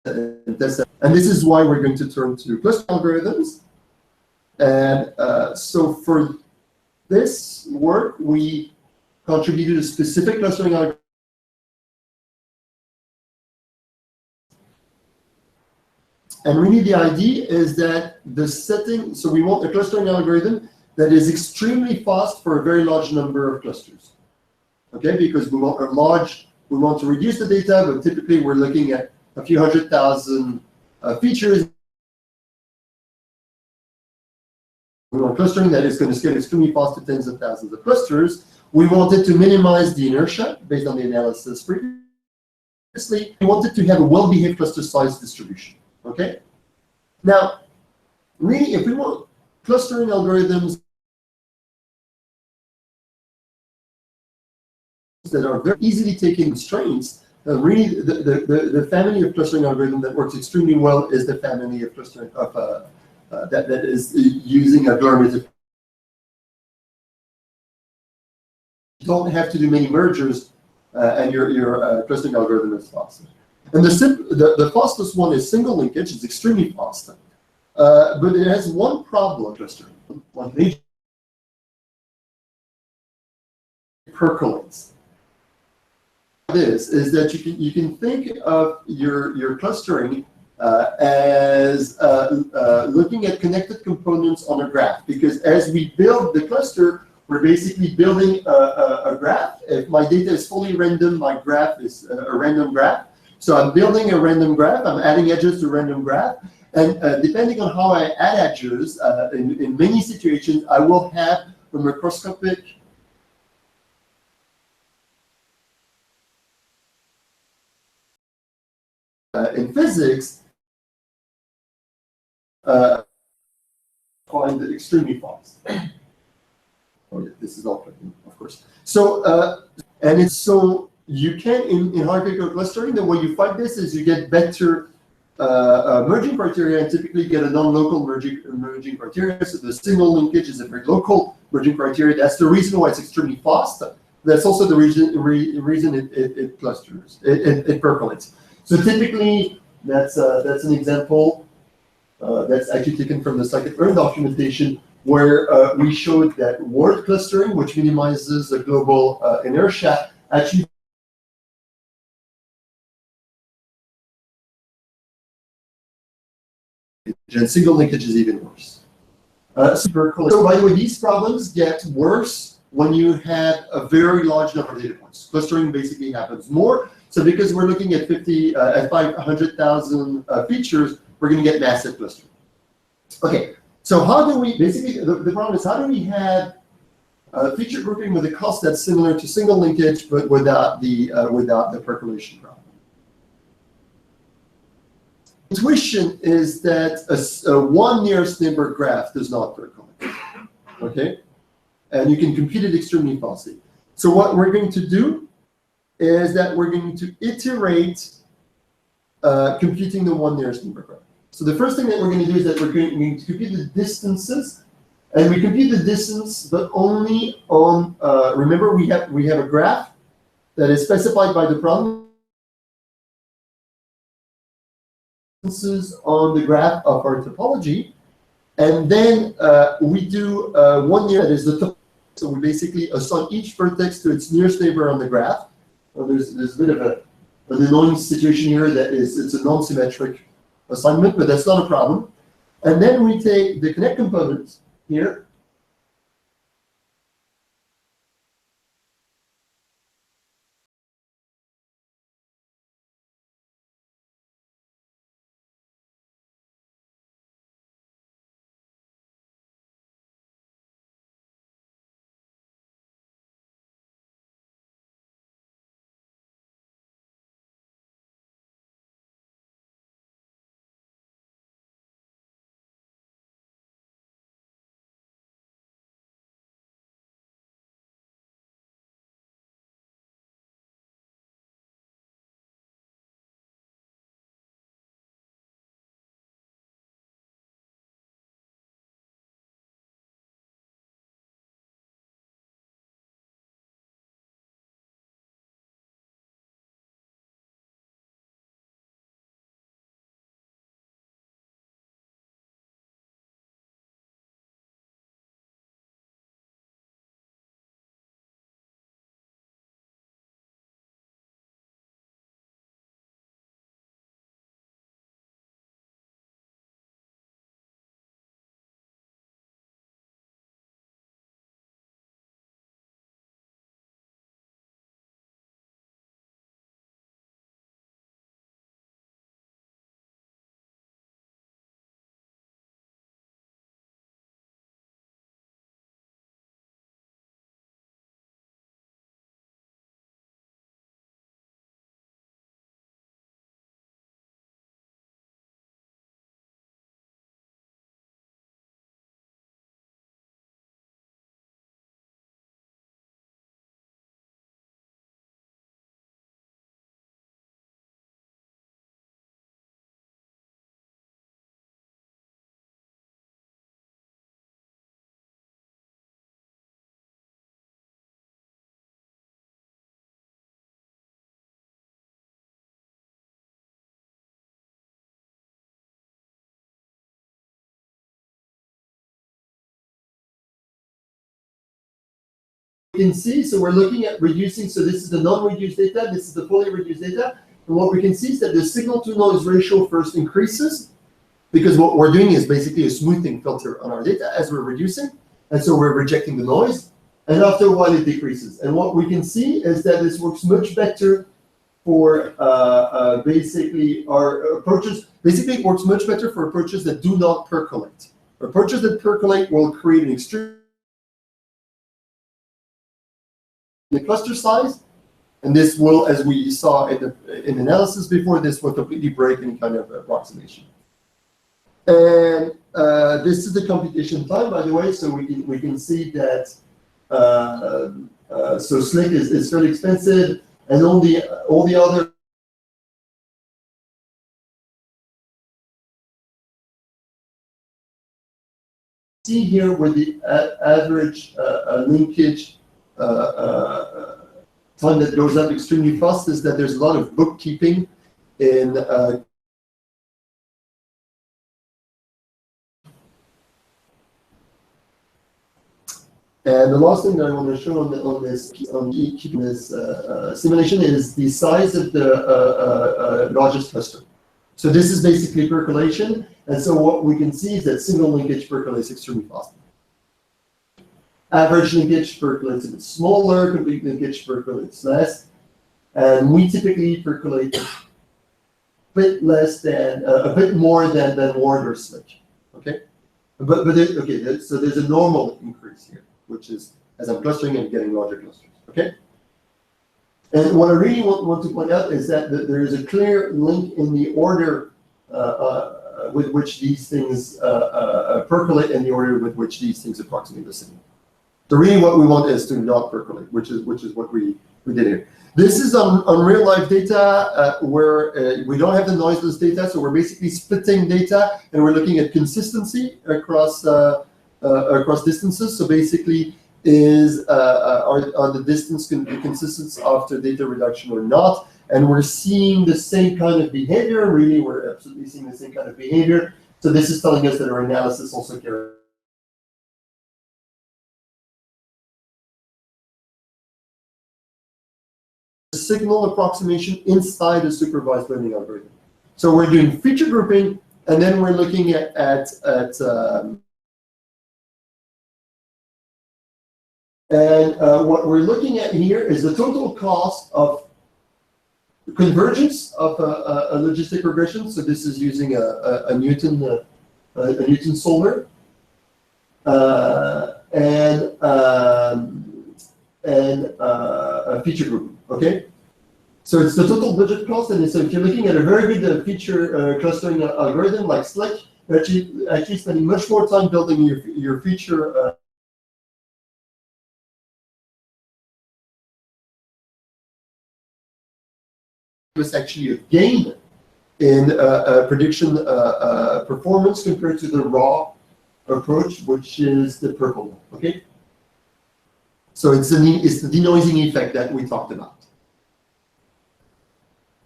and test set, and this is why we're going to turn to cluster algorithms. And so for this work, we contributed a specific clustering algorithm. And really the idea is that the setting, so we want a clustering algorithm that is extremely fast for a very large number of clusters. Okay, because we want to reduce the data, but typically we're looking at a few 100,000 features. We want clustering that is going to scale extremely fast to tens of thousands of clusters. We wanted to minimize the inertia based on the analysis previously. We wanted to have a well-behaved cluster size distribution. Okay. Now, really, if we want clustering algorithms that are very easily taking constraints, really, the family of clustering algorithm that works extremely well is the family of clustering of that is using agglomerative. You don't have to do many mergers, and your clustering algorithm is faster. And the fastest one is single linkage. It's extremely fast, but it has one problem. Clustering, one major percolates. This is that you can think of your clustering as looking at connected components on a graph, because as we build the cluster, we're basically building a graph. If my data is fully random, my graph is a random graph. So I'm building a random graph. I'm adding edges to a random graph. And depending on how I add edges, in many situations, I will have a macroscopic in physics, find it extremely fast. Oh, yeah, this is not clicking, of course. So, and it's so you can in hierarchical clustering, the way you find this is you get better merging criteria, and typically get a non-local merging criteria. So the single linkage is a very local merging criteria. That's the reason why it's extremely fast. That's also the reason it clusters, it percolates. So typically, that's an example that's actually taken from the scikit-learn documentation, where we showed that word clustering, which minimizes the global inertia, actually and single linkage is even worse. So by the way, these problems get worse when you have a very large number of data points. Clustering basically happens more. So because we're looking at 500,000 features, we're going to get massive clustering. Okay, so how do we, basically, the problem is how do we have feature grouping with a cost that's similar to single linkage, but without the percolation problem? Intuition is that a one nearest neighbor graph does not percolate, okay? And you can compute it extremely fastly. So what we're going to do is that we're going to iterate computing the one nearest neighbor graph. So the first thing that we're going to do is that we're going to compute the distances, and we compute the distance, but only on, remember we have a graph that is specified by the problem on the graph of our topology, and then we do one near, that is the top. So we basically assign each vertex to its nearest neighbor on the graph. Well, there's a bit of an annoying situation here that is, it's a non-symmetric assignment, but that's not a problem. And then we take the connect component here, you can see, so we're looking at reducing, so this is the non-reduced data, this is the fully reduced data, and what we can see is that the signal-to-noise ratio first increases, because what we're doing is basically a smoothing filter on our data as we're reducing, and so we're rejecting the noise, and after a while it decreases. And what we can see is that this works much better for basically our approaches, basically it works much better for approaches that do not percolate. Approaches that percolate will create an extreme the cluster size, and this will, as we saw in analysis before, this will completely break any kind of approximation. And this is the computation time, by the way, so we can see that so Slick is fairly expensive, and all the other see here with the average linkage time that goes up extremely fast is that there's a lot of bookkeeping in and the last thing that I want to show on this simulation is the size of the largest cluster. So this is basically percolation. And so what we can see is that single linkage percolates extremely fast. Average linkage percolates a bit smaller, complete linkage percolates less. And we typically percolate a bit less than, a bit more than ward or sludge. Okay? Okay, so there's a normal increase here, which is as I'm clustering, I'm getting larger clusters. Okay? And what I really want to point out is that there is a clear link in the order with which these things percolate and the order with which these things approximate the same. So really what we want is to not percolate, which is what we did here. This is on real life data where we don't have the noiseless data, so we're basically splitting data and we're looking at consistency across across distances. So basically, are the distance consistent after data reduction or not? And we're seeing the same kind of behavior. Really, we're absolutely seeing the same kind of behavior. So this is telling us that our analysis also carries signal approximation inside a supervised learning algorithm. So we're doing feature grouping, and then we're looking at what we're looking at here is the total cost of convergence of a logistic regression. So this is using a Newton solver, and a feature group. Okay, so it's the total budget cost, and so if you're looking at a very good feature clustering algorithm like Slick, you're actually spending much more time building your feature. Was actually a gain in prediction performance compared to the raw approach, which is the purple one. Okay, so it's the denoising effect that we talked about,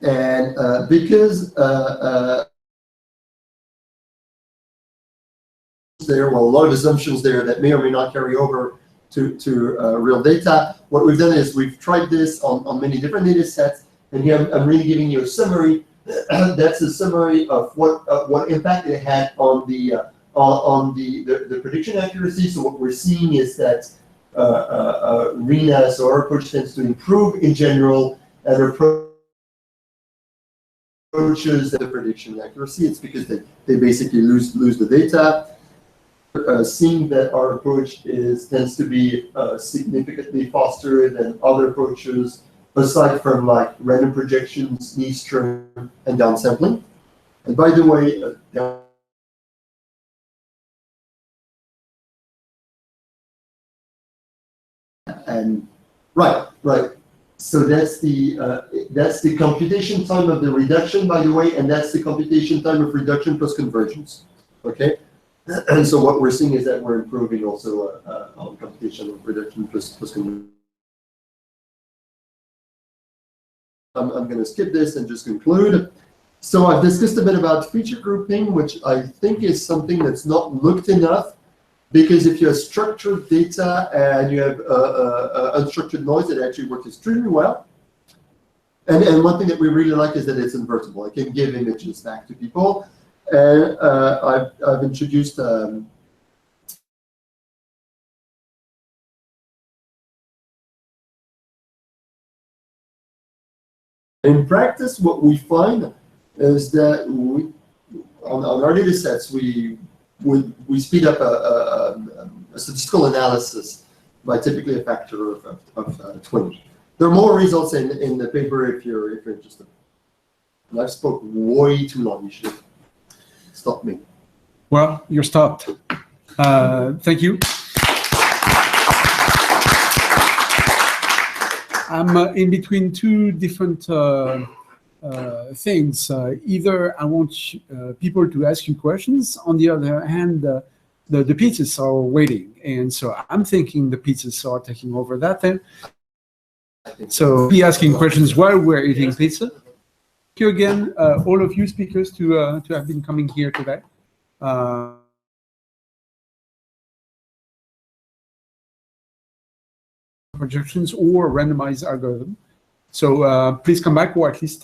and because there were a lot of assumptions there that may or may not carry over to real data. What we've done is we've tried this on many different data sets. And here I'm really giving you a summary. That's a summary of what impact it had on the prediction accuracy. So what we're seeing is that RENA, so our approach, tends to improve in general, and approaches the prediction accuracy. It's because they basically lose the data. Seeing that our approach tends to be significantly faster than other approaches, aside from like random projections, Nystrom, and downsampling. And by the way, right. So that's the computation time of the reduction, by the way, and that's the computation time of reduction plus convergence. Okay, and so what we're seeing is that we're improving also on computation of reduction plus convergence. I'm going to skip this and just conclude. So I've discussed a bit about feature grouping, which I think is something that's not looked enough, because if you have structured data and you have unstructured noise, it actually works extremely well. And one thing that we really like is that it's invertible. I can give images back to people. And I've introduced in practice, what we find is that on our data sets, we speed up a statistical analysis by typically a factor of 20. There are more results in the paper if you're interested. And I've spoke way too long. You should have stopped me. Well, you're stopped. Thank you. I'm in between two different things. Either I want people to ask you questions. On the other hand, the pizzas are waiting. And so I'm thinking the pizzas are taking over that thing. So be asking questions while we're eating pizza. Thank you again, all of you speakers, to have been coming here today. Projections or randomized algorithm. So please come back, or at least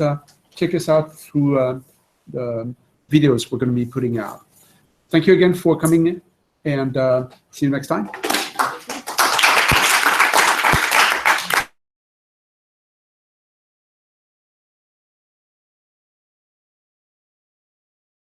check us out through videos we're going to be putting out. Thank you again for coming in, and see you next time.